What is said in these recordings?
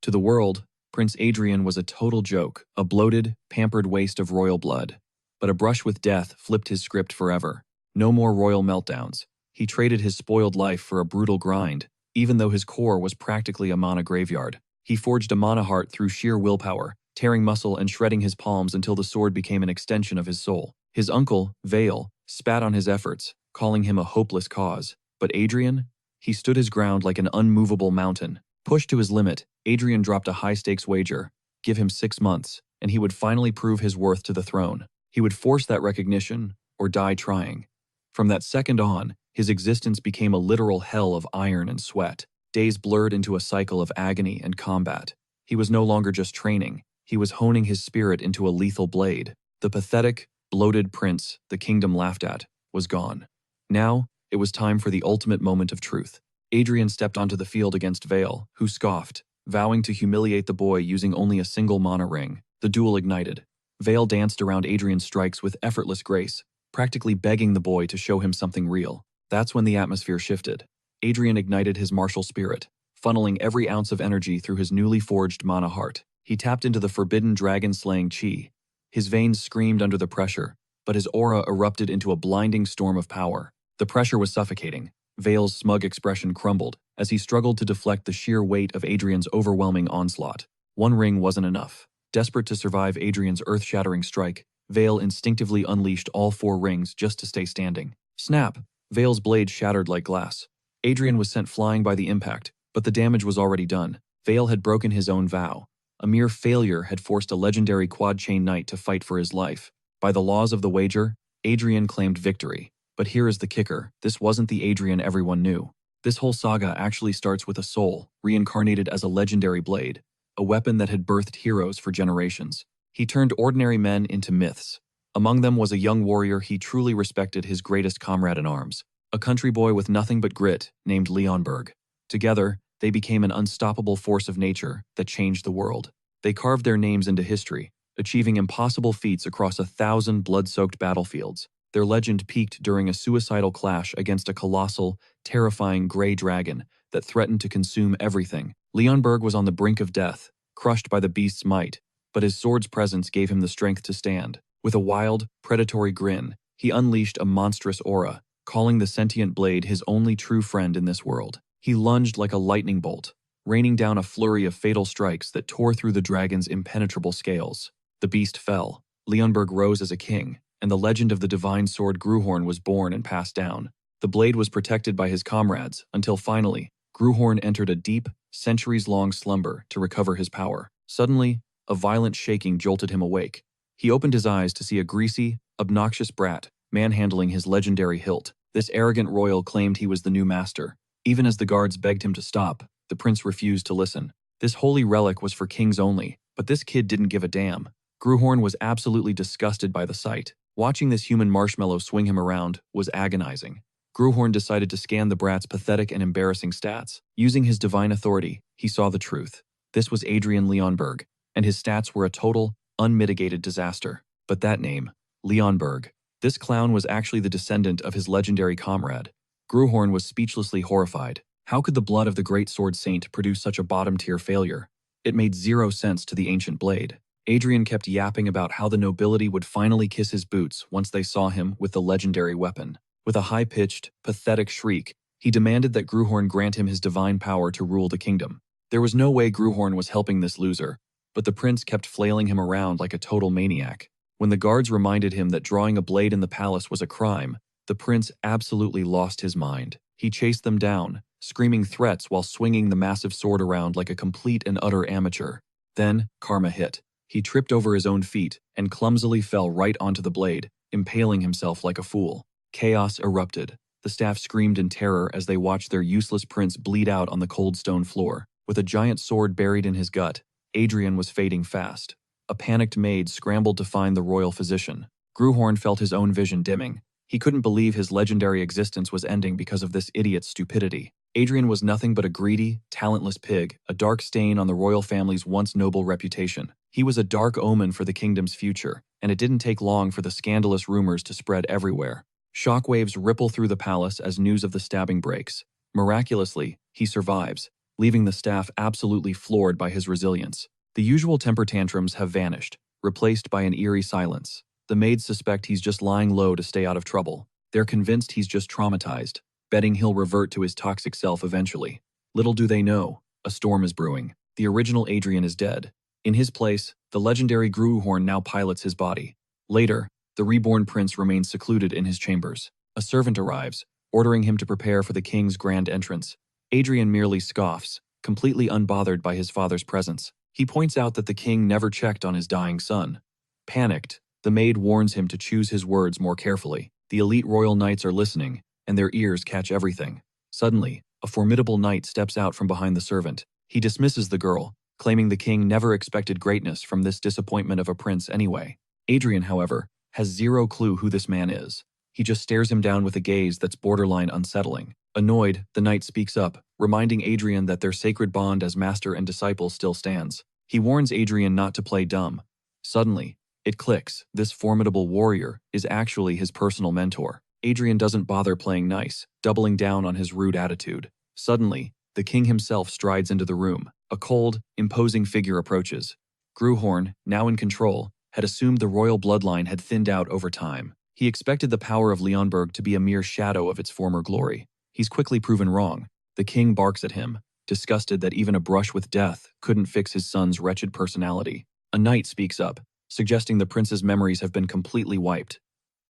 To the world, Prince Adrian was a total joke, a bloated, pampered waste of royal blood. But a brush with death flipped his script forever. No more royal meltdowns. He traded his spoiled life for a brutal grind, even though his core was practically a mana graveyard. He forged a mana heart through sheer willpower, tearing muscle and shredding his palms until the sword became an extension of his soul. His uncle, Vale, spat on his efforts, calling him a hopeless cause. But Adrian? He stood his ground like an unmovable mountain. Pushed to his limit, Adrian dropped a high-stakes wager. Give him 6 months, and he would finally prove his worth to the throne. He would force that recognition, or die trying. From that second on, his existence became a literal hell of iron and sweat. Days blurred into a cycle of agony and combat. He was no longer just training. He was honing his spirit into a lethal blade. The pathetic, bloated prince the kingdom laughed at was gone. Now, it was time for the ultimate moment of truth. Adrian stepped onto the field against Vale, who scoffed, vowing to humiliate the boy using only a single mana ring. The duel ignited. Vale danced around Adrian's strikes with effortless grace, practically begging the boy to show him something real. That's when the atmosphere shifted. Adrian ignited his martial spirit, funneling every ounce of energy through his newly forged mana heart. He tapped into the forbidden dragon-slaying chi. His veins screamed under the pressure, but his aura erupted into a blinding storm of power. The pressure was suffocating. Vale's smug expression crumbled as he struggled to deflect the sheer weight of Adrian's overwhelming onslaught. One ring wasn't enough. Desperate to survive Adrian's earth-shattering strike, Vale instinctively unleashed all 4 rings just to stay standing. Snap! Vale's blade shattered like glass. Adrian was sent flying by the impact, but the damage was already done. Vale had broken his own vow. A mere failure had forced a legendary quad-chain knight to fight for his life. By the laws of the wager, Adrian claimed victory. But here is the kicker. This wasn't the Adrian everyone knew. This whole saga actually starts with a soul, reincarnated as a legendary blade, a weapon that had birthed heroes for generations. He turned ordinary men into myths. Among them was a young warrior he truly respected, his greatest comrade in arms, a country boy with nothing but grit named Leonberg. Together, they became an unstoppable force of nature that changed the world. They carved their names into history, achieving impossible feats across 1,000 blood-soaked battlefields. Their legend peaked during a suicidal clash against a colossal, terrifying gray dragon that threatened to consume everything. Leonberg was on the brink of death, crushed by the beast's might, but his sword's presence gave him the strength to stand. With a wild, predatory grin, he unleashed a monstrous aura, calling the sentient blade his only true friend in this world. He lunged like a lightning bolt, raining down a flurry of fatal strikes that tore through the dragon's impenetrable scales. The beast fell. Leonberg rose as a king, and the legend of the divine sword Gruhorn was born and passed down. The blade was protected by his comrades until finally, Gruhorn entered a deep, centuries-long slumber to recover his power. Suddenly, a violent shaking jolted him awake. He opened his eyes to see a greasy, obnoxious brat manhandling his legendary hilt. This arrogant royal claimed he was the new master. Even as the guards begged him to stop, the prince refused to listen. This holy relic was for kings only, but this kid didn't give a damn. Gruhorn was absolutely disgusted by the sight. Watching this human marshmallow swing him around was agonizing. Gruhorn decided to scan the brat's pathetic and embarrassing stats. Using his divine authority, he saw the truth. This was Adrian Leonberg, and his stats were a total, unmitigated disaster. But that name, Leonberg, this clown was actually the descendant of his legendary comrade. Gruhorn was speechlessly horrified. How could the blood of the great sword saint produce such a bottom-tier failure? It made zero sense to the ancient blade. Adrian kept yapping about how the nobility would finally kiss his boots once they saw him with the legendary weapon. With a high-pitched, pathetic shriek, he demanded that Gruhorn grant him his divine power to rule the kingdom. There was no way Gruhorn was helping this loser, but the prince kept flailing him around like a total maniac. When the guards reminded him that drawing a blade in the palace was a crime, the prince absolutely lost his mind. He chased them down, screaming threats while swinging the massive sword around like a complete and utter amateur. Then, karma hit. He tripped over his own feet and clumsily fell right onto the blade, impaling himself like a fool. Chaos erupted. The staff screamed in terror as they watched their useless prince bleed out on the cold stone floor. With a giant sword buried in his gut, Adrian was fading fast. A panicked maid scrambled to find the royal physician. Gruhorn felt his own vision dimming. He couldn't believe his legendary existence was ending because of this idiot's stupidity. Adrian was nothing but a greedy, talentless pig, a dark stain on the royal family's once noble reputation. He was a dark omen for the kingdom's future, and it didn't take long for the scandalous rumors to spread everywhere. Shockwaves ripple through the palace as news of the stabbing breaks. Miraculously, he survives, leaving the staff absolutely floored by his resilience. The usual temper tantrums have vanished, replaced by an eerie silence. The maids suspect he's just lying low to stay out of trouble. They're convinced he's just traumatized, betting he'll revert to his toxic self eventually. Little do they know, a storm is brewing. The original Adrian is dead. In his place, the legendary Gruhorn now pilots his body. Later, the reborn prince remains secluded in his chambers. A servant arrives, ordering him to prepare for the king's grand entrance. Adrian merely scoffs, completely unbothered by his father's presence. He points out that the king never checked on his dying son. Panicked, the maid warns him to choose his words more carefully. The elite royal knights are listening, and their ears catch everything. Suddenly, a formidable knight steps out from behind the servant. He dismisses the girl, claiming the king never expected greatness from this disappointment of a prince anyway. Adrian, however, has zero clue who this man is. He just stares him down with a gaze that's borderline unsettling. Annoyed, the knight speaks up, reminding Adrian that their sacred bond as master and disciple still stands. He warns Adrian not to play dumb. Suddenly, it clicks. This formidable warrior is actually his personal mentor. Adrian doesn't bother playing nice, doubling down on his rude attitude. Suddenly, the king himself strides into the room. A cold, imposing figure approaches. Gruhorn, now in control, had assumed the royal bloodline had thinned out over time. He expected the power of Leonberg to be a mere shadow of its former glory. He's quickly proven wrong. The king barks at him, disgusted that even a brush with death couldn't fix his son's wretched personality. A knight speaks up, suggesting the prince's memories have been completely wiped.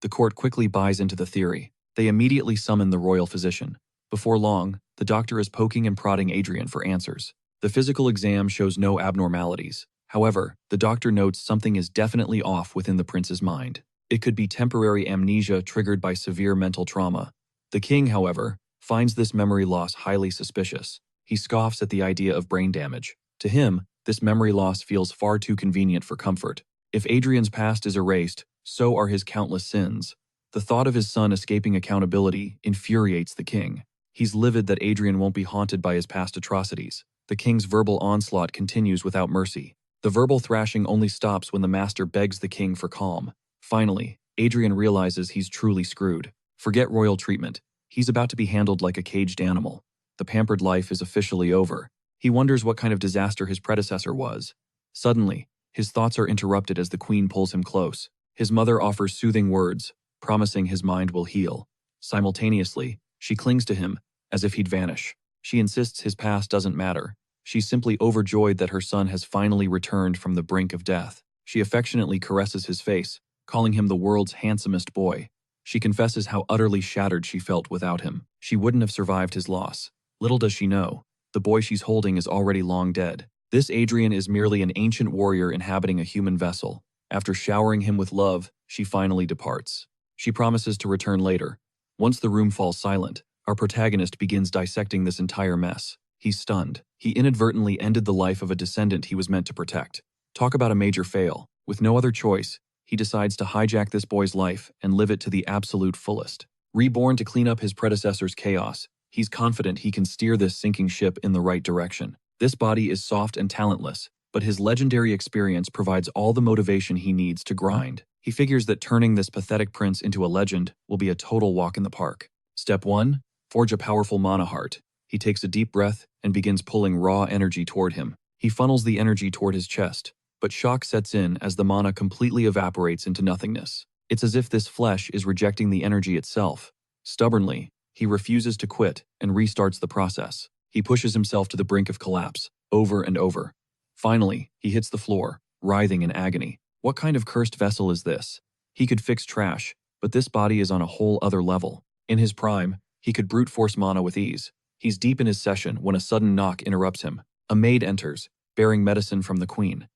The court quickly buys into the theory. They immediately summon the royal physician. Before long, the doctor is poking and prodding Adrian for answers. The physical exam shows no abnormalities. However, the doctor notes something is definitely off within the prince's mind. It could be temporary amnesia triggered by severe mental trauma. The king, however, finds this memory loss highly suspicious. He scoffs at the idea of brain damage. To him, this memory loss feels far too convenient for comfort. If Adrian's past is erased, so are his countless sins. The thought of his son escaping accountability infuriates the king. He's livid that Adrian won't be haunted by his past atrocities. The king's verbal onslaught continues without mercy. The verbal thrashing only stops when the master begs the king for calm. Finally, Adrian realizes he's truly screwed. Forget royal treatment. He's about to be handled like a caged animal. The pampered life is officially over. He wonders what kind of disaster his predecessor was. Suddenly, his thoughts are interrupted as the queen pulls him close. His mother offers soothing words, promising his mind will heal. Simultaneously, she clings to him, as if he'd vanish. She insists his past doesn't matter. She's simply overjoyed that her son has finally returned from the brink of death. She affectionately caresses his face, calling him the world's handsomest boy. She confesses how utterly shattered she felt without him. She wouldn't have survived his loss. Little does she know, the boy she's holding is already long dead. This Adrian is merely an ancient warrior inhabiting a human vessel. After showering him with love, she finally departs. She promises to return later. Once the room falls silent, our protagonist begins dissecting this entire mess. He's stunned. He inadvertently ended the life of a descendant he was meant to protect. Talk about a major fail. With no other choice, he decides to hijack this boy's life and live it to the absolute fullest. Reborn to clean up his predecessor's chaos, he's confident he can steer this sinking ship in the right direction. This body is soft and talentless, but his legendary experience provides all the motivation he needs to grind. He figures that turning this pathetic prince into a legend will be a total walk in the park. Step 1. Forge a powerful mana heart. He takes a deep breath and begins pulling raw energy toward him. He funnels the energy toward his chest, but shock sets in as the mana completely evaporates into nothingness. It's as if this flesh is rejecting the energy itself. Stubbornly, he refuses to quit and restarts the process. He pushes himself to the brink of collapse, over and over. Finally, he hits the floor, writhing in agony. What kind of cursed vessel is this? He could fix trash, but this body is on a whole other level. In his prime, he could brute force mana with ease. He's deep in his session when a sudden knock interrupts him. A maid enters, bearing medicine from the queen.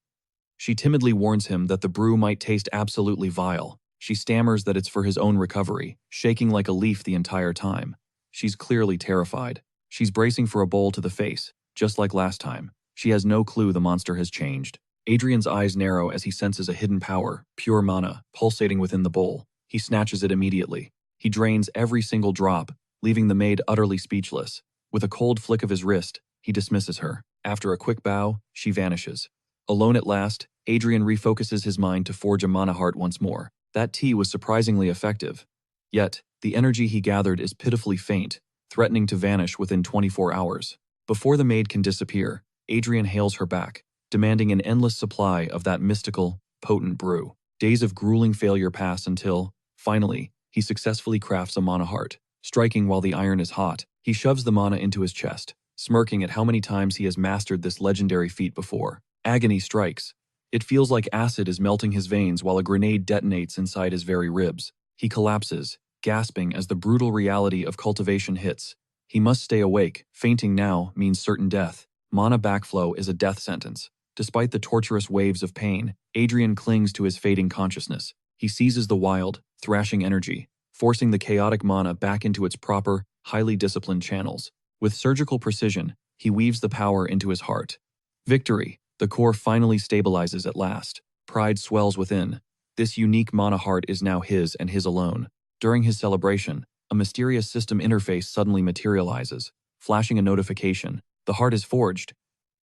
She timidly warns him that the brew might taste absolutely vile. She stammers that it's for his own recovery, shaking like a leaf the entire time. She's clearly terrified. She's bracing for a bowl to the face, just like last time. She has no clue the monster has changed. Adrian's eyes narrow as he senses a hidden power, pure mana, pulsating within the bowl. He snatches it immediately. He drains every single drop, leaving the maid utterly speechless. With a cold flick of his wrist, he dismisses her. After a quick bow, she vanishes. Alone at last, Adrian refocuses his mind to forge a mana heart once more. That tea was surprisingly effective. Yet, the energy he gathered is pitifully faint, threatening to vanish within 24 hours. Before the maid can disappear, Adrian hails her back, demanding an endless supply of that mystical, potent brew. Days of grueling failure pass until, finally, he successfully crafts a mana heart. Striking while the iron is hot, he shoves the mana into his chest, smirking at how many times he has mastered this legendary feat before. Agony strikes. It feels like acid is melting his veins while a grenade detonates inside his very ribs. He collapses, gasping as the brutal reality of cultivation hits. He must stay awake. Fainting now means certain death. Mana backflow is a death sentence. Despite the torturous waves of pain, Adrian clings to his fading consciousness. He seizes the wild, thrashing energy, forcing the chaotic mana back into its proper, highly disciplined channels. With surgical precision, he weaves the power into his heart. Victory! The core finally stabilizes at last. Pride swells within. This unique mana heart is now his and his alone. During his celebration, a mysterious system interface suddenly materializes, flashing a notification. The heart is forged.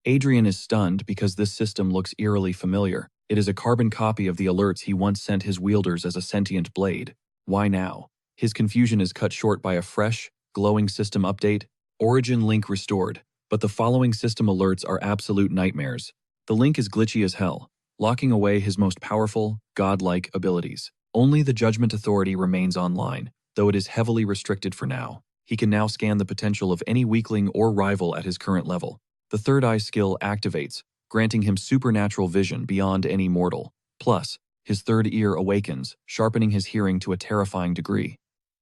Adrian is stunned because this system looks eerily familiar. It is a carbon copy of the alerts he once sent his wielders as a sentient blade. Why now? His confusion is cut short by a fresh, glowing system update. Origin link restored, but the following system alerts are absolute nightmares. The link is glitchy as hell, locking away his most powerful, godlike abilities. Only the Judgment Authority remains online, though it is heavily restricted for now. He can now scan the potential of any weakling or rival at his current level. The Third Eye skill activates, granting him supernatural vision beyond any mortal. Plus, his third ear awakens, sharpening his hearing to a terrifying degree.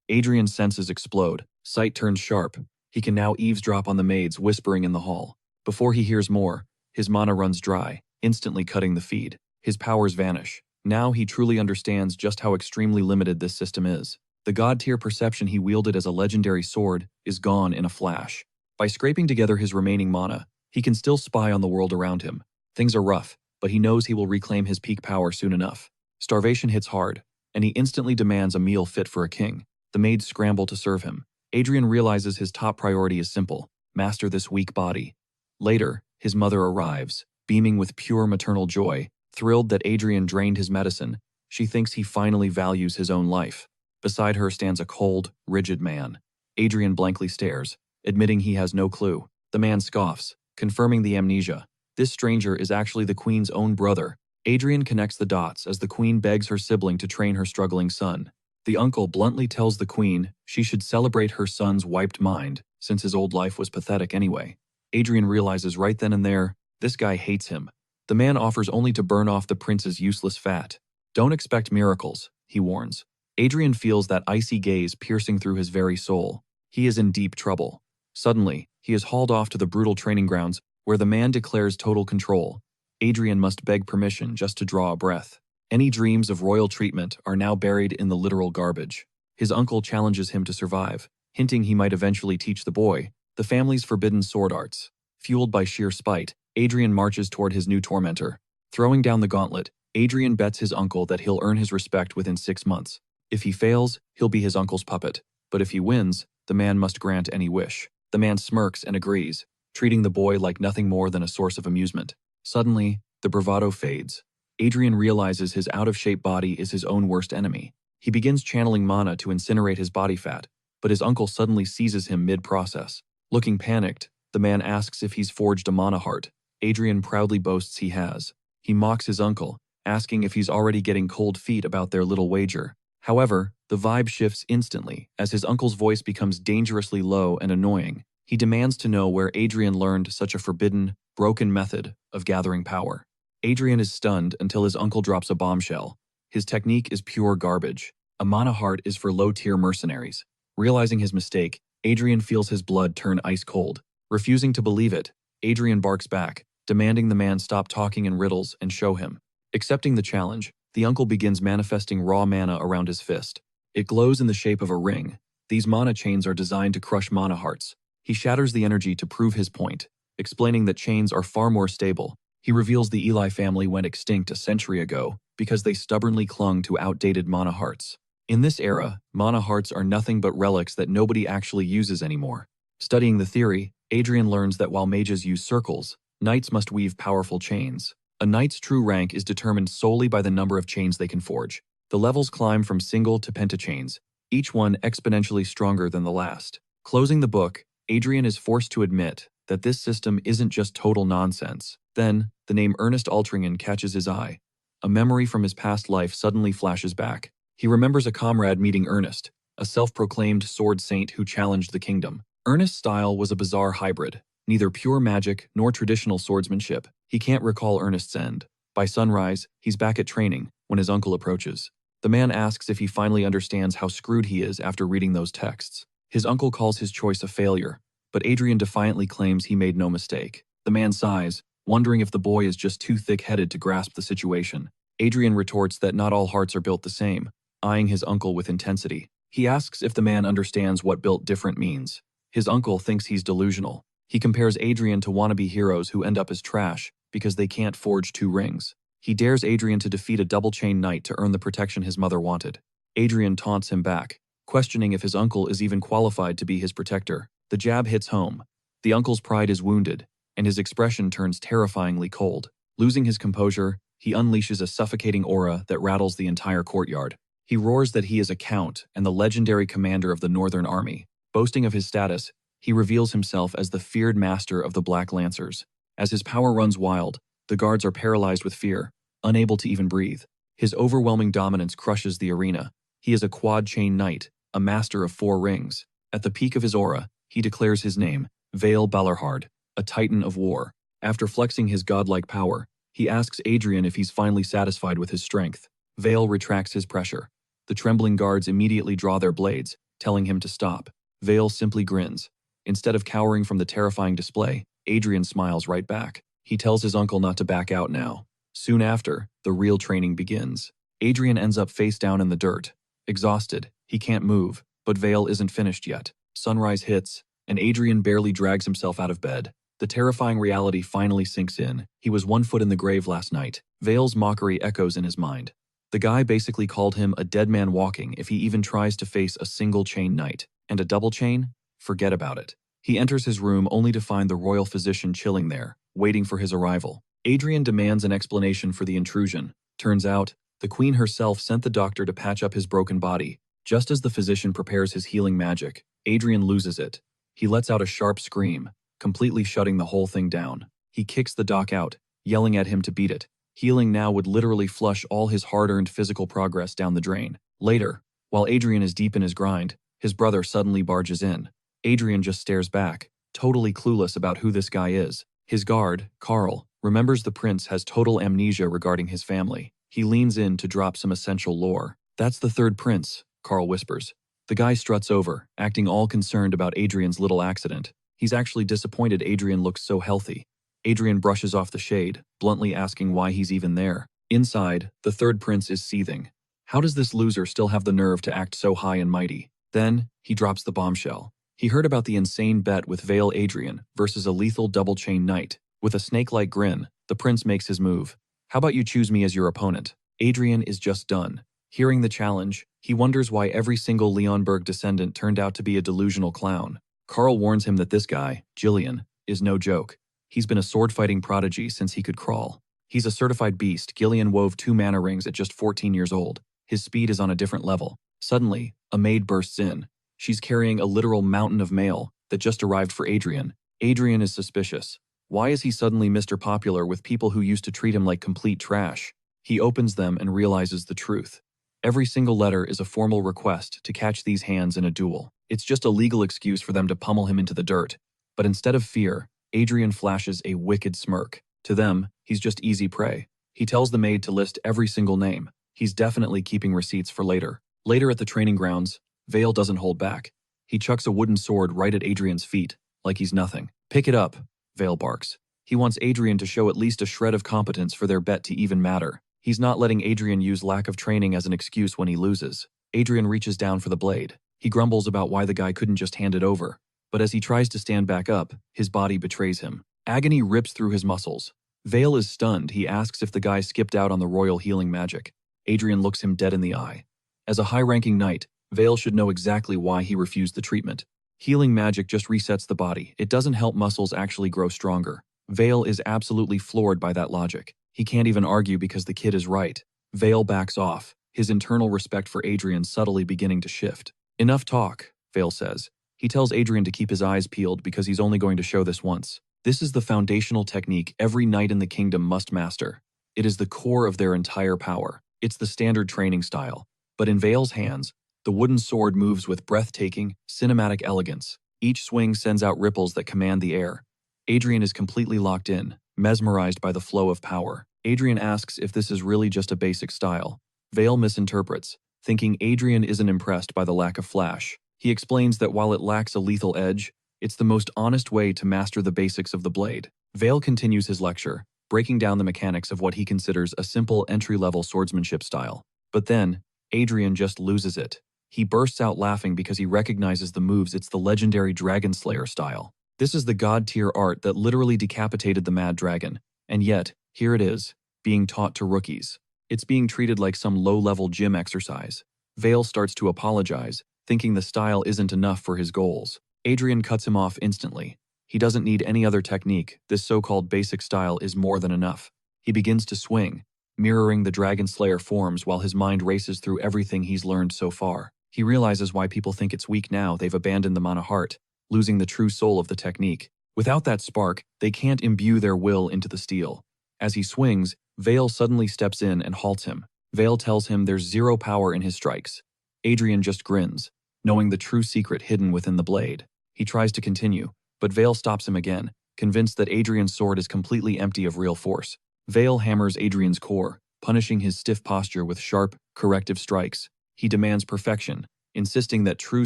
Adrian's senses explode, sight turns sharp. He can now eavesdrop on the maids whispering in the hall. Before he hears more, his mana runs dry, instantly cutting the feed. His powers vanish. Now he truly understands just how extremely limited this system is. The god-tier perception he wielded as a legendary sword is gone in a flash. By scraping together his remaining mana, he can still spy on the world around him. Things are rough, but he knows he will reclaim his peak power soon enough. Starvation hits hard, and he instantly demands a meal fit for a king. The maids scramble to serve him. Adrian realizes his top priority is simple: master this weak body. Later, his mother arrives, beaming with pure maternal joy. Thrilled that Adrian drained his medicine, she thinks he finally values his own life. Beside her stands a cold, rigid man. Adrian blankly stares, admitting he has no clue. The man scoffs, confirming the amnesia. This stranger is actually the queen's own brother. Adrian connects the dots as the queen begs her sibling to train her struggling son. The uncle bluntly tells the queen she should celebrate her son's wiped mind, since his old life was pathetic anyway. Adrian realizes right then and there, this guy hates him. The man offers only to burn off the prince's useless fat. Don't expect miracles, he warns. Adrian feels that icy gaze piercing through his very soul. He is in deep trouble. Suddenly, he is hauled off to the brutal training grounds, where the man declares total control. Adrian must beg permission just to draw a breath. Any dreams of royal treatment are now buried in the literal garbage. His uncle challenges him to survive, hinting he might eventually teach the boy the family's forbidden sword arts. Fueled by sheer spite, Adrian marches toward his new tormentor. Throwing down the gauntlet, Adrian bets his uncle that he'll earn his respect within 6 months. If he fails, he'll be his uncle's puppet. But if he wins, the man must grant any wish. The man smirks and agrees, treating the boy like nothing more than a source of amusement. Suddenly, the bravado fades. Adrian realizes his out-of-shape body is his own worst enemy. He begins channeling mana to incinerate his body fat, but his uncle suddenly seizes him mid-process. Looking panicked, the man asks if he's forged a mana heart. Adrian proudly boasts he has. He mocks his uncle, asking if he's already getting cold feet about their little wager. However, the vibe shifts instantly as his uncle's voice becomes dangerously low and annoying. He demands to know where Adrian learned such a forbidden, broken method of gathering power. Adrian is stunned until his uncle drops a bombshell. His technique is pure garbage. A mana heart is for low-tier mercenaries. Realizing his mistake, Adrian feels his blood turn ice cold. Refusing to believe it, Adrian barks back, demanding the man stop talking in riddles and show him. Accepting the challenge, the uncle begins manifesting raw mana around his fist. It glows in the shape of a ring. These mana chains are designed to crush mana hearts. He shatters the energy to prove his point, explaining that chains are far more stable. He reveals the Eli family went extinct a century ago because they stubbornly clung to outdated mana hearts. In this era, mana hearts are nothing but relics that nobody actually uses anymore. Studying the theory, Adrian learns that while mages use circles, knights must weave powerful chains. A knight's true rank is determined solely by the number of chains they can forge. The levels climb from single to pentachains, each one exponentially stronger than the last. Closing the book, Adrian is forced to admit that this system isn't just total nonsense. Then, the name Ernest Altringen catches his eye. A memory from his past life suddenly flashes back. He remembers a comrade meeting Ernest, a self-proclaimed sword saint who challenged the kingdom. Ernest's style was a bizarre hybrid, neither pure magic nor traditional swordsmanship. He can't recall Ernest's end. By sunrise, he's back at training when his uncle approaches. The man asks if he finally understands how screwed he is after reading those texts. His uncle calls his choice a failure, but Adrian defiantly claims he made no mistake. The man sighs, wondering if the boy is just too thick-headed to grasp the situation. Adrian retorts that not all hearts are built the same, eyeing his uncle with intensity. He asks if the man understands what built different means. His uncle thinks he's delusional. He compares Adrian to wannabe heroes who end up as trash because they can't forge 2 rings. He dares Adrian to defeat a double-chain knight to earn the protection his mother wanted. Adrian taunts him back, questioning if his uncle is even qualified to be his protector. The jab hits home. The uncle's pride is wounded, and his expression turns terrifyingly cold. Losing his composure, he unleashes a suffocating aura that rattles the entire courtyard. He roars that he is a count and the legendary commander of the Northern Army. Boasting of his status, he reveals himself as the feared master of the Black Lancers. As his power runs wild, the guards are paralyzed with fear, unable to even breathe. His overwhelming dominance crushes the arena. He is a quad-chain knight, a master of 4 rings. At the peak of his aura, he declares his name, Vale Balarhard, a titan of war. After flexing his godlike power, he asks Adrian if he's finally satisfied with his strength. Vale retracts his pressure. The trembling guards immediately draw their blades, telling him to stop. Vale simply grins. Instead of cowering from the terrifying display, Adrian smiles right back. He tells his uncle not to back out now. Soon after, the real training begins. Adrian ends up face down in the dirt. Exhausted, he can't move, but Vale isn't finished yet. Sunrise hits, and Adrian barely drags himself out of bed. The terrifying reality finally sinks in. He was 1 foot in the grave last night. Vale's mockery echoes in his mind. The guy basically called him a dead man walking if he even tries to face a single chain knight. And a double chain? Forget about it. He enters his room only to find the royal physician chilling there, waiting for his arrival. Adrian demands an explanation for the intrusion. Turns out, the queen herself sent the doctor to patch up his broken body. Just as the physician prepares his healing magic, Adrian loses it. He lets out a sharp scream, completely shutting the whole thing down. He kicks the doc out, yelling at him to beat it. Healing now would literally flush all his hard-earned physical progress down the drain. Later, while Adrian is deep in his grind, his brother suddenly barges in. Adrian just stares back, totally clueless about who this guy is. His guard, Carl, remembers the prince has total amnesia regarding his family. He leans in to drop some essential lore. "That's the 3rd prince," Carl whispers. The guy struts over, acting all concerned about Adrian's little accident. He's actually disappointed Adrian looks so healthy. Adrian brushes off the shade, bluntly asking why he's even there. Inside, the 3rd prince is seething. How does this loser still have the nerve to act so high and mighty? Then, he drops the bombshell. He heard about the insane bet with Vale Adrian versus a lethal double-chain knight. With a snake-like grin, the prince makes his move. "How about you choose me as your opponent?" Adrian is just done. Hearing the challenge, he wonders why every single Leonberg descendant turned out to be a delusional clown. Carl warns him that this guy, Jillian, is no joke. He's been a sword-fighting prodigy since he could crawl. He's a certified beast. Gillian wove 2 mana rings at just 14 years old. His speed is on a different level. Suddenly, a maid bursts in. She's carrying a literal mountain of mail that just arrived for Adrian. Adrian is suspicious. Why is he suddenly Mr. Popular with people who used to treat him like complete trash? He opens them and realizes the truth. Every single letter is a formal request to catch these hands in a duel. It's just a legal excuse for them to pummel him into the dirt. But instead of fear, Adrian flashes a wicked smirk. To them, he's just easy prey. He tells the maid to list every single name. He's definitely keeping receipts for later. Later at the training grounds, Vale doesn't hold back. He chucks a wooden sword right at Adrian's feet, like he's nothing. "Pick it up," Vale barks. He wants Adrian to show at least a shred of competence for their bet to even matter. He's not letting Adrian use lack of training as an excuse when he loses. Adrian reaches down for the blade. He grumbles about why the guy couldn't just hand it over. But as he tries to stand back up, his body betrays him. Agony rips through his muscles. Vale is stunned. He asks if the guy skipped out on the royal healing magic. Adrian looks him dead in the eye. As a high-ranking knight, Vale should know exactly why he refused the treatment. Healing magic just resets the body. It doesn't help muscles actually grow stronger. Vale is absolutely floored by that logic. He can't even argue because the kid is right. Vale backs off, his internal respect for Adrian subtly beginning to shift. "Enough talk," Vale says. He tells Adrian to keep his eyes peeled because he's only going to show this once. This is the foundational technique every knight in the kingdom must master. It is the core of their entire power. It's the standard training style. But in Vale's hands, the wooden sword moves with breathtaking, cinematic elegance. Each swing sends out ripples that command the air. Adrian is completely locked in, mesmerized by the flow of power. Adrian asks if this is really just a basic style. Vale misinterprets, thinking Adrian isn't impressed by the lack of flash. He explains that while it lacks a lethal edge, it's the most honest way to master the basics of the blade. Vale continues his lecture, breaking down the mechanics of what he considers a simple entry-level swordsmanship style. But then, Adrian just loses it. He bursts out laughing because he recognizes the moves. It's the legendary Dragon Slayer style. This is the god-tier art that literally decapitated the Mad Dragon, and yet, here it is, being taught to rookies. It's being treated like some low-level gym exercise. Vale starts to apologize, thinking the style isn't enough for his goals. Adrian cuts him off instantly. He doesn't need any other technique. This so-called basic style is more than enough. He begins to swing, mirroring the Dragon Slayer forms while his mind races through everything he's learned so far. He realizes why people think it's weak now. They've abandoned the mana heart, losing the true soul of the technique. Without that spark, they can't imbue their will into the steel. As he swings, Vale suddenly steps in and halts him. Vale tells him there's zero power in his strikes. Adrian just grins, knowing the true secret hidden within the blade. He tries to continue, but Vale stops him again, convinced that Adrian's sword is completely empty of real force. Vale hammers Adrian's core, punishing his stiff posture with sharp, corrective strikes. He demands perfection, insisting that true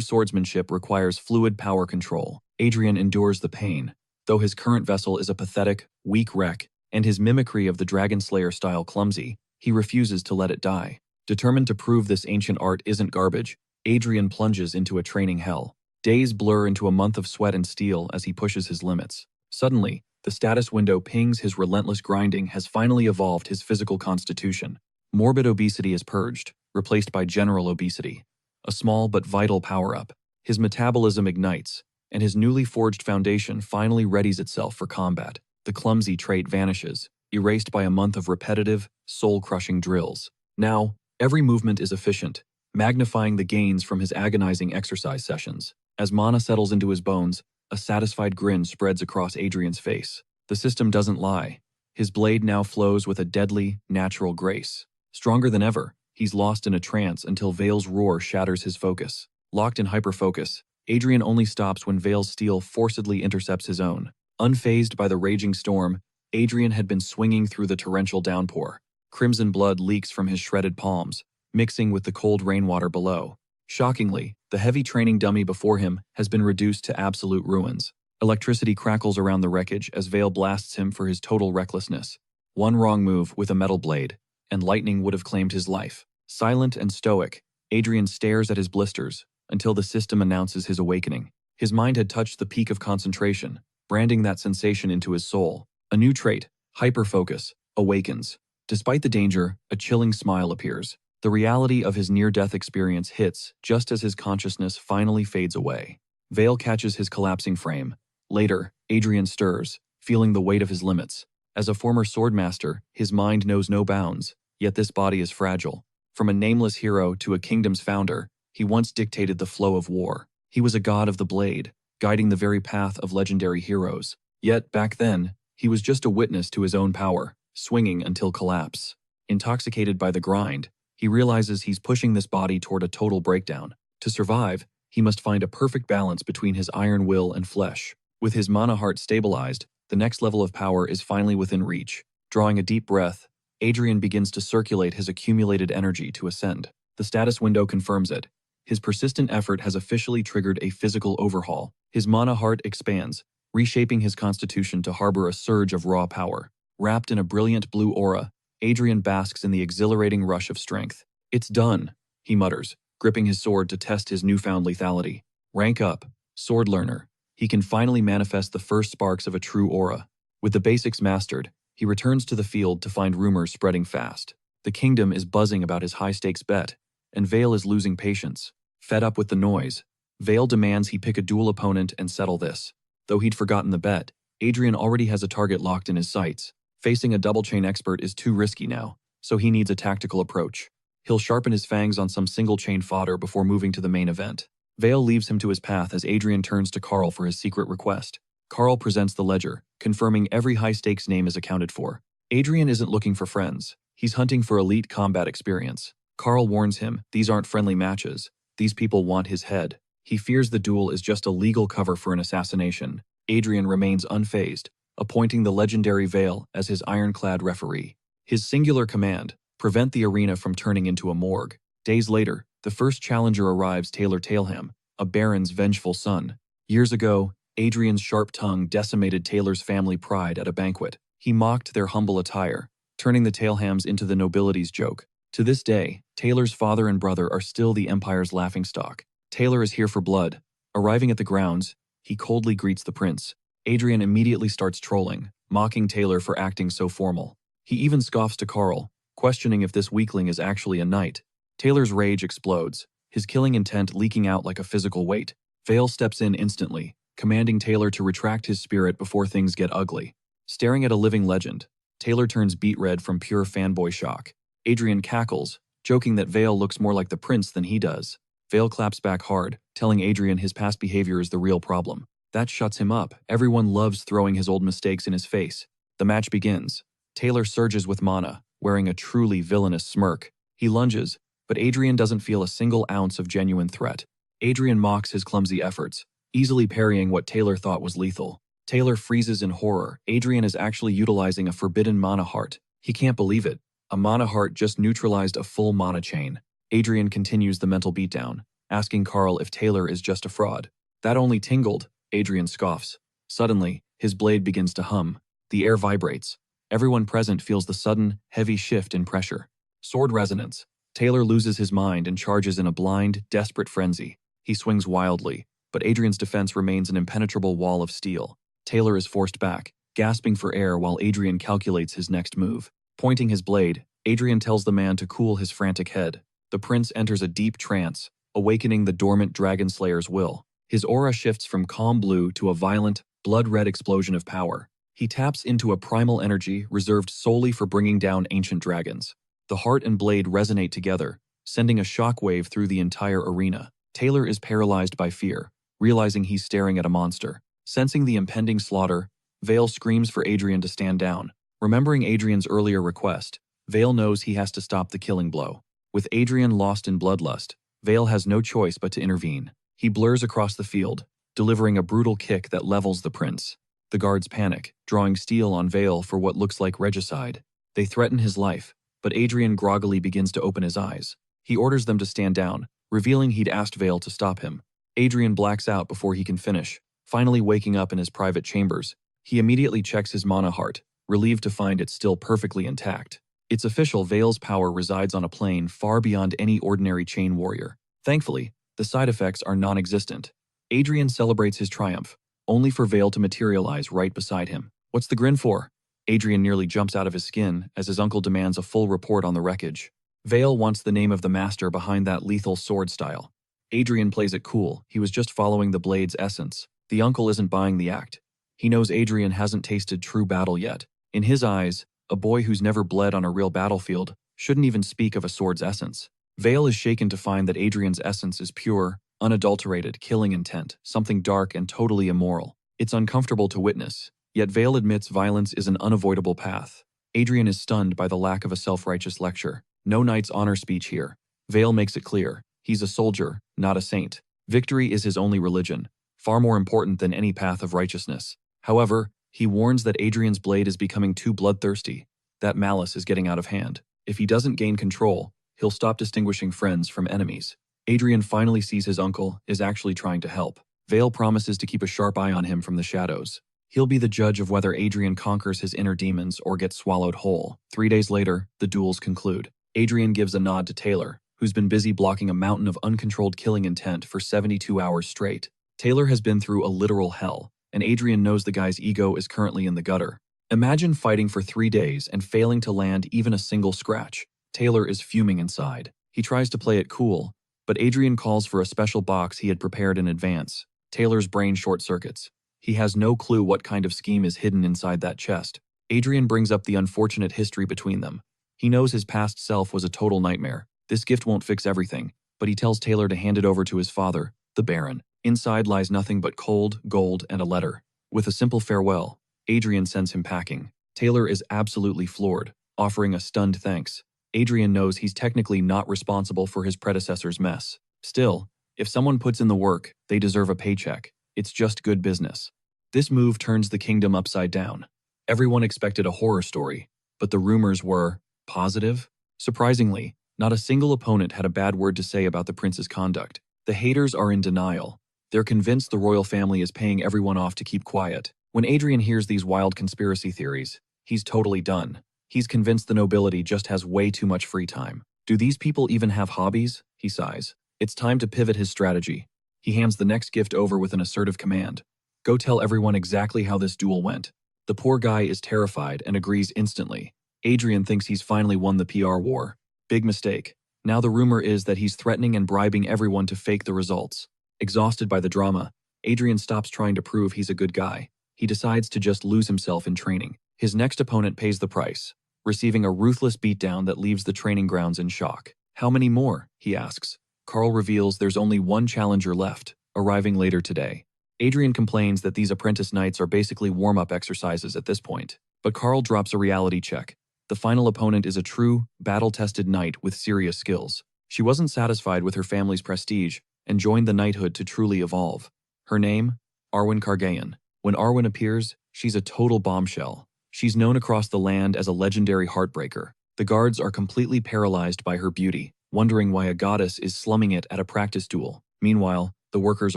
swordsmanship requires fluid power control. Adrian endures the pain, though his current vessel is a pathetic, weak wreck, and his mimicry of the Dragon Slayer style clumsy. He refuses to let it die. Determined to prove this ancient art isn't garbage, Adrian plunges into a training hell. Days blur into a month of sweat and steel as he pushes his limits. Suddenly, the status window pings. His relentless grinding has finally evolved his physical constitution. Morbid obesity is purged, replaced by general obesity. A small but vital power-up. His metabolism ignites, and his newly forged foundation finally readies itself for combat. The clumsy trait vanishes, erased by a month of repetitive, soul-crushing drills. Now, every movement is efficient, magnifying the gains from his agonizing exercise sessions. As mana settles into his bones, a satisfied grin spreads across Adrian's face. The system doesn't lie. His blade now flows with a deadly, natural grace. Stronger than ever, he's lost in a trance until Vale's roar shatters his focus. Locked in hyperfocus, Adrian only stops when Vale's steel forcibly intercepts his own. Unfazed by the raging storm, Adrian had been swinging through the torrential downpour. Crimson blood leaks from his shredded palms, mixing with the cold rainwater below. Shockingly, the heavy training dummy before him has been reduced to absolute ruins. Electricity crackles around the wreckage as Vale blasts him for his total recklessness. One wrong move with a metal blade, and lightning would have claimed his life. Silent and stoic, Adrian stares at his blisters until the system announces his awakening. His mind had touched the peak of concentration, branding that sensation into his soul. A new trait, hyperfocus, awakens. Despite the danger, a chilling smile appears. The reality of his near-death experience hits just as his consciousness finally fades away. Vale catches his collapsing frame. Later, Adrian stirs, feeling the weight of his limits. As a former swordmaster, his mind knows no bounds, yet this body is fragile. From a nameless hero to a kingdom's founder, he once dictated the flow of war. He was a god of the blade, guiding the very path of legendary heroes. Yet, back then, he was just a witness to his own power, swinging until collapse. Intoxicated by the grind, he realizes he's pushing this body toward a total breakdown. To survive, he must find a perfect balance between his iron will and flesh. With his mana heart stabilized, the next level of power is finally within reach. Drawing a deep breath, Adrian begins to circulate his accumulated energy to ascend. The status window confirms it. His persistent effort has officially triggered a physical overhaul. His mana heart expands, reshaping his constitution to harbor a surge of raw power. Wrapped in a brilliant blue aura, Adrian basks in the exhilarating rush of strength. "It's done," he mutters, gripping his sword to test his newfound lethality. Rank up, sword learner. He can finally manifest the first sparks of a true aura. With the basics mastered, he returns to the field to find rumors spreading fast. The kingdom is buzzing about his high-stakes bet, and Vale is losing patience. Fed up with the noise, Vale demands he pick a duel opponent and settle this. Though he'd forgotten the bet, Adrian already has a target locked in his sights. Facing a double-chain expert is too risky now, so he needs a tactical approach. He'll sharpen his fangs on some single-chain fodder before moving to the main event. Vale leaves him to his path as Adrian turns to Carl for his secret request. Carl presents the ledger, confirming every high-stakes name is accounted for. Adrian isn't looking for friends. He's hunting for elite combat experience. Carl warns him, these aren't friendly matches. These people want his head. He fears the duel is just a legal cover for an assassination. Adrian remains unfazed, appointing the legendary Vale as his ironclad referee. His singular command, prevent the arena from turning into a morgue. Days later, the first challenger arrives, Taylor Tailham, a baron's vengeful son. Years ago, Adrian's sharp tongue decimated Taylor's family pride at a banquet. He mocked their humble attire, turning the Tailhams into the nobility's joke. To this day, Taylor's father and brother are still the Empire's laughingstock. Taylor is here for blood. Arriving at the grounds, he coldly greets the prince. Adrian immediately starts trolling, mocking Taylor for acting so formal. He even scoffs to Carl, questioning if this weakling is actually a knight. Taylor's rage explodes, his killing intent leaking out like a physical weight. Vale steps in instantly, commanding Taylor to retract his spirit before things get ugly. Staring at a living legend, Taylor turns beet red from pure fanboy shock. Adrian cackles, joking that Vale looks more like the prince than he does. Vale claps back hard, telling Adrian his past behavior is the real problem. That shuts him up. Everyone loves throwing his old mistakes in his face. The match begins. Taylor surges with mana, wearing a truly villainous smirk. He lunges, but Adrian doesn't feel a single ounce of genuine threat. Adrian mocks his clumsy efforts, easily parrying what Taylor thought was lethal. Taylor freezes in horror. Adrian is actually utilizing a forbidden mana heart. He can't believe it. A mana heart just neutralized a full mana chain. Adrian continues the mental beatdown, asking Carl if Taylor is just a fraud. That only tingled, Adrian scoffs. Suddenly, his blade begins to hum. The air vibrates. Everyone present feels the sudden, heavy shift in pressure. Sword resonance. Taylor loses his mind and charges in a blind, desperate frenzy. He swings wildly, but Adrian's defense remains an impenetrable wall of steel. Taylor is forced back, gasping for air while Adrian calculates his next move. Pointing his blade, Adrian tells the man to cool his frantic head. The prince enters a deep trance, awakening the dormant dragon slayer's will. His aura shifts from calm blue to a violent, blood-red explosion of power. He taps into a primal energy reserved solely for bringing down ancient dragons. The heart and blade resonate together, sending a shockwave through the entire arena. Taylor is paralyzed by fear, realizing he's staring at a monster. Sensing the impending slaughter, Vale screams for Adrian to stand down. Remembering Adrian's earlier request, Vale knows he has to stop the killing blow. With Adrian lost in bloodlust, Vale has no choice but to intervene. He blurs across the field, delivering a brutal kick that levels the prince. The guards panic, drawing steel on Vale for what looks like regicide. They threaten his life, but Adrian groggily begins to open his eyes. He orders them to stand down, revealing he'd asked Vale to stop him. Adrian blacks out before he can finish, finally waking up in his private chambers. He immediately checks his mana heart, relieved to find it still perfectly intact. It's official, Vale's power resides on a plane far beyond any ordinary chain warrior. Thankfully, the side effects are non-existent. Adrian celebrates his triumph, only for Vale to materialize right beside him. What's the grin for? Adrian nearly jumps out of his skin as his uncle demands a full report on the wreckage. Vale wants the name of the master behind that lethal sword style. Adrian plays it cool. He was just following the blade's essence. The uncle isn't buying the act. He knows Adrian hasn't tasted true battle yet. In his eyes, a boy who's never bled on a real battlefield shouldn't even speak of a sword's essence. Vale is shaken to find that Adrian's essence is pure, unadulterated killing intent, something dark and totally immoral. It's uncomfortable to witness, yet Vale admits violence is an unavoidable path. Adrian is stunned by the lack of a self-righteous lecture. No knight's honor speech here. Vale makes it clear, he's a soldier, not a saint. Victory is his only religion, far more important than any path of righteousness. However, he warns that Adrian's blade is becoming too bloodthirsty. That malice is getting out of hand. If he doesn't gain control, he'll stop distinguishing friends from enemies. Adrian finally sees his uncle is actually trying to help. Vale promises to keep a sharp eye on him from the shadows. He'll be the judge of whether Adrian conquers his inner demons or gets swallowed whole. 3 days later, the duels conclude. Adrian gives a nod to Taylor, who's been busy blocking a mountain of uncontrolled killing intent for 72 hours straight. Taylor has been through a literal hell, and Adrian knows the guy's ego is currently in the gutter. Imagine fighting for 3 days and failing to land even a single scratch. Taylor is fuming inside. He tries to play it cool, but Adrian calls for a special box he had prepared in advance. Taylor's brain short-circuits. He has no clue what kind of scheme is hidden inside that chest. Adrian brings up the unfortunate history between them. He knows his past self was a total nightmare. This gift won't fix everything, but he tells Taylor to hand it over to his father, The Baron. Inside lies nothing but cold, gold, and a letter. With a simple farewell, Adrian sends him packing. Taylor is absolutely floored, offering a stunned thanks. Adrian knows he's technically not responsible for his predecessor's mess. Still, if someone puts in the work, they deserve a paycheck. It's just good business. This move turns the kingdom upside down. Everyone expected a horror story, but the rumors were positive. Surprisingly, not a single opponent had a bad word to say about the prince's conduct. The haters are in denial. They're convinced the royal family is paying everyone off to keep quiet. When Adrian hears these wild conspiracy theories, he's totally done. He's convinced the nobility just has way too much free time. Do these people even have hobbies? He sighs. It's time to pivot his strategy. He hands the next gift over with an assertive command. Go tell everyone exactly how this duel went. The poor guy is terrified and agrees instantly. Adrian thinks he's finally won the PR war. Big mistake. Now the rumor is that he's threatening and bribing everyone to fake the results. Exhausted by the drama, Adrian stops trying to prove he's a good guy. He decides to just lose himself in training. His next opponent pays the price, receiving a ruthless beatdown that leaves the training grounds in shock. How many more? He asks. Carl reveals there's only one challenger left, arriving later today. Adrian complains that these apprentice nights are basically warm-up exercises at this point, but Carl drops a reality check. The final opponent is a true, battle-tested knight with serious skills. She wasn't satisfied with her family's prestige and joined the knighthood to truly evolve. Her name? Arwin Kargayan. When Arwin appears, she's a total bombshell. She's known across the land as a legendary heartbreaker. The guards are completely paralyzed by her beauty, wondering why a goddess is slumming it at a practice duel. Meanwhile, the workers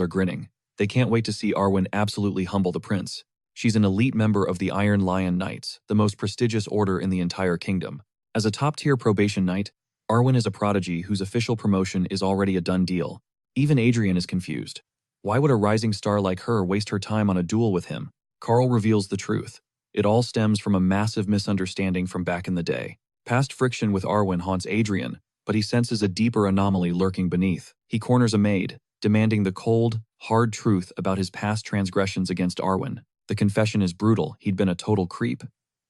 are grinning. They can't wait to see Arwin absolutely humble the prince. She's an elite member of the Iron Lion Knights, the most prestigious order in the entire kingdom. As a top-tier probation knight, Arwin is a prodigy whose official promotion is already a done deal. Even Adrian is confused. Why would a rising star like her waste her time on a duel with him? Carl reveals the truth. It all stems from a massive misunderstanding from back in the day. Past friction with Arwin haunts Adrian, but he senses a deeper anomaly lurking beneath. He corners a maid, demanding the cold, hard truth about his past transgressions against Arwin. The confession is brutal. He'd been a total creep.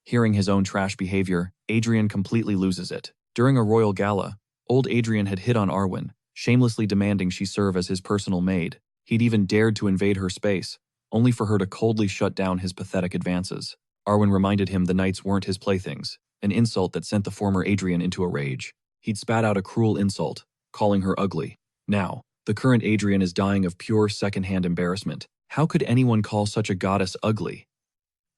Hearing his own trash behavior, Adrian completely loses it. During a royal gala, old Adrian had hit on Arwin, shamelessly demanding she serve as his personal maid. He'd even dared to invade her space, only for her to coldly shut down his pathetic advances. Arwin reminded him the knights weren't his playthings, an insult that sent the former Adrian into a rage. He'd spat out a cruel insult, calling her ugly. Now, the current Adrian is dying of pure secondhand embarrassment. How could anyone call such a goddess ugly?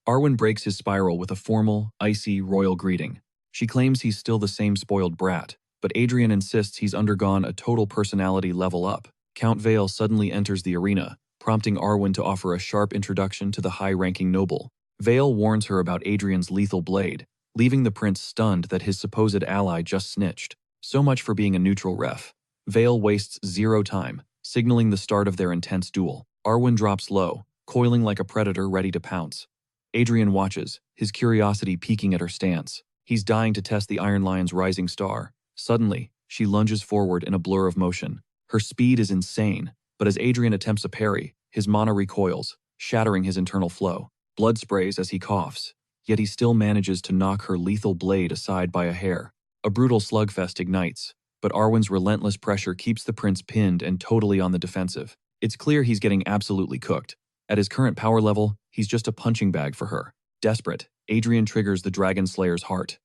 Arwin breaks his spiral with a formal, icy, royal greeting. She claims he's still the same spoiled brat, but Adrian insists he's undergone a total personality level up. Count Vale suddenly enters the arena, prompting Arwin to offer a sharp introduction to the high-ranking noble. Vale warns her about Adrian's lethal blade, leaving the prince stunned that his supposed ally just snitched. So much for being a neutral ref. Vale wastes zero time, signaling the start of their intense duel. Arwin drops low, coiling like a predator ready to pounce. Adrian watches, his curiosity piquing at her stance. He's dying to test the Iron Lion's rising star. Suddenly, she lunges forward in a blur of motion. Her speed is insane, but as Adrian attempts a parry, his mana recoils, shattering his internal flow. Blood sprays as he coughs, yet he still manages to knock her lethal blade aside by a hair. A brutal slugfest ignites, but Arwin's relentless pressure keeps the prince pinned and totally on the defensive. It's clear he's getting absolutely cooked. At his current power level, he's just a punching bag for her. Desperate, Adrian triggers the Dragon Slayer's heart.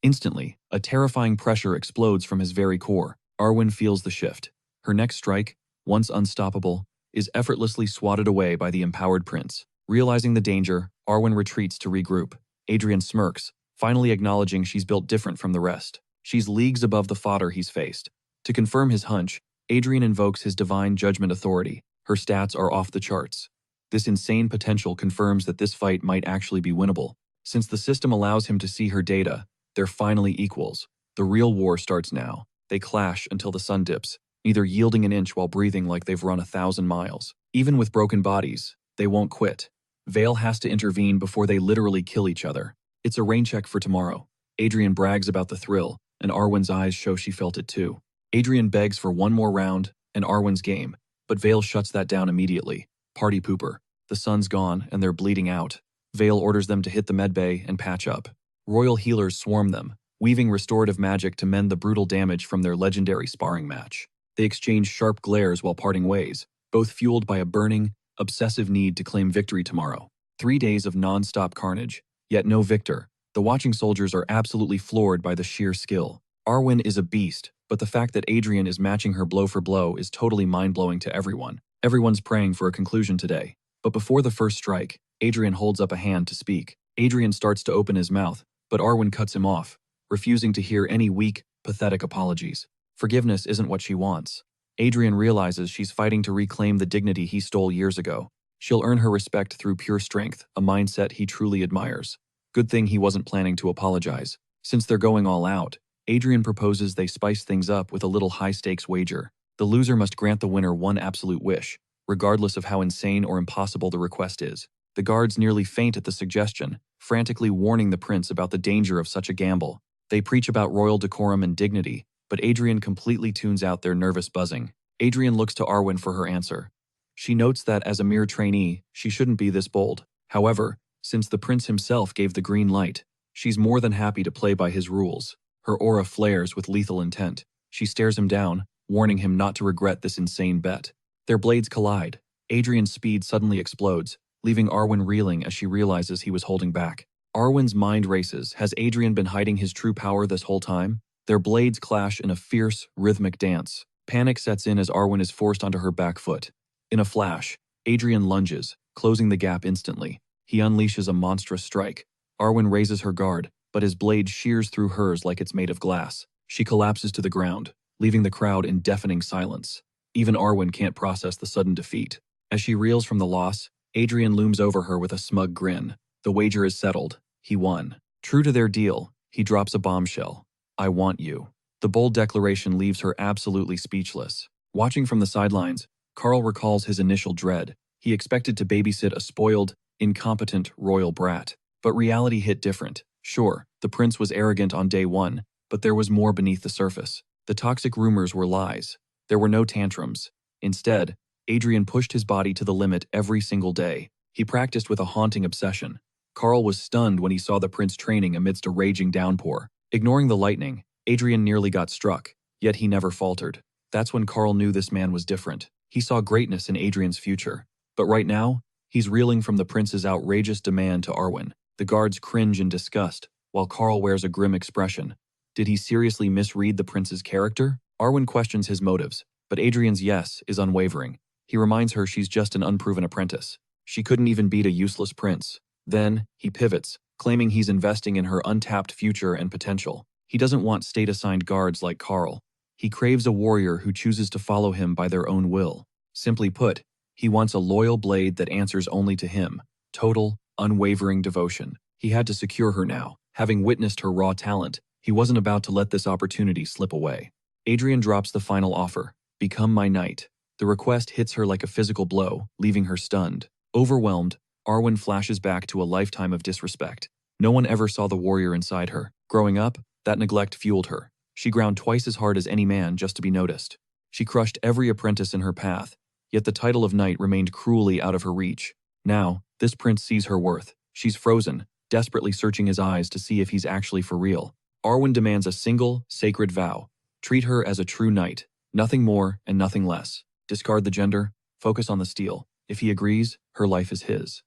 Instantly, a terrifying pressure explodes from his very core. Arwin feels the shift. Her next strike, once unstoppable, is effortlessly swatted away by the empowered prince. Realizing the danger, Arwin retreats to regroup. Adrian smirks, finally acknowledging she's built different from the rest. She's leagues above the fodder he's faced. To confirm his hunch, Adrian invokes his divine judgment authority. Her stats are off the charts. This insane potential confirms that this fight might actually be winnable. Since the system allows him to see her data, they're finally equals. The real war starts now. They clash until the sun dips, neither yielding an inch while breathing like they've run 1,000 miles. Even with broken bodies, they won't quit. Vale has to intervene before they literally kill each other. It's a rain check for tomorrow. Adrian brags about the thrill, and Arwin's eyes show she felt it too. Adrian begs for one more round, and Arwin's game, but Vale shuts that down immediately. Party pooper. The sun's gone, and they're bleeding out. Vale orders them to hit the medbay and patch up. Royal healers swarm them, weaving restorative magic to mend the brutal damage from their legendary sparring match. They exchange sharp glares while parting ways, both fueled by a burning, obsessive need to claim victory tomorrow. 3 days of non-stop carnage, yet no victor. The watching soldiers are absolutely floored by the sheer skill. Arwin is a beast, but the fact that Adrian is matching her blow for blow is totally mind-blowing to everyone. Everyone's praying for a conclusion today. But before the first strike, Adrian holds up a hand to speak. Adrian starts to open his mouth, but Arwin cuts him off, refusing to hear any weak, pathetic apologies. Forgiveness isn't what she wants. Adrian realizes she's fighting to reclaim the dignity he stole years ago. She'll earn her respect through pure strength, a mindset he truly admires. Good thing he wasn't planning to apologize. Since they're going all out, Adrian proposes they spice things up with a little high-stakes wager. The loser must grant the winner one absolute wish, regardless of how insane or impossible the request is. The guards nearly faint at the suggestion, frantically warning the prince about the danger of such a gamble. They preach about royal decorum and dignity, but Adrian completely tunes out their nervous buzzing. Adrian looks to Arwin for her answer. She notes that as a mere trainee, she shouldn't be this bold. However, since the prince himself gave the green light, she's more than happy to play by his rules. Her aura flares with lethal intent. She stares him down, warning him not to regret this insane bet. Their blades collide. Adrian's speed suddenly explodes, leaving Arwin reeling as she realizes he was holding back. Arwin's mind races. Has Adrian been hiding his true power this whole time? Their blades clash in a fierce, rhythmic dance. Panic sets in as Arwin is forced onto her back foot. In a flash, Adrian lunges, closing the gap instantly. He unleashes a monstrous strike. Arwin raises her guard, but his blade shears through hers like it's made of glass. She collapses to the ground, leaving the crowd in deafening silence. Even Arwin can't process the sudden defeat. As she reels from the loss, Adrian looms over her with a smug grin. The wager is settled. He won. True to their deal, he drops a bombshell. I want you. The bold declaration leaves her absolutely speechless. Watching from the sidelines, Carl recalls his initial dread. He expected to babysit a spoiled, incompetent royal brat. But reality hit different. Sure, the prince was arrogant on day one, but there was more beneath the surface. The toxic rumors were lies. There were no tantrums. Instead, Adrian pushed his body to the limit every single day. He practiced with a haunting obsession. Carl was stunned when he saw the prince training amidst a raging downpour. Ignoring the lightning, Adrian nearly got struck, yet he never faltered. That's when Carl knew this man was different. He saw greatness in Adrian's future. But right now, he's reeling from the prince's outrageous demand to Arwin. The guards cringe in disgust, while Carl wears a grim expression. Did he seriously misread the prince's character? Arwin questions his motives, but Adrian's yes is unwavering. He reminds her she's just an unproven apprentice. She couldn't even beat a useless prince. Then, he pivots, claiming he's investing in her untapped future and potential. He doesn't want state-assigned guards like Carl. He craves a warrior who chooses to follow him by their own will. Simply put, he wants a loyal blade that answers only to him. Total, unwavering devotion. He had to secure her now. Having witnessed her raw talent, he wasn't about to let this opportunity slip away. Adrian drops the final offer. Become my knight. The request hits her like a physical blow, leaving her stunned. Overwhelmed, Arwin flashes back to a lifetime of disrespect. No one ever saw the warrior inside her. Growing up, that neglect fueled her. She ground twice as hard as any man just to be noticed. She crushed every apprentice in her path, yet the title of knight remained cruelly out of her reach. Now, this prince sees her worth. She's frozen, desperately searching his eyes to see if he's actually for real. Arwin demands a single, sacred vow. Treat her as a true knight. Nothing more and nothing less. Discard the gender, focus on the steel. If he agrees, her life is his.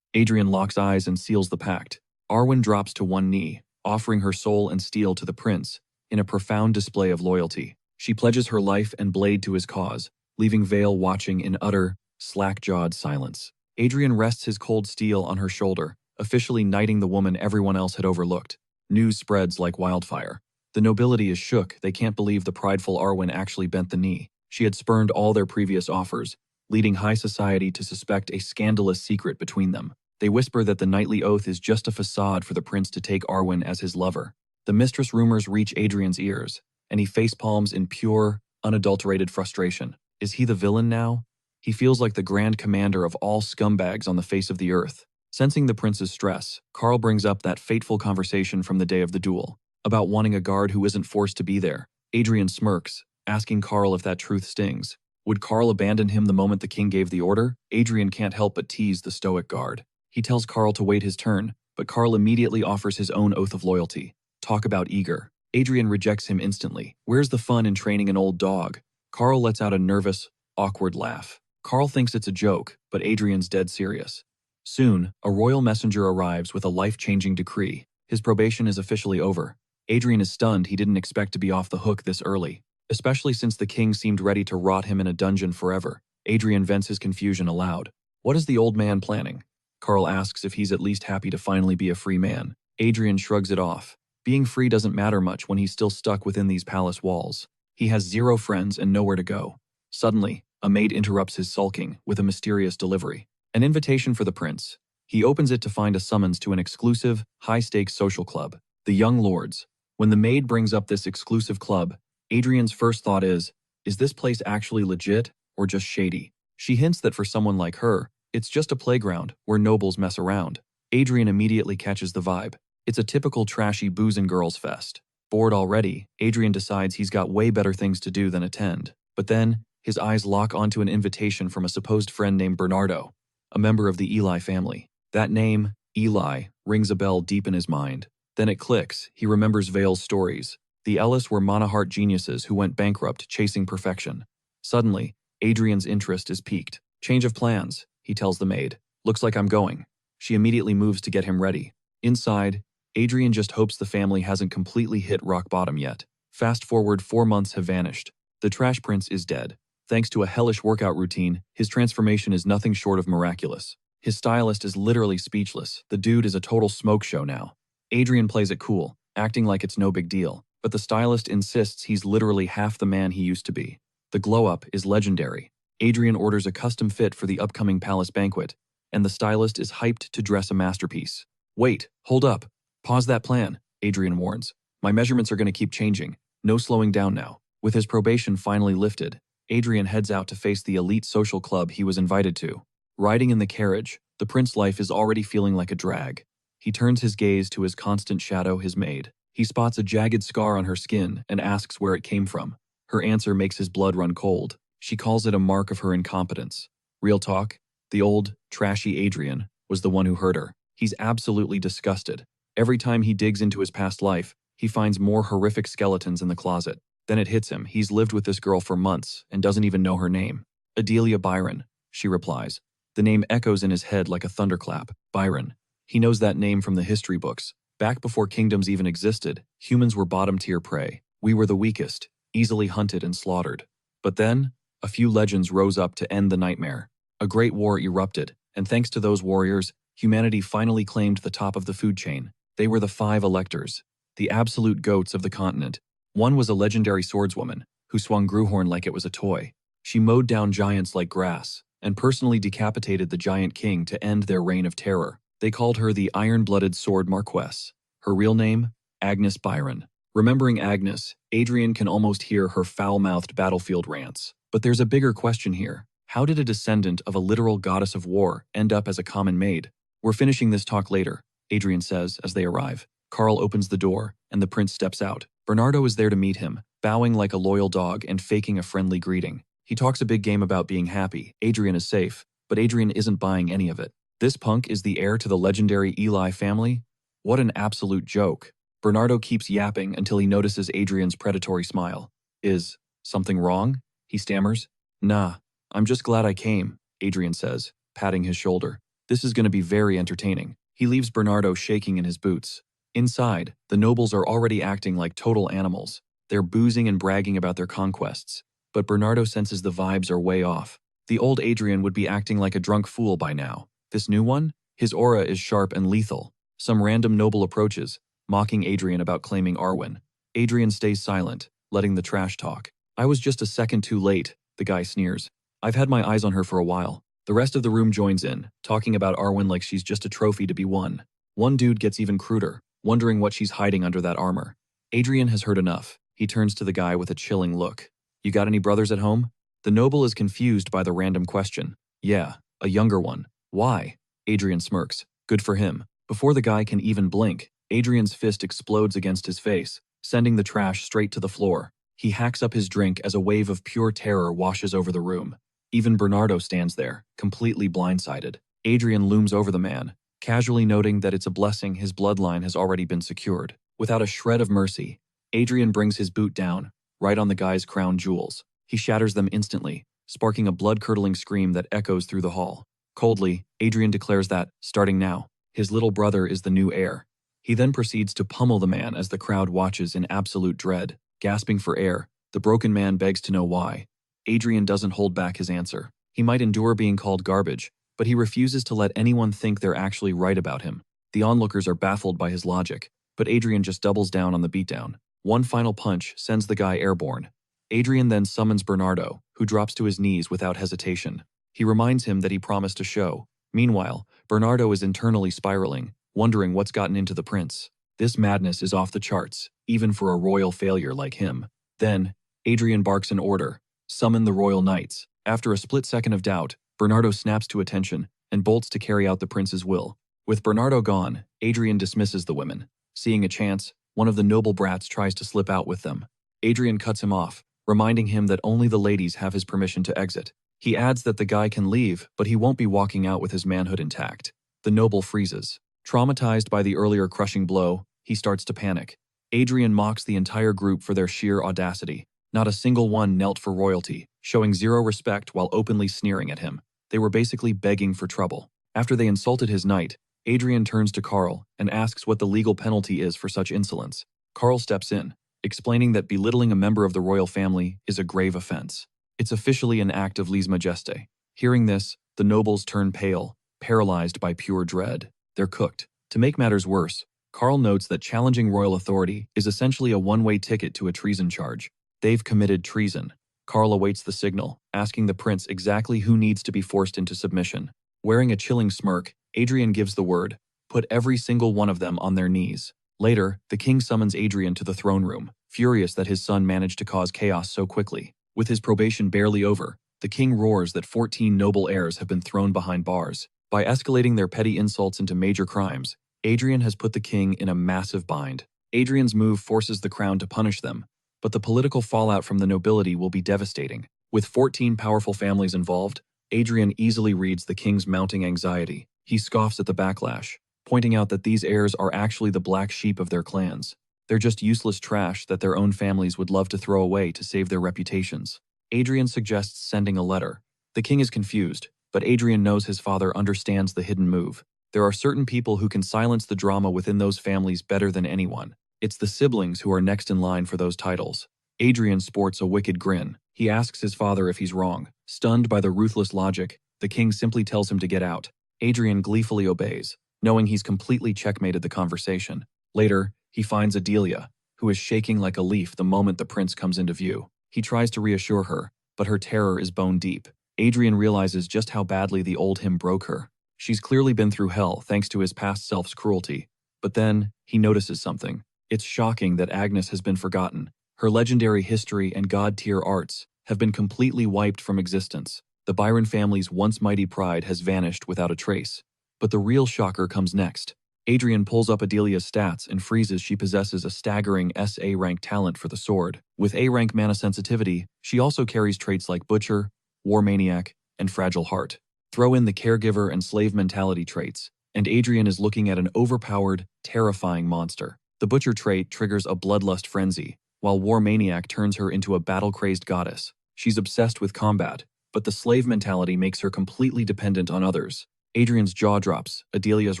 Adrian locks eyes and seals the pact. Arwin drops to one knee, offering her soul and steel to the prince, in a profound display of loyalty. She pledges her life and blade to his cause, leaving Vale watching in utter, slack-jawed silence. Adrian rests his cold steel on her shoulder, officially knighting the woman everyone else had overlooked. News spreads like wildfire. The nobility is shook. They can't believe the prideful Arwin actually bent the knee. She had spurned all their previous offers, leading high society to suspect a scandalous secret between them. They whisper that the knightly oath is just a facade for the prince to take Arwin as his lover. The mistress rumors reach Adrian's ears, and he facepalms in pure, unadulterated frustration. Is he the villain now? He feels like the grand commander of all scumbags on the face of the earth. Sensing the prince's stress, Carl brings up that fateful conversation from the day of the duel, about wanting a guard who isn't forced to be there. Adrian smirks, asking Carl if that truth stings. Would Carl abandon him the moment the king gave the order? Adrian can't help but tease the stoic guard. He tells Carl to wait his turn, but Carl immediately offers his own oath of loyalty. Talk about eager. Adrian rejects him instantly. Where's the fun in training an old dog? Carl lets out a nervous, awkward laugh. Carl thinks it's a joke, but Adrian's dead serious. Soon, a royal messenger arrives with a life-changing decree. His probation is officially over. Adrian is stunned. He didn't expect to be off the hook this early, especially since the king seemed ready to rot him in a dungeon forever. Adrian vents his confusion aloud. What is the old man planning? Carl asks if he's at least happy to finally be a free man. Adrian shrugs it off. Being free doesn't matter much when he's still stuck within these palace walls. He has zero friends and nowhere to go. Suddenly, a maid interrupts his sulking with a mysterious delivery. An invitation for the prince. He opens it to find a summons to an exclusive, high-stakes social club, the Young Lords. When the maid brings up this exclusive club, Adrian's first thought is this place actually legit or just shady? She hints that for someone like her, it's just a playground where nobles mess around. Adrian immediately catches the vibe. It's a typical trashy booze and girls fest. Bored already, Adrian decides he's got way better things to do than attend. But then, his eyes lock onto an invitation from a supposed friend named Bernardo, a member of the Eli family. That name, Eli, rings a bell deep in his mind. Then it clicks. He remembers Vale's stories. The Ellis were monoheart geniuses who went bankrupt chasing perfection. Suddenly, Adrian's interest is piqued. Change of plans, he tells the maid. Looks like I'm going. She immediately moves to get him ready. Inside, Adrian just hopes the family hasn't completely hit rock bottom yet. Fast forward 4 months have vanished. The trash prince is dead. Thanks to a hellish workout routine, his transformation is nothing short of miraculous. His stylist is literally speechless. The dude is a total smoke show now. Adrian plays it cool, acting like it's no big deal. But the stylist insists he's literally half the man he used to be. The glow-up is legendary. Adrian orders a custom fit for the upcoming palace banquet, and the stylist is hyped to dress a masterpiece. Wait, hold up. Pause that plan, Adrian warns. My measurements are going to keep changing. No slowing down now. With his probation finally lifted, Adrian heads out to face the elite social club he was invited to. Riding in the carriage, the prince's life is already feeling like a drag. He turns his gaze to his constant shadow, his maid. He spots a jagged scar on her skin and asks where it came from. Her answer makes his blood run cold. She calls it a mark of her incompetence. Real talk, the old, trashy Adrian was the one who hurt her. He's absolutely disgusted. Every time he digs into his past life, he finds more horrific skeletons in the closet. Then it hits him. He's lived with this girl for months and doesn't even know her name. Adelia Byron, she replies. The name echoes in his head like a thunderclap. Byron. He knows that name from the history books. Back before kingdoms even existed, humans were bottom-tier prey. We were the weakest, easily hunted and slaughtered. But then, a few legends rose up to end the nightmare. A great war erupted, and thanks to those warriors, humanity finally claimed the top of the food chain. They were the 5 electors, the absolute goats of the continent. One was a legendary swordswoman, who swung Gruhorn like it was a toy. She mowed down giants like grass, and personally decapitated the giant king to end their reign of terror. They called her the Iron-Blooded Sword Marquess. Her real name? Agnes Byron. Remembering Agnes, Adrian can almost hear her foul-mouthed battlefield rants. But there's a bigger question here. How did a descendant of a literal goddess of war end up as a common maid? We're finishing this talk later, Adrian says as they arrive. Carl opens the door, and the prince steps out. Bernardo is there to meet him, bowing like a loyal dog and faking a friendly greeting. He talks a big game about being happy. Adrian is safe, but Adrian isn't buying any of it. This punk is the heir to the legendary Eli family? What an absolute joke. Bernardo keeps yapping until he notices Adrian's predatory smile. Is something wrong? He stammers. Nah, I'm just glad I came, Adrian says, patting his shoulder. This is going to be very entertaining. He leaves Bernardo shaking in his boots. Inside, the nobles are already acting like total animals. They're boozing and bragging about their conquests. But Bernardo senses the vibes are way off. The old Adrian would be acting like a drunk fool by now. This new one? His aura is sharp and lethal. Some random noble approaches, mocking Adrian about claiming Arwin. Adrian stays silent, letting the trash talk. I was just a second too late, the guy sneers. I've had my eyes on her for a while. The rest of the room joins in, talking about Arwin like she's just a trophy to be won. One dude gets even cruder, wondering what she's hiding under that armor. Adrian has heard enough. He turns to the guy with a chilling look. You got any brothers at home? The noble is confused by the random question. Yeah, a younger one. Why? Adrian smirks. Good for him. Before the guy can even blink, Adrian's fist explodes against his face, sending the trash straight to the floor. He hacks up his drink as a wave of pure terror washes over the room. Even Bernardo stands there, completely blindsided. Adrian looms over the man, casually noting that it's a blessing his bloodline has already been secured. Without a shred of mercy, Adrian brings his boot down, right on the guy's crown jewels. He shatters them instantly, sparking a blood-curdling scream that echoes through the hall. Coldly, Adrian declares that, starting now, his little brother is the new heir. He then proceeds to pummel the man as the crowd watches in absolute dread. Gasping for air, the broken man begs to know why. Adrian doesn't hold back his answer. He might endure being called garbage, but he refuses to let anyone think they're actually right about him. The onlookers are baffled by his logic, but Adrian just doubles down on the beatdown. One final punch sends the guy airborne. Adrian then summons Bernardo, who drops to his knees without hesitation. He reminds him that he promised to show. Meanwhile, Bernardo is internally spiraling, wondering what's gotten into the prince. This madness is off the charts, even for a royal failure like him. Then, Adrian barks an order. Summon the royal knights. After a split second of doubt, Bernardo snaps to attention and bolts to carry out the prince's will. With Bernardo gone, Adrian dismisses the women. Seeing a chance, one of the noble brats tries to slip out with them. Adrian cuts him off, reminding him that only the ladies have his permission to exit. He adds that the guy can leave, but he won't be walking out with his manhood intact. The noble freezes. Traumatized by the earlier crushing blow, he starts to panic. Adrian mocks the entire group for their sheer audacity. Not a single one knelt for royalty, showing zero respect while openly sneering at him. They were basically begging for trouble. After they insulted his knight, Adrian turns to Carl and asks what the legal penalty is for such insolence. Carl steps in, explaining that belittling a member of the royal family is a grave offense. It's officially an act of lèse-majesté. Hearing this, the nobles turn pale, paralyzed by pure dread. They're cooked. To make matters worse, Carl notes that challenging royal authority is essentially a one-way ticket to a treason charge. They've committed treason. Carl awaits the signal, asking the prince exactly who needs to be forced into submission. Wearing a chilling smirk, Adrian gives the word. Put every single one of them on their knees. Later, the king summons Adrian to the throne room, furious that his son managed to cause chaos so quickly. With his probation barely over, the king roars that 14 noble heirs have been thrown behind bars. By escalating their petty insults into major crimes, Adrian has put the king in a massive bind. Adrian's move forces the crown to punish them, but the political fallout from the nobility will be devastating. With 14 powerful families involved, Adrian easily reads the king's mounting anxiety. He scoffs at the backlash, pointing out that these heirs are actually the black sheep of their clans. They're just useless trash that their own families would love to throw away to save their reputations. Adrian suggests sending a letter. The king is confused, but Adrian knows his father understands the hidden move. There are certain people who can silence the drama within those families better than anyone. It's the siblings who are next in line for those titles. Adrian sports a wicked grin. He asks his father if he's wrong. Stunned by the ruthless logic, the king simply tells him to get out. Adrian gleefully obeys, knowing he's completely checkmated the conversation. Later, he finds Adelia, who is shaking like a leaf the moment the prince comes into view. He tries to reassure her, but her terror is bone deep. Adrian realizes just how badly the old him broke her. She's clearly been through hell thanks to his past self's cruelty. But then, he notices something. It's shocking that Agnes has been forgotten. Her legendary history and god-tier arts have been completely wiped from existence. The Byron family's once mighty pride has vanished without a trace. But the real shocker comes next. Adrian pulls up Adelia's stats and freezes she possesses a staggering SA-rank talent for the sword. With A-rank mana sensitivity, she also carries traits like Butcher, War Maniac, and Fragile Heart. Throw in the caregiver and slave mentality traits, and Adrian is looking at an overpowered, terrifying monster. The Butcher trait triggers a bloodlust frenzy, while War Maniac turns her into a battle-crazed goddess. She's obsessed with combat, but the slave mentality makes her completely dependent on others. Adrian's jaw drops. Adelia's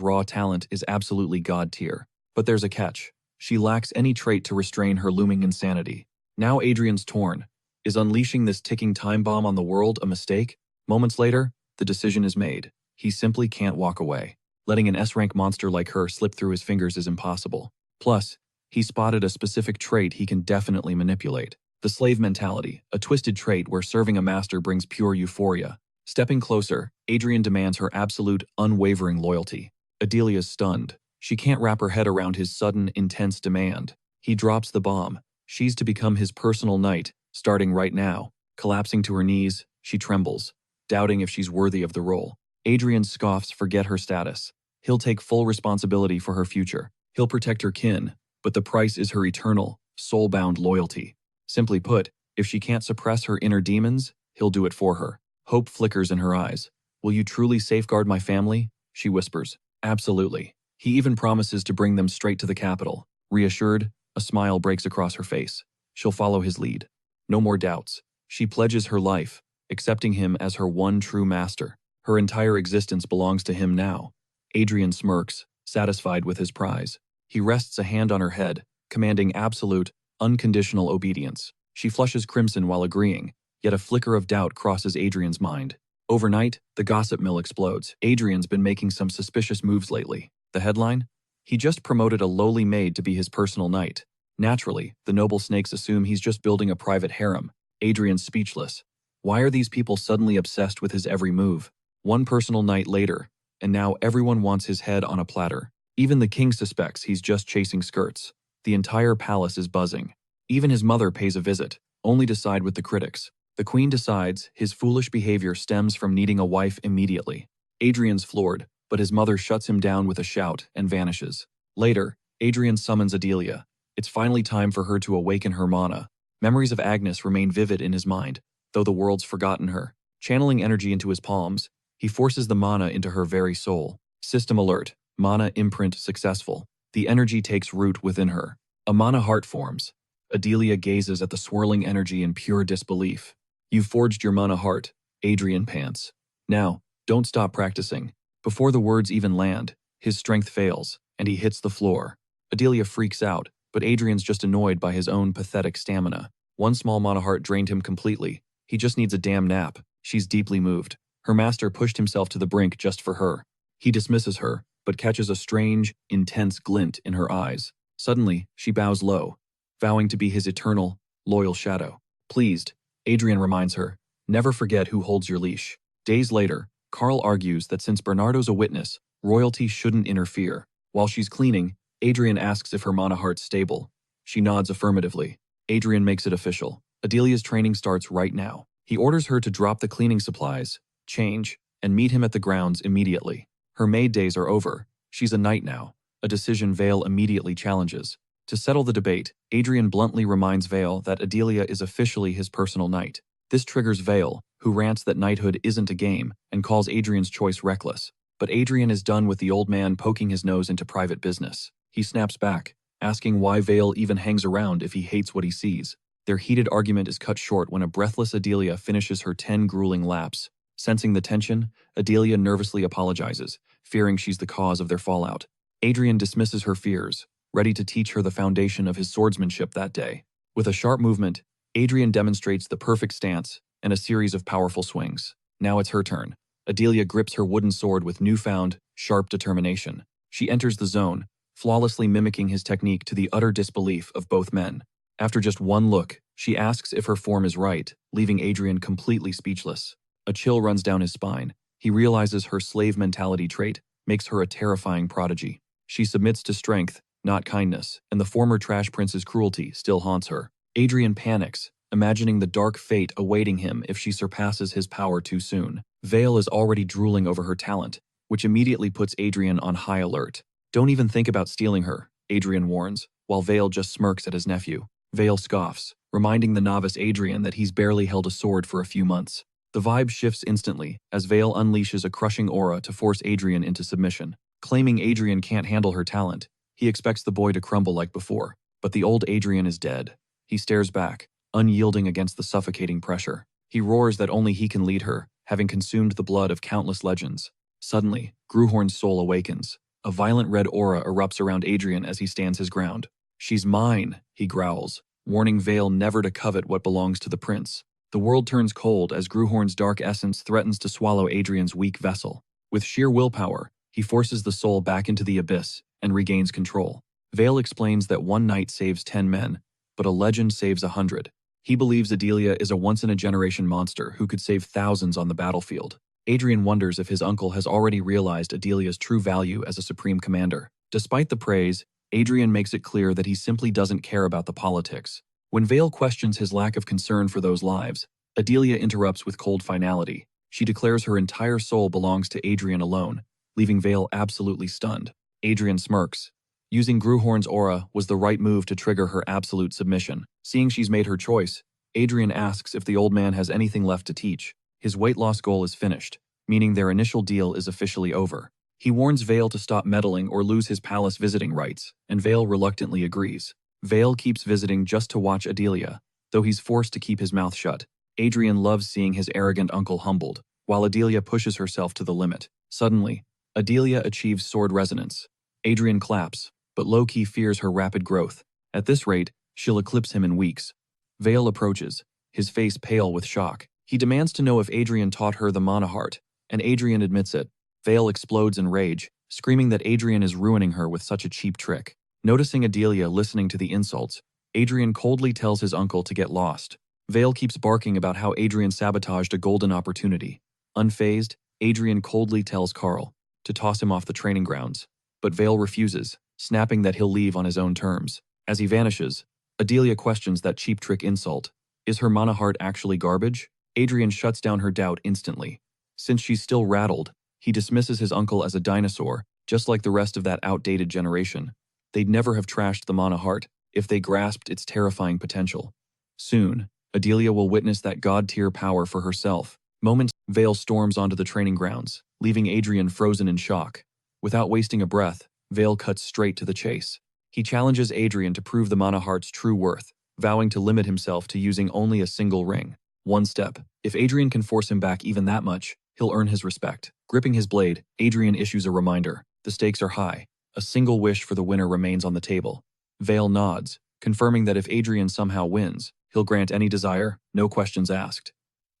raw talent is absolutely god-tier. But there's a catch. She lacks any trait to restrain her looming insanity. Now Adrian's torn. Is unleashing this ticking time bomb on the world a mistake? Moments later, the decision is made. He simply can't walk away. Letting an S-rank monster like her slip through his fingers is impossible. Plus, he spotted a specific trait he can definitely manipulate. The slave mentality, a twisted trait where serving a master brings pure euphoria. Stepping closer, Adrian demands her absolute, unwavering loyalty. Adelia's stunned. She can't wrap her head around his sudden, intense demand. He drops the bomb. She's to become his personal knight, starting right now. Collapsing to her knees, she trembles, doubting if she's worthy of the role. Adrian scoffs forget her status. He'll take full responsibility for her future. He'll protect her kin, but the price is her eternal, soul-bound loyalty. Simply put, if she can't suppress her inner demons, he'll do it for her. Hope flickers in her eyes. Will you truly safeguard my family? She whispers. Absolutely. He even promises to bring them straight to the capital. Reassured, a smile breaks across her face. She'll follow his lead. No more doubts. She pledges her life, accepting him as her one true master. Her entire existence belongs to him now. Adrian smirks, satisfied with his prize. He rests a hand on her head, commanding absolute, unconditional obedience. She flushes crimson while agreeing, yet a flicker of doubt crosses Adrian's mind. Overnight, the gossip mill explodes. Adrian's been making some suspicious moves lately. The headline? He just promoted a lowly maid to be his personal knight. Naturally, the noble snakes assume he's just building a private harem. Adrian's speechless. Why are these people suddenly obsessed with his every move? One personal night later, and now everyone wants his head on a platter. Even the king suspects he's just chasing skirts. The entire palace is buzzing. Even his mother pays a visit, only to side with the critics. The queen decides his foolish behavior stems from needing a wife immediately. Adrian's floored, but his mother shuts him down with a shout and vanishes. Later, Adrian summons Adelia. It's finally time for her to awaken her mana. Memories of Agnes remain vivid in his mind, though the world's forgotten her. Channeling energy into his palms, he forces the mana into her very soul. System alert. Mana imprint successful. The energy takes root within her. A mana heart forms. Adelia gazes at the swirling energy in pure disbelief. You've forged your mana heart, Adrian pants. Now, don't stop practicing. Before the words even land, his strength fails, and he hits the floor. Adelia freaks out, but Adrian's just annoyed by his own pathetic stamina. One small mana heart drained him completely. He just needs a damn nap. She's deeply moved. Her master pushed himself to the brink just for her. He dismisses her, but catches a strange, intense glint in her eyes. Suddenly, she bows low, vowing to be his eternal, loyal shadow. Pleased, Adrian reminds her, never forget who holds your leash. Days later, Carl argues that since Bernardo's a witness, royalty shouldn't interfere. While she's cleaning, Adrian asks if her mana heart's stable. She nods affirmatively. Adrian makes it official. Adelia's training starts right now. He orders her to drop the cleaning supplies, change, and meet him at the grounds immediately. Her maid days are over. She's a knight now, a decision Vale immediately challenges. To settle the debate, Adrian bluntly reminds Vale that Adelia is officially his personal knight. This triggers Vale, who rants that knighthood isn't a game and calls Adrian's choice reckless. But Adrian is done with the old man poking his nose into private business. He snaps back, asking why Vale even hangs around if he hates what he sees. Their heated argument is cut short when a breathless Adelia finishes her 10 grueling laps. Sensing the tension, Adelia nervously apologizes, fearing she's the cause of their fallout. Adrian dismisses her fears, ready to teach her the foundation of his swordsmanship that day. With a sharp movement, Adrian demonstrates the perfect stance and a series of powerful swings. Now it's her turn. Adelia grips her wooden sword with newfound, sharp determination. She enters the zone, flawlessly mimicking his technique to the utter disbelief of both men. After just one look, she asks if her form is right, leaving Adrian completely speechless. A chill runs down his spine. He realizes her slave mentality trait makes her a terrifying prodigy. She submits to strength, not kindness, and the former Trash Prince's cruelty still haunts her. Adrian panics, imagining the dark fate awaiting him if she surpasses his power too soon. Vale is already drooling over her talent, which immediately puts Adrian on high alert. Don't even think about stealing her, Adrian warns, while Vale just smirks at his nephew. Vale scoffs, reminding the novice Adrian that he's barely held a sword for a few months. The vibe shifts instantly as Vale unleashes a crushing aura to force Adrian into submission. Claiming Adrian can't handle her talent, he expects the boy to crumble like before. But the old Adrian is dead. He stares back, unyielding against the suffocating pressure. He roars that only he can lead her, having consumed the blood of countless legends. Suddenly, Gruhorn's soul awakens. A violent red aura erupts around Adrian as he stands his ground. She's mine, he growls, warning Vale never to covet what belongs to the prince. The world turns cold as Gruhorn's dark essence threatens to swallow Adrian's weak vessel. With sheer willpower, he forces the soul back into the abyss and regains control. Vale explains that one knight saves 10 men, but a legend saves 100. He believes Adelia is a once-in-a-generation monster who could save thousands on the battlefield. Adrian wonders if his uncle has already realized Adelia's true value as a supreme commander. Despite the praise, Adrian makes it clear that he simply doesn't care about the politics. When Vale questions his lack of concern for those lives, Adelia interrupts with cold finality. She declares her entire soul belongs to Adrian alone, leaving Vale absolutely stunned. Adrian smirks. Using Gruhorn's aura was the right move to trigger her absolute submission. Seeing she's made her choice, Adrian asks if the old man has anything left to teach. His weight loss goal is finished, meaning their initial deal is officially over. He warns Vale to stop meddling or lose his palace visiting rights, and Vale reluctantly agrees. Vale keeps visiting just to watch Adelia, though he's forced to keep his mouth shut. Adrian loves seeing his arrogant uncle humbled, while Adelia pushes herself to the limit. Suddenly, Adelia achieves sword resonance. Adrian claps, but low-key fears her rapid growth. At this rate, she'll eclipse him in weeks. Vale approaches, his face pale with shock. He demands to know if Adrian taught her the mana heart, and Adrian admits it. Vale explodes in rage, screaming that Adrian is ruining her with such a cheap trick. Noticing Adelia listening to the insults, Adrian coldly tells his uncle to get lost. Vale keeps barking about how Adrian sabotaged a golden opportunity. Unfazed, Adrian coldly tells Carl to toss him off the training grounds, but Vale refuses, snapping that he'll leave on his own terms. As he vanishes, Adelia questions that cheap trick insult. Is her mana heart actually garbage? Adrian shuts down her doubt instantly. Since she's still rattled, he dismisses his uncle as a dinosaur, just like the rest of that outdated generation. They'd never have trashed the mana heart if they grasped its terrifying potential. Soon, Adelia will witness that god-tier power for herself. Moments, Vale storms onto the training grounds, leaving Adrian frozen in shock. Without wasting a breath, Vale cuts straight to the chase. He challenges Adrian to prove the mana heart's true worth, vowing to limit himself to using only a single ring. One step. If Adrian can force him back even that much, he'll earn his respect. Gripping his blade, Adrian issues a reminder. The stakes are high. A single wish for the winner remains on the table. Vale nods, confirming that if Adrian somehow wins, he'll grant any desire, no questions asked.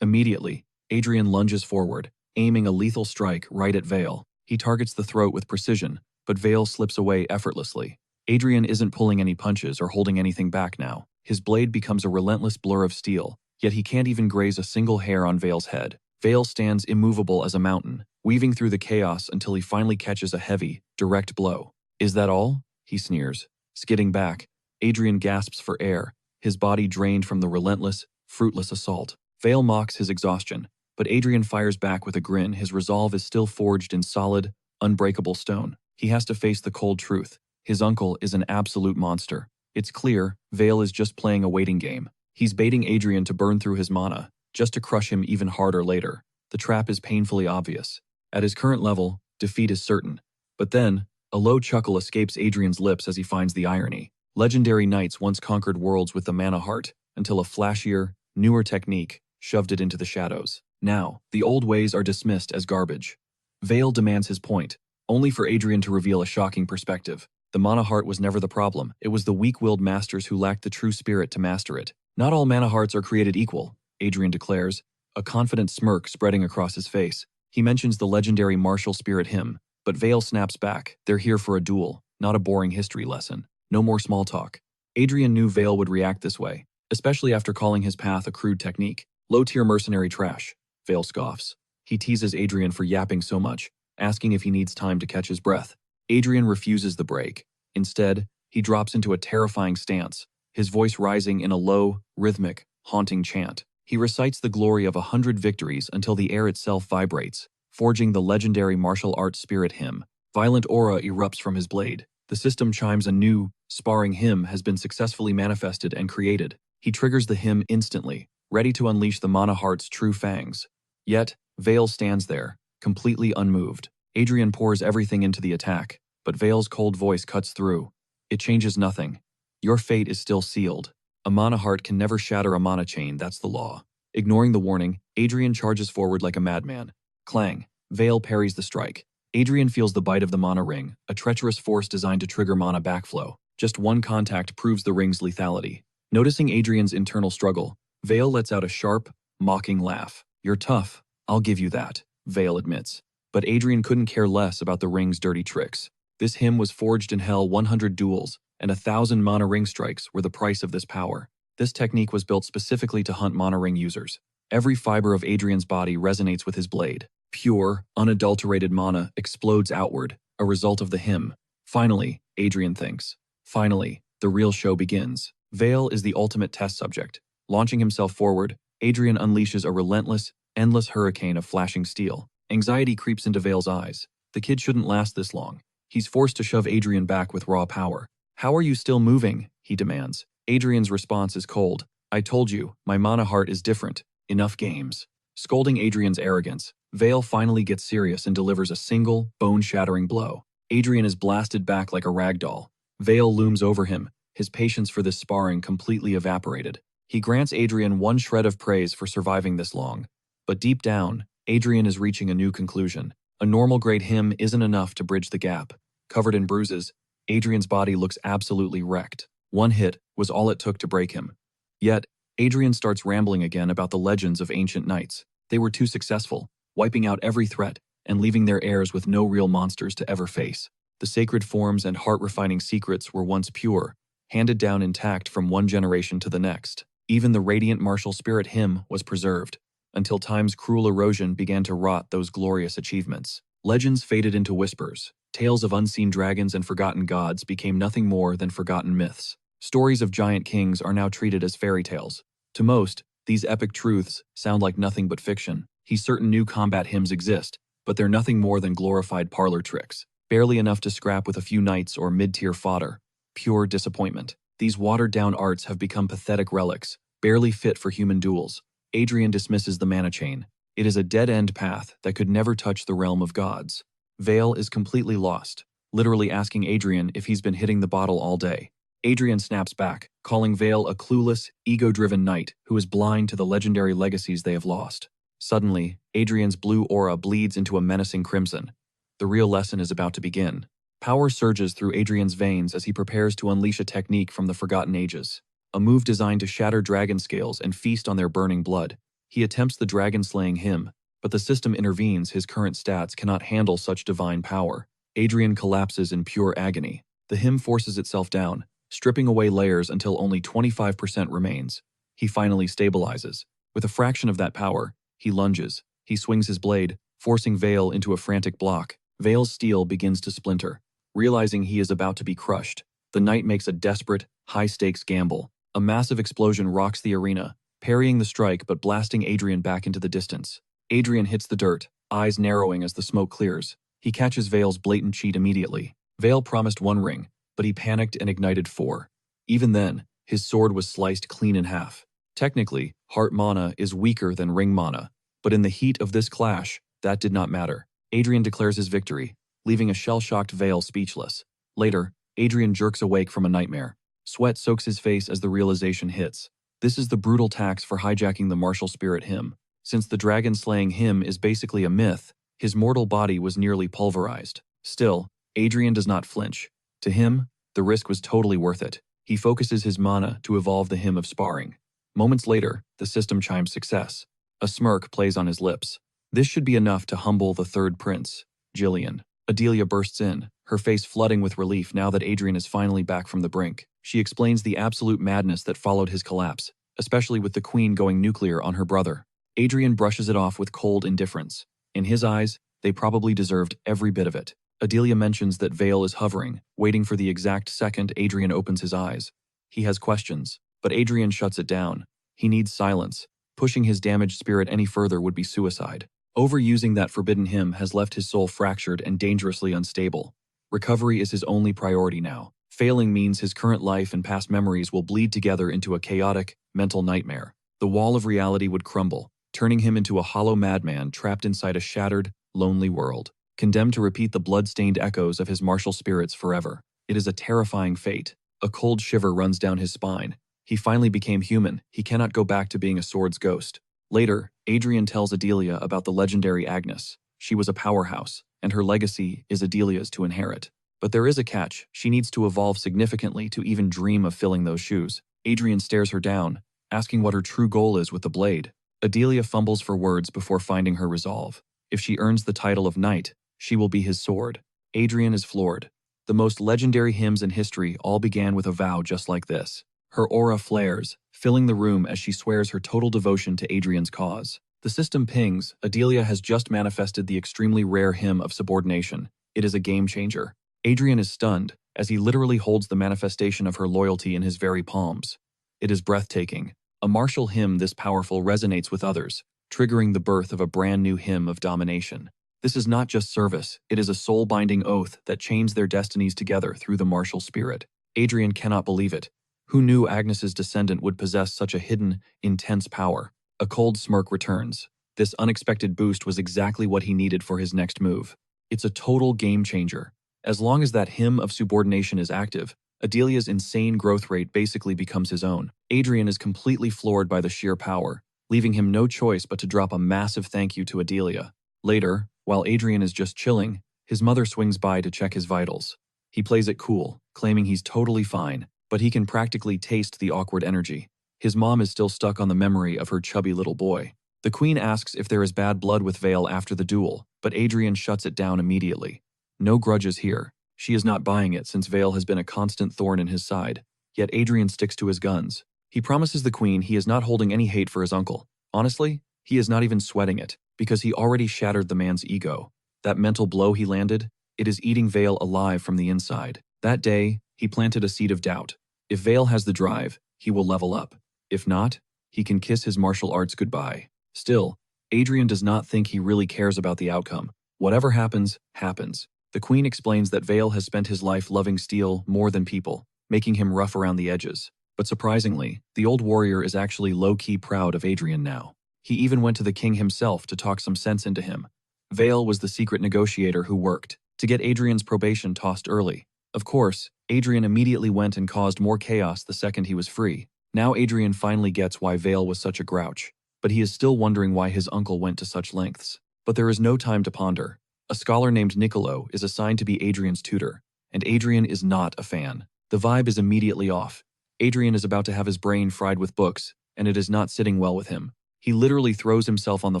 Immediately, Adrian lunges forward, aiming a lethal strike right at Vale. He targets the throat with precision, but Vale slips away effortlessly. Adrian isn't pulling any punches or holding anything back now. His blade becomes a relentless blur of steel, yet he can't even graze a single hair on Vale's head. Vale stands immovable as a mountain, weaving through the chaos until he finally catches a heavy, direct blow. Is that all? He sneers. Skidding back, Adrian gasps for air, his body drained from the relentless, fruitless assault. Vale mocks his exhaustion, but Adrian fires back with a grin. His resolve is still forged in solid, unbreakable stone. He has to face the cold truth. His uncle is an absolute monster. It's clear, Vale is just playing a waiting game. He's baiting Adrian to burn through his mana, just to crush him even harder later. The trap is painfully obvious. At his current level, defeat is certain. But then, a low chuckle escapes Adrian's lips as he finds the irony. Legendary knights once conquered worlds with the mana heart, until a flashier, newer technique shoved it into the shadows. Now, the old ways are dismissed as garbage. Vale demands his point, only for Adrian to reveal a shocking perspective. The mana heart was never the problem. It was the weak-willed masters who lacked the true spirit to master it. Not all mana hearts are created equal, Adrian declares, a confident smirk spreading across his face. He mentions the legendary martial spirit hymn, but Vale snaps back. They're here for a duel, not a boring history lesson. No more small talk. Adrian knew Vale would react this way, especially after calling his path a crude technique. Low-tier mercenary trash, Vale scoffs. He teases Adrian for yapping so much, asking if he needs time to catch his breath. Adrian refuses the break. Instead, he drops into a terrifying stance, his voice rising in a low, rhythmic, haunting chant. He recites the glory of 100 victories until the air itself vibrates, forging the legendary martial arts spirit hymn. Violent aura erupts from his blade. The system chimes a new, sparring hymn has been successfully manifested and created. He triggers the hymn instantly, ready to unleash the mana heart's true fangs. Yet, Vale stands there, completely unmoved. Adrian pours everything into the attack, but Vale's cold voice cuts through. It changes nothing. Your fate is still sealed. A mana heart can never shatter a mana chain, that's the law. Ignoring the warning, Adrian charges forward like a madman. Clang. Vale parries the strike. Adrian feels the bite of the mana ring, a treacherous force designed to trigger mana backflow. Just one contact proves the ring's lethality. Noticing Adrian's internal struggle, Vale lets out a sharp, mocking laugh. You're tough, I'll give you that, Vale admits. But Adrian couldn't care less about the ring's dirty tricks. This hymn was forged in hell. 100 duels, and 1,000 mana ring strikes were the price of this power. This technique was built specifically to hunt mana ring users. Every fiber of Adrian's body resonates with his blade. Pure, unadulterated mana explodes outward, a result of the hymn. Finally, Adrian thinks. Finally, the real show begins. Vale is the ultimate test subject. Launching himself forward, Adrian unleashes a relentless, endless hurricane of flashing steel. Anxiety creeps into Vale's eyes. The kid shouldn't last this long. He's forced to shove Adrian back with raw power. How are you still moving? He demands. Adrian's response is cold. I told you, my mana heart is different. Enough games. Scolding Adrian's arrogance, Vale finally gets serious and delivers a single, bone-shattering blow. Adrian is blasted back like a rag doll. Vale looms over him, his patience for this sparring completely evaporated. He grants Adrian one shred of praise for surviving this long. But deep down, Adrian is reaching a new conclusion. A normal-grade hymn isn't enough to bridge the gap. Covered in bruises, Adrian's body looks absolutely wrecked. One hit was all it took to break him. Yet, Adrian starts rambling again about the legends of ancient knights. They were too successful, wiping out every threat and leaving their heirs with no real monsters to ever face. The sacred forms and heart-refining secrets were once pure, handed down intact from one generation to the next. Even the radiant martial spirit hymn was preserved, until time's cruel erosion began to rot those glorious achievements. Legends faded into whispers. Tales of unseen dragons and forgotten gods became nothing more than forgotten myths. Stories of giant kings are now treated as fairy tales. To most, these epic truths sound like nothing but fiction. Certain new combat hymns exist, but they're nothing more than glorified parlor tricks. Barely enough to scrap with a few knights or mid-tier fodder. Pure disappointment. These watered-down arts have become pathetic relics, barely fit for human duels. Adrian dismisses the mana chain. It is a dead-end path that could never touch the realm of gods. Vale is completely lost, literally asking Adrian if he's been hitting the bottle all day. Adrian snaps back, calling Vale a clueless, ego-driven knight who is blind to the legendary legacies they have lost. Suddenly, Adrian's blue aura bleeds into a menacing crimson. The real lesson is about to begin. Power surges through Adrian's veins as he prepares to unleash a technique from the Forgotten Ages. A move designed to shatter dragon scales and feast on their burning blood. He attempts the dragon-slaying hymn, but the system intervenes. His current stats cannot handle such divine power. Adrian collapses in pure agony. The hymn forces itself down, stripping away layers until only 25% remains. He finally stabilizes. With a fraction of that power, he lunges. He swings his blade, forcing Vale into a frantic block. Vale's steel begins to splinter. Realizing he is about to be crushed, the knight makes a desperate, high-stakes gamble. A massive explosion rocks the arena, parrying the strike but blasting Adrian back into the distance. Adrian hits the dirt, eyes narrowing as the smoke clears. He catches Vale's blatant cheat immediately. Vale promised 1 ring, but he panicked and ignited 4. Even then, his sword was sliced clean in half. Technically, heart mana is weaker than ring mana, but in the heat of this clash, that did not matter. Adrian declares his victory, leaving a shell-shocked Vale speechless. Later, Adrian jerks awake from a nightmare. Sweat soaks his face as the realization hits. This is the brutal tax for hijacking the martial spirit hymn. Since the dragon-slaying hymn is basically a myth, his mortal body was nearly pulverized. Still, Adrian does not flinch. To him, the risk was totally worth it. He focuses his mana to evolve the hymn of sparring. Moments later, the system chimes success. A smirk plays on his lips. This should be enough to humble the third prince, Jillian. Adelia bursts in, her face flooding with relief now that Adrian is finally back from the brink. She explains the absolute madness that followed his collapse, especially with the queen going nuclear on her brother. Adrian brushes it off with cold indifference. In his eyes, they probably deserved every bit of it. Adelia mentions that Vale is hovering, waiting for the exact second Adrian opens his eyes. He has questions, but Adrian shuts it down. He needs silence. Pushing his damaged spirit any further would be suicide. Overusing that forbidden hymn has left his soul fractured and dangerously unstable. Recovery is his only priority now. Failing means his current life and past memories will bleed together into a chaotic, mental nightmare. The wall of reality would crumble, turning him into a hollow madman trapped inside a shattered, lonely world, condemned to repeat the blood-stained echoes of his martial spirits forever. It is a terrifying fate. A cold shiver runs down his spine. He finally became human. He cannot go back to being a sword's ghost. Later, Adrian tells Adelia about the legendary Agnes. She was a powerhouse, and her legacy is Adelia's to inherit. But there is a catch. She needs to evolve significantly to even dream of filling those shoes. Adrian stares her down, asking what her true goal is with the blade. Adelia fumbles for words before finding her resolve. If she earns the title of knight, she will be his sword. Adrian is floored. The most legendary hymns in history all began with a vow just like this. Her aura flares, filling the room as she swears her total devotion to Adrian's cause. The system pings. Adelia has just manifested the extremely rare hymn of subordination. It is a game changer. Adrian is stunned, as he literally holds the manifestation of her loyalty in his very palms. It is breathtaking. A martial hymn this powerful resonates with others, triggering the birth of a brand new hymn of domination. This is not just service, it is a soul-binding oath that chains their destinies together through the martial spirit. Adrian cannot believe it. Who knew Agnes's descendant would possess such a hidden, intense power? A cold smirk returns. This unexpected boost was exactly what he needed for his next move. It's a total game changer. As long as that hymn of subordination is active, Adelia's insane growth rate basically becomes his own. Adrian is completely floored by the sheer power, leaving him no choice but to drop a massive thank you to Adelia. Later, while Adrian is just chilling, his mother swings by to check his vitals. He plays it cool, claiming he's totally fine, but he can practically taste the awkward energy. His mom is still stuck on the memory of her chubby little boy. The queen asks if there is bad blood with Vale after the duel, but Adrian shuts it down immediately. No grudges here. She is not buying it since Vale has been a constant thorn in his side. Yet Adrian sticks to his guns. He promises the queen he is not holding any hate for his uncle. Honestly, he is not even sweating it, because he already shattered the man's ego. That mental blow he landed, it is eating Vale alive from the inside. That day, he planted a seed of doubt. If Vale has the drive, he will level up. If not, he can kiss his martial arts goodbye. Still, Adrian does not think he really cares about the outcome. Whatever happens, happens. The queen explains that Vale has spent his life loving steel more than people, making him rough around the edges. But surprisingly, the old warrior is actually low-key proud of Adrian now. He even went to the king himself to talk some sense into him. Vale was the secret negotiator who worked to get Adrian's probation tossed early. Of course, Adrian immediately went and caused more chaos the second he was free. Now Adrian finally gets why Vale was such a grouch, but he is still wondering why his uncle went to such lengths. But there is no time to ponder. A scholar named Nicolo is assigned to be Adrian's tutor, and Adrian is not a fan. The vibe is immediately off. Adrian is about to have his brain fried with books, and it is not sitting well with him. He literally throws himself on the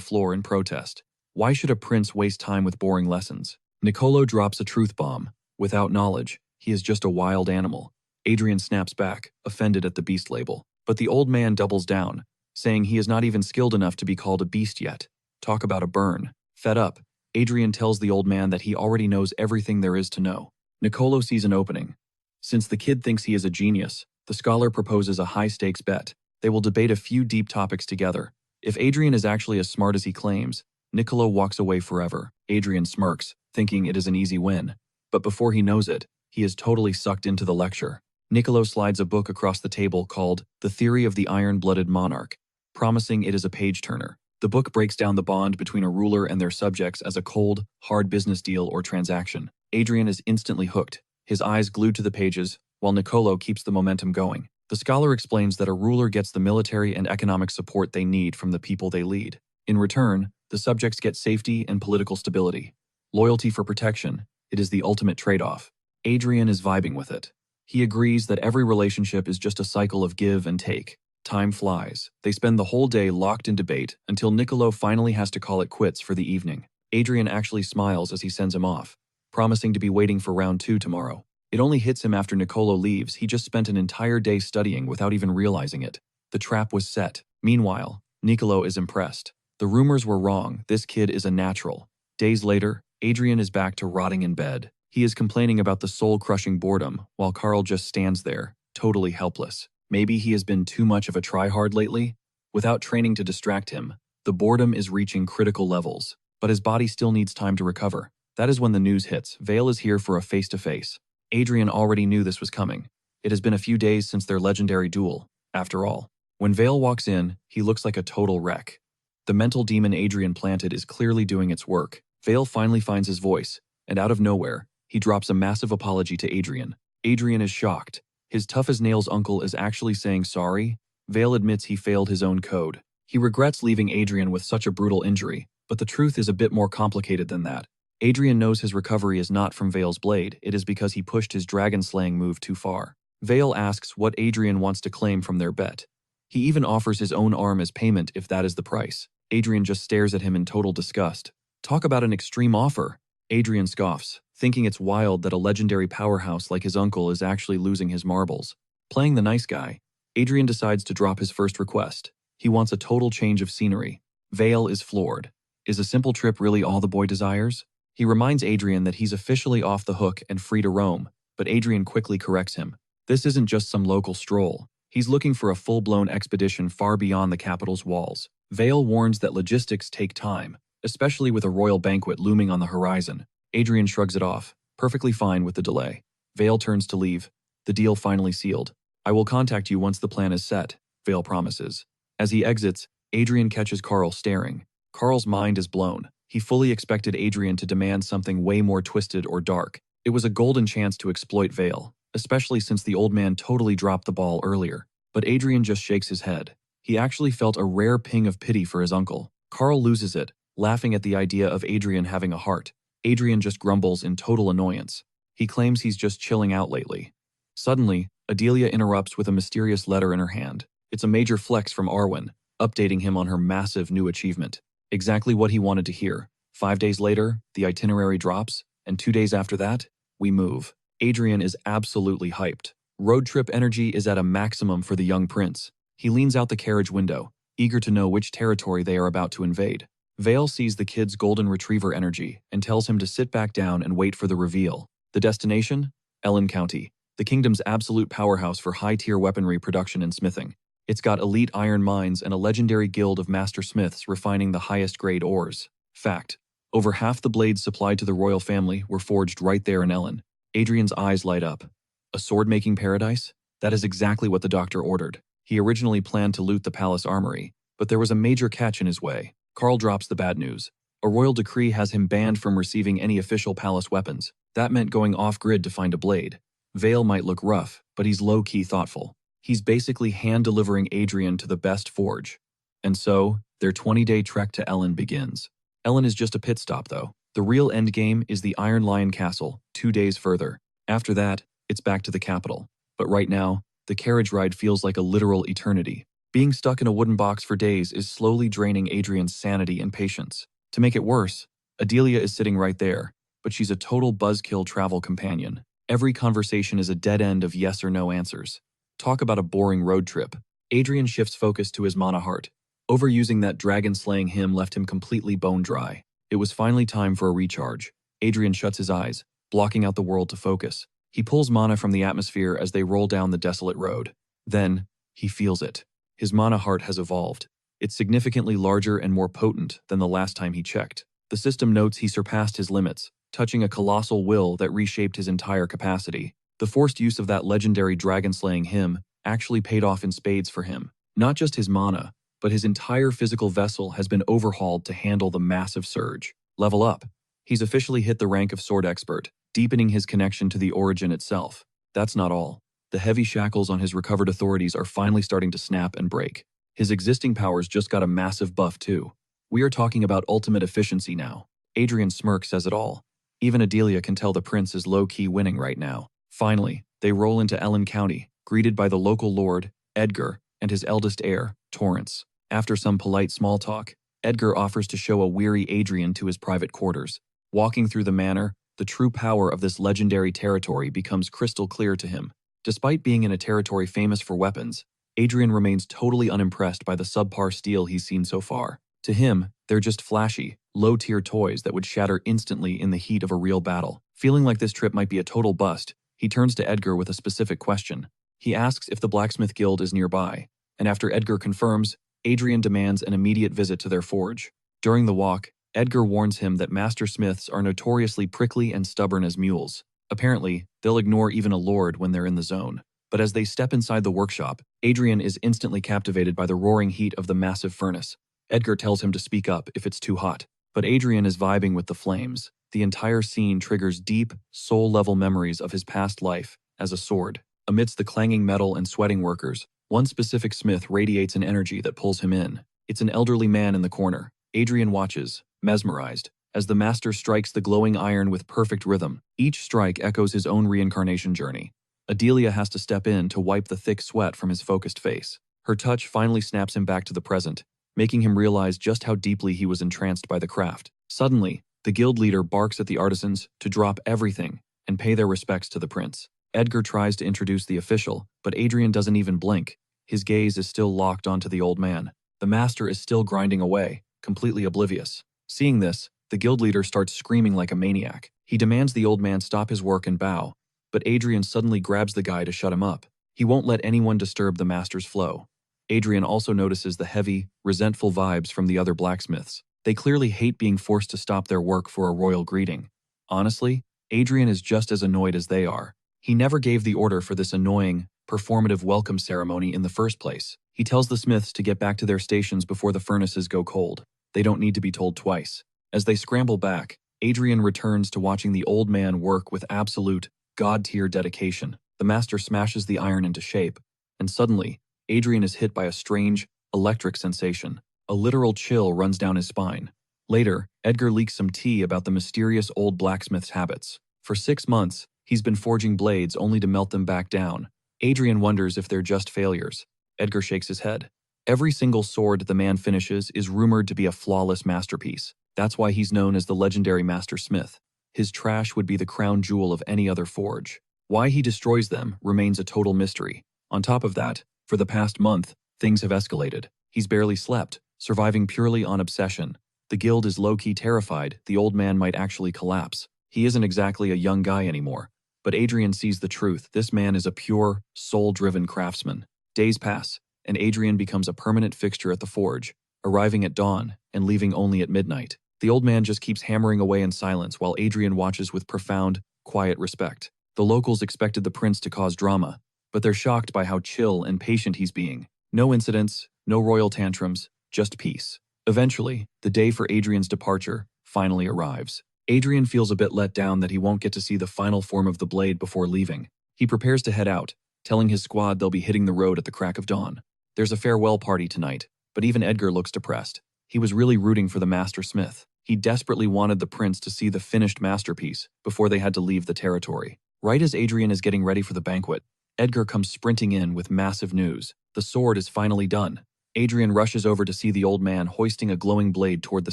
floor in protest. Why should a prince waste time with boring lessons? Nicolo drops a truth bomb. Without knowledge, he is just a wild animal. Adrian snaps back, offended at the beast label. But the old man doubles down, saying he is not even skilled enough to be called a beast yet. Talk about a burn. Fed up, Adrian tells the old man that he already knows everything there is to know. Nicolo sees an opening. Since the kid thinks he is a genius, the scholar proposes a high-stakes bet. They will debate a few deep topics together. If Adrian is actually as smart as he claims, Nicolo walks away forever. Adrian smirks, thinking it is an easy win. But before he knows it, he is totally sucked into the lecture. Nicolo slides a book across the table called The Theory of the Iron-Blooded Monarch, promising it is a page-turner. The book breaks down the bond between a ruler and their subjects as a cold, hard business deal or transaction. Adrian is instantly hooked, his eyes glued to the pages, while Nicolo keeps the momentum going. The scholar explains that a ruler gets the military and economic support they need from the people they lead. In return, the subjects get safety and political stability. Loyalty for protection, it is the ultimate trade-off. Adrian is vibing with it. He agrees that every relationship is just a cycle of give and take. Time flies. They spend the whole day locked in debate until Nicolo finally has to call it quits for the evening. Adrian actually smiles as he sends him off, promising to be waiting for round 2 tomorrow. It only hits him after Nicolo leaves. He just spent an entire day studying without even realizing it. The trap was set. Meanwhile, Nicolo is impressed. The rumors were wrong. This kid is a natural. Days later, Adrian is back to rotting in bed. He is complaining about the soul-crushing boredom, while Carl just stands there, totally helpless. Maybe he has been too much of a tryhard lately? Without training to distract him, the boredom is reaching critical levels, but his body still needs time to recover. That is when the news hits. Vale is here for a face-to-face. Adrian already knew this was coming. It has been a few days since their legendary duel, after all. When Vale walks in, he looks like a total wreck. The mental demon Adrian planted is clearly doing its work. Vale finally finds his voice, and out of nowhere, he drops a massive apology to Adrian. Adrian is shocked. His tough-as-nails uncle is actually saying sorry. Vale admits he failed his own code. He regrets leaving Adrian with such a brutal injury, but the truth is a bit more complicated than that. Adrian knows his recovery is not from Vale's blade, it is because he pushed his dragon-slaying move too far. Vale asks what Adrian wants to claim from their bet. He even offers his own arm as payment if that is the price. Adrian just stares at him in total disgust. Talk about an extreme offer. Adrian scoffs, thinking it's wild that a legendary powerhouse like his uncle is actually losing his marbles. Playing the nice guy, Adrian decides to drop his first request. He wants a total change of scenery. Vale is floored. Is a simple trip really all the boy desires? He reminds Adrian that he's officially off the hook and free to roam, but Adrian quickly corrects him. This isn't just some local stroll. He's looking for a full-blown expedition far beyond the capital's walls. Vale warns that logistics take time, especially with a royal banquet looming on the horizon. Adrian shrugs it off, perfectly fine with the delay. Vale turns to leave. The deal finally sealed. I will contact you once the plan is set, Vale promises. As he exits, Adrian catches Carl staring. Carl's mind is blown. He fully expected Adrian to demand something way more twisted or dark. It was a golden chance to exploit Vale. especially since the old man totally dropped the ball earlier. But Adrian just shakes his head. He actually felt a rare ping of pity for his uncle. Carl loses it, laughing at the idea of Adrian having a heart. Adrian just grumbles in total annoyance. He claims he's just chilling out lately. Suddenly, Adelia interrupts with a mysterious letter in her hand. It's a major flex from Arwin, updating him on her massive new achievement. Exactly what he wanted to hear. 5 days later, the itinerary drops, and 2 days after that, we move. Adrian is absolutely hyped. Road trip energy is at a maximum for the young prince. He leans out the carriage window, eager to know which territory they are about to invade. Vale sees the kid's golden retriever energy and tells him to sit back down and wait for the reveal. The destination? Ellen County, the kingdom's absolute powerhouse for high-tier weaponry production and smithing. It's got elite iron mines and a legendary guild of master smiths refining the highest-grade ores. Fact: over half the blades supplied to the royal family were forged right there in Ellen. Adrian's eyes light up. A sword-making paradise? That is exactly what the doctor ordered. He originally planned to loot the palace armory, but there was a major catch in his way. Carl drops the bad news. A royal decree has him banned from receiving any official palace weapons. That meant going off-grid to find a blade. Vale might look rough, but he's low-key thoughtful. He's basically hand-delivering Adrian to the best forge. And so, their 20-day trek to Ellen begins. Ellen is just a pit stop, though. The real endgame is the Iron Lion Castle, 2 days further. After that, it's back to the capital. But right now, the carriage ride feels like a literal eternity. Being stuck in a wooden box for days is slowly draining Adrian's sanity and patience. To make it worse, Adelia is sitting right there, but she's a total buzzkill travel companion. Every conversation is a dead end of yes or no answers. Talk about a boring road trip. Adrian shifts focus to his mana heart. Overusing that dragon-slaying hymn left him completely bone-dry. It was finally time for a recharge. Adrian shuts his eyes, blocking out the world to focus. He pulls mana from the atmosphere as they roll down the desolate road. Then, he feels it. His mana heart has evolved. It's significantly larger and more potent than the last time he checked. The system notes he surpassed his limits, touching a colossal will that reshaped his entire capacity. The forced use of that legendary dragon-slaying hymn actually paid off in spades for him. Not just his mana, but his entire physical vessel has been overhauled to handle the massive surge. Level up. He's officially hit the rank of sword expert, deepening his connection to the origin itself. That's not all. The heavy shackles on his recovered authorities are finally starting to snap and break. His existing powers just got a massive buff too. We are talking about ultimate efficiency now. Adrian's smirk says it all. Even Adelia can tell the prince is low-key winning right now. Finally, they roll into Ellen County, greeted by the local lord, Edgar, and his eldest heir, Torrance. After some polite small talk, Edgar offers to show a weary Adrian to his private quarters. Walking through the manor, the true power of this legendary territory becomes crystal clear to him. Despite being in a territory famous for weapons, Adrian remains totally unimpressed by the subpar steel he's seen so far. To him, they're just flashy, low-tier toys that would shatter instantly in the heat of a real battle. Feeling like this trip might be a total bust, he turns to Edgar with a specific question. He asks if the blacksmith guild is nearby, and after Edgar confirms, Adrian demands an immediate visit to their forge. During the walk, Edgar warns him that master smiths are notoriously prickly and stubborn as mules. Apparently, they'll ignore even a lord when they're in the zone. But as they step inside the workshop, Adrian is instantly captivated by the roaring heat of the massive furnace. Edgar tells him to speak up if it's too hot, but Adrian is vibing with the flames. The entire scene triggers deep, soul-level memories of his past life as a sword. Amidst the clanging metal and sweating workers, one specific smith radiates an energy that pulls him in. It's an elderly man in the corner. Adrian watches, mesmerized, as the master strikes the glowing iron with perfect rhythm. Each strike echoes his own reincarnation journey. Adelia has to step in to wipe the thick sweat from his focused face. Her touch finally snaps him back to the present, making him realize just how deeply he was entranced by the craft. Suddenly, the guild leader barks at the artisans to drop everything and pay their respects to the prince. Edgar tries to introduce the official, but Adrian doesn't even blink. His gaze is still locked onto the old man. The master is still grinding away, completely oblivious. Seeing this, the guild leader starts screaming like a maniac. He demands the old man stop his work and bow, but Adrian suddenly grabs the guy to shut him up. He won't let anyone disturb the master's flow. Adrian also notices the heavy, resentful vibes from the other blacksmiths. They clearly hate being forced to stop their work for a royal greeting. Honestly, Adrian is just as annoyed as they are. He never gave the order for this annoying, performative welcome ceremony in the first place. He tells the smiths to get back to their stations before the furnaces go cold. They don't need to be told twice. As they scramble back, Adrian returns to watching the old man work with absolute, god-tier dedication. The master smashes the iron into shape, and suddenly, Adrian is hit by a strange, electric sensation. A literal chill runs down his spine. Later, Edgar leaks some tea about the mysterious old blacksmith's habits. For 6 months, he's been forging blades only to melt them back down. Adrian wonders if they're just failures. Edgar shakes his head. Every single sword the man finishes is rumored to be a flawless masterpiece. That's why he's known as the legendary master smith. His trash would be the crown jewel of any other forge. Why he destroys them remains a total mystery. On top of that, for the past month, things have escalated. He's barely slept, surviving purely on obsession. The guild is low-key terrified the old man might actually collapse. He isn't exactly a young guy anymore. But Adrian sees the truth. This man is a pure, soul-driven craftsman. Days pass, and Adrian becomes a permanent fixture at the forge, arriving at dawn and leaving only at midnight. The old man just keeps hammering away in silence while Adrian watches with profound, quiet respect. The locals expected the prince to cause drama, but they're shocked by how chill and patient he's being. No incidents, no royal tantrums, just peace. Eventually, the day for Adrian's departure finally arrives. Adrian feels a bit let down that he won't get to see the final form of the blade before leaving. He prepares to head out, telling his squad they'll be hitting the road at the crack of dawn. There's a farewell party tonight, but even Edgar looks depressed. He was really rooting for the master smith. He desperately wanted the prince to see the finished masterpiece before they had to leave the territory. Right as Adrian is getting ready for the banquet, Edgar comes sprinting in with massive news. The sword is finally done. Adrian rushes over to see the old man hoisting a glowing blade toward the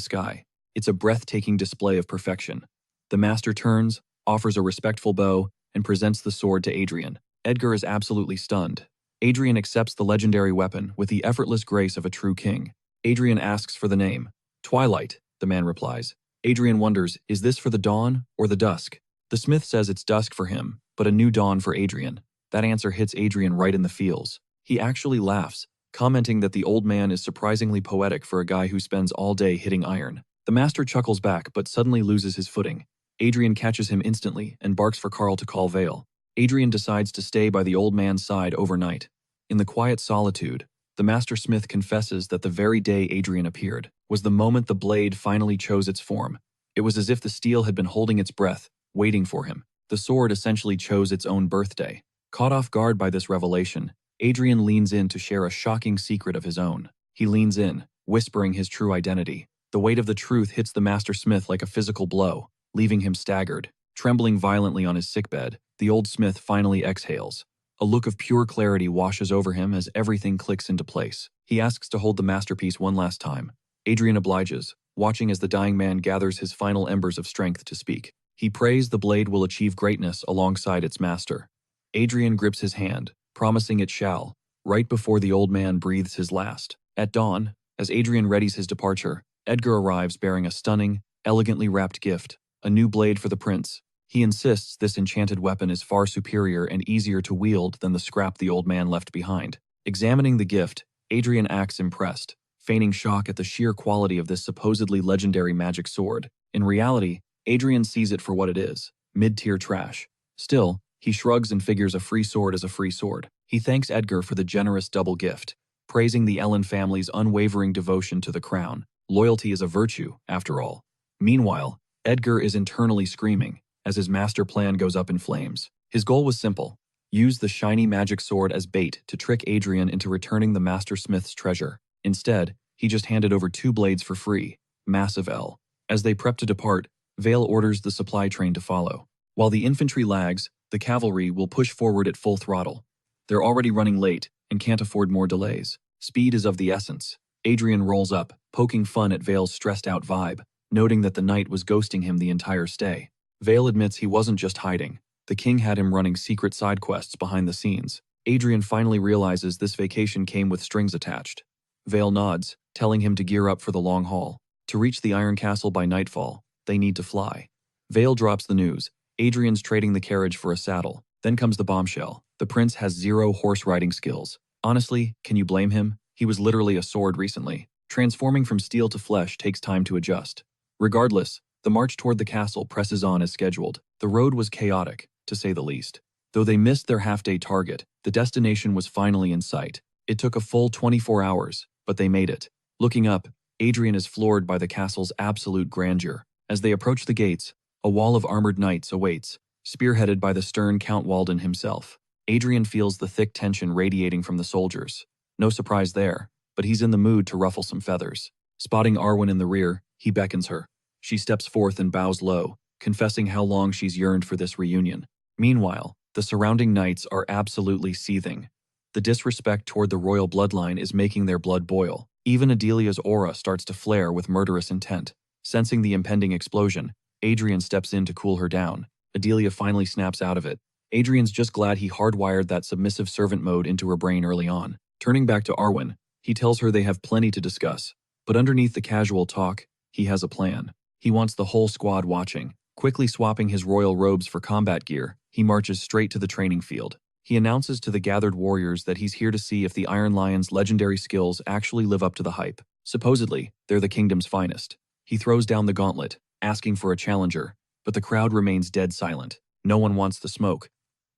sky. It's a breathtaking display of perfection. The master turns, offers a respectful bow, and presents the sword to Adrian. Edgar is absolutely stunned. Adrian accepts the legendary weapon with the effortless grace of a true king. Adrian asks for the name. Twilight, the man replies. Adrian wonders, is this for the dawn or the dusk? The smith says it's dusk for him, but a new dawn for Adrian. That answer hits Adrian right in the feels. He actually laughs, commenting that the old man is surprisingly poetic for a guy who spends all day hitting iron. The master chuckles back but suddenly loses his footing. Adrian catches him instantly and barks for Carl to call Vale. Adrian decides to stay by the old man's side overnight. In the quiet solitude, the master smith confesses that the very day Adrian appeared was the moment the blade finally chose its form. It was as if the steel had been holding its breath, waiting for him. The sword essentially chose its own birthday. Caught off guard by this revelation, Adrian leans in to share a shocking secret of his own. He leans in, whispering his true identity. The weight of the truth hits the master smith like a physical blow, leaving him staggered. Trembling violently on his sickbed, the old smith finally exhales. A look of pure clarity washes over him as everything clicks into place. He asks to hold the masterpiece one last time. Adrian obliges, watching as the dying man gathers his final embers of strength to speak. He prays the blade will achieve greatness alongside its master. Adrian grips his hand, promising it shall, right before the old man breathes his last. At dawn, as Adrian readies his departure, Edgar arrives bearing a stunning, elegantly wrapped gift, a new blade for the prince. He insists this enchanted weapon is far superior and easier to wield than the scrap the old man left behind. Examining the gift, Adrian acts impressed, feigning shock at the sheer quality of this supposedly legendary magic sword. In reality, Adrian sees it for what it is, mid-tier trash. Still, he shrugs and figures a free sword as a free sword. He thanks Edgar for the generous double gift, praising the Ellen family's unwavering devotion to the crown. Loyalty is a virtue, after all. Meanwhile, Edgar is internally screaming as his master plan goes up in flames. His goal was simple: use the shiny magic sword as bait to trick Adrian into returning the master smith's treasure. Instead, he just handed over 2 blades for free. Massive L. As they prep to depart, Vale orders the supply train to follow. While the infantry lags, the cavalry will push forward at full throttle. They're already running late and can't afford more delays. Speed is of the essence. Adrian rolls up, poking fun at Vale's stressed-out vibe, noting that the knight was ghosting him the entire stay. Vale admits he wasn't just hiding. The king had him running secret side quests behind the scenes. Adrian finally realizes this vacation came with strings attached. Vale nods, telling him to gear up for the long haul. To reach the Iron Castle by nightfall, they need to fly. Vale drops the news. Adrian's trading the carriage for a saddle. Then comes the bombshell. The prince has 0 horse riding skills. Honestly, can you blame him? He was literally a sword recently. Transforming from steel to flesh takes time to adjust. Regardless, the march toward the castle presses on as scheduled. The road was chaotic, to say the least. Though they missed their half-day target, the destination was finally in sight. It took a full 24 hours, but they made it. Looking up, Adrian is floored by the castle's absolute grandeur. As they approach the gates, a wall of armored knights awaits, spearheaded by the stern Count Walden himself. Adrian feels the thick tension radiating from the soldiers. No surprise there, but he's in the mood to ruffle some feathers. Spotting Arwin in the rear, he beckons her. She steps forth and bows low, confessing how long she's yearned for this reunion. Meanwhile, the surrounding knights are absolutely seething. The disrespect toward the royal bloodline is making their blood boil. Even Adelia's aura starts to flare with murderous intent. Sensing the impending explosion, Adrian steps in to cool her down. Adelia finally snaps out of it. Adrian's just glad he hardwired that submissive servant mode into her brain early on. Turning back to Arwin, he tells her they have plenty to discuss. But underneath the casual talk, he has a plan. He wants the whole squad watching. Quickly swapping his royal robes for combat gear, he marches straight to the training field. He announces to the gathered warriors that he's here to see if the Iron Lion's legendary skills actually live up to the hype. Supposedly, they're the kingdom's finest. He throws down the gauntlet, asking for a challenger, but the crowd remains dead silent. No one wants the smoke.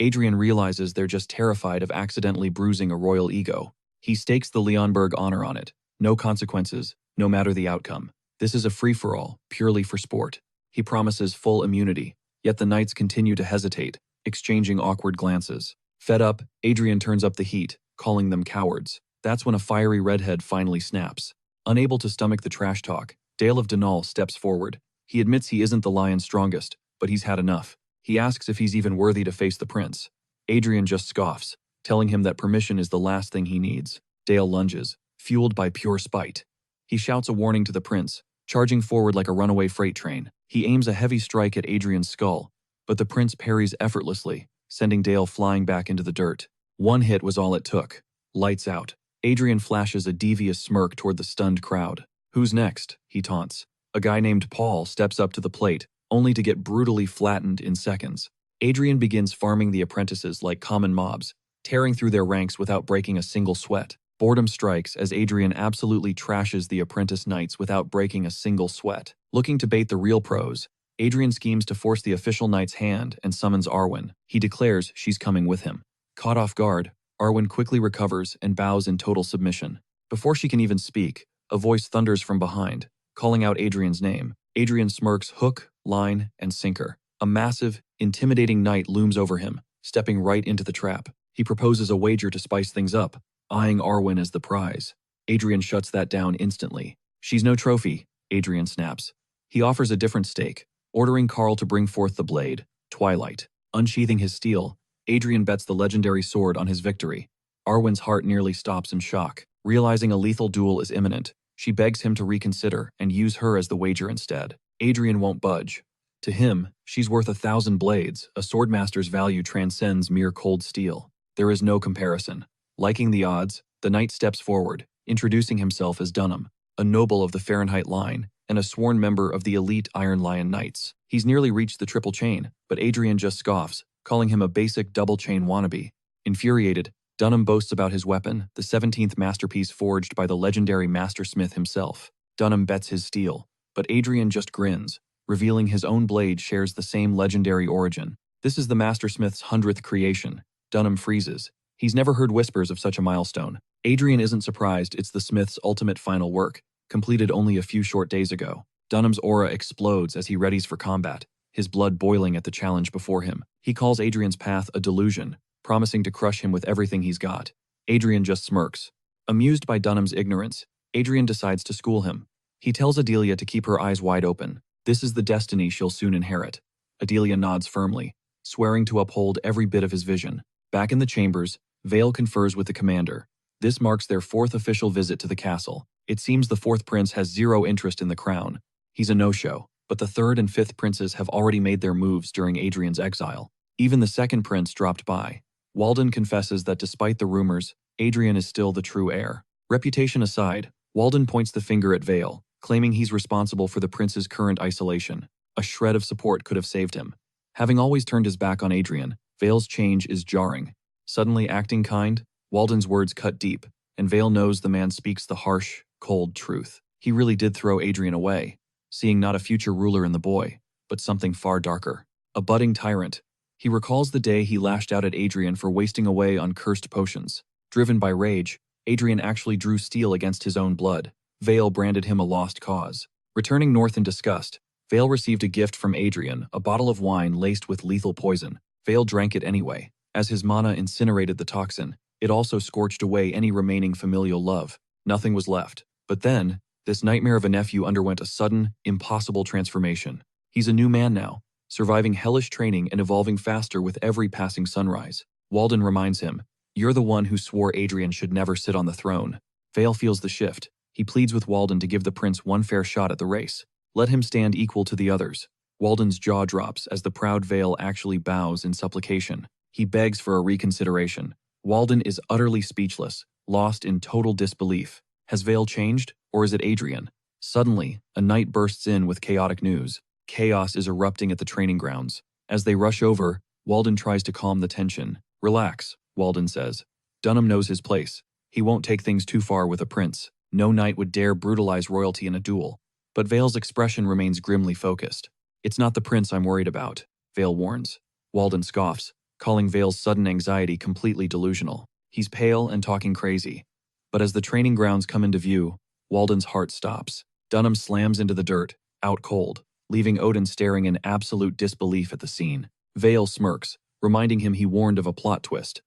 Adrian realizes they're just terrified of accidentally bruising a royal ego. He stakes the Leonberg honor on it. No consequences, no matter the outcome. This is a free-for-all, purely for sport. He promises full immunity, yet the knights continue to hesitate, exchanging awkward glances. Fed up, Adrian turns up the heat, calling them cowards. That's when a fiery redhead finally snaps. Unable to stomach the trash talk, Dale of Denal steps forward. He admits he isn't the lion's strongest, but he's had enough. He asks if he's even worthy to face the prince. Adrian just scoffs, telling him that permission is the last thing he needs. Dale lunges, fueled by pure spite. He shouts a warning to the prince, charging forward like a runaway freight train. He aims a heavy strike at Adrian's skull, but the prince parries effortlessly, sending Dale flying back into the dirt. One hit was all it took. Lights out. Adrian flashes a devious smirk toward the stunned crowd. Who's next? He taunts. A guy named Paul steps up to the plate, only to get brutally flattened in seconds. Adrian begins farming the apprentices like common mobs, tearing through their ranks without breaking a single sweat. Boredom strikes as Adrian absolutely trashes the apprentice knights without breaking a single sweat. Looking to bait the real pros, Adrian schemes to force the official knight's hand and summons Arwin. He declares she's coming with him. Caught off guard, Arwin quickly recovers and bows in total submission. Before she can even speak, a voice thunders from behind, calling out Adrian's name. Adrian smirks hook, line, and sinker. A massive, intimidating knight looms over him, stepping right into the trap. He proposes a wager to spice things up, eyeing Arwin as the prize. Adrian shuts that down instantly. She's no trophy, Adrian snaps. He offers a different stake, ordering Carl to bring forth the blade, Twilight. Unsheathing his steel, Adrian bets the legendary sword on his victory. Arwin's heart nearly stops in shock. Realizing a lethal duel is imminent, she begs him to reconsider and use her as the wager instead. Adrian won't budge. To him, she's worth 1,000 blades. A swordmaster's value transcends mere cold steel. There is no comparison. Liking the odds, the knight steps forward, introducing himself as Dunham, a noble of the Fahrenheit line and a sworn member of the elite Iron Lion Knights. He's nearly reached the triple chain, but Adrian just scoffs, calling him a basic double chain wannabe. Infuriated, Dunham boasts about his weapon, the 17th masterpiece forged by the legendary mastersmith himself. Dunham bets his steel, but Adrian just grins, revealing his own blade shares the same legendary origin. This is the mastersmith's 100th creation. Dunham freezes. He's never heard whispers of such a milestone. Adrian isn't surprised it's the smith's ultimate final work, completed only a few short days ago. Dunham's aura explodes as he readies for combat, his blood boiling at the challenge before him. He calls Adrian's path a delusion, promising to crush him with everything he's got. Adrian just smirks. Amused by Dunham's ignorance, Adrian decides to school him. He tells Adelia to keep her eyes wide open. This is the destiny she'll soon inherit. Adelia nods firmly, swearing to uphold every bit of his vision. Back in the chambers, Vale confers with the commander. This marks their 4th official visit to the castle. It seems the 4th prince has zero interest in the crown. He's a no-show, but the 3rd and 5th princes have already made their moves during Adrian's exile. Even the 2nd prince dropped by. Walden confesses that despite the rumors, Adrian is still the true heir. Reputation aside, Walden points the finger at Vale, claiming he's responsible for the prince's current isolation. A shred of support could have saved him. Having always turned his back on Adrian, Vale's change is jarring. Suddenly acting kind, Walden's words cut deep, and Vale knows the man speaks the harsh, cold truth. He really did throw Adrian away, seeing not a future ruler in the boy, but something far darker. A budding tyrant. He recalls the day he lashed out at Adrian for wasting away on cursed potions. Driven by rage, Adrian actually drew steel against his own blood. Vale branded him a lost cause. Returning north in disgust, Vale received a gift from Adrian, a bottle of wine laced with lethal poison. Vale drank it anyway, As his mana incinerated the toxin, it also scorched away any remaining familial love. Nothing was left. But then, this nightmare of a nephew underwent a sudden, impossible transformation. He's a new man now, surviving hellish training and evolving faster with every passing sunrise. Walden reminds him, "You're the one who swore Adrian should never sit on the throne." Vale feels the shift. He pleads with Walden to give the prince one fair shot at the race. Let him stand equal to the others. Walden's jaw drops as the proud Vale actually bows in supplication. He begs for a reconsideration. Walden is utterly speechless, lost in total disbelief. Has Vale changed, or is it Adrian? Suddenly, a knight bursts in with chaotic news. Chaos is erupting at the training grounds. As they rush over, Walden tries to calm the tension. "Relax," Walden says. "Dunham knows his place. He won't take things too far with a prince. No knight would dare brutalize royalty in a duel." But Vale's expression remains grimly focused. "It's not the prince I'm worried about," Vale warns. Walden scoffs, calling Vale's sudden anxiety completely delusional. He's pale and talking crazy. But as the training grounds come into view, Walden's heart stops. Dunham slams into the dirt, out cold, leaving Odin staring in absolute disbelief at the scene. Vale smirks, reminding him he warned of a plot twist.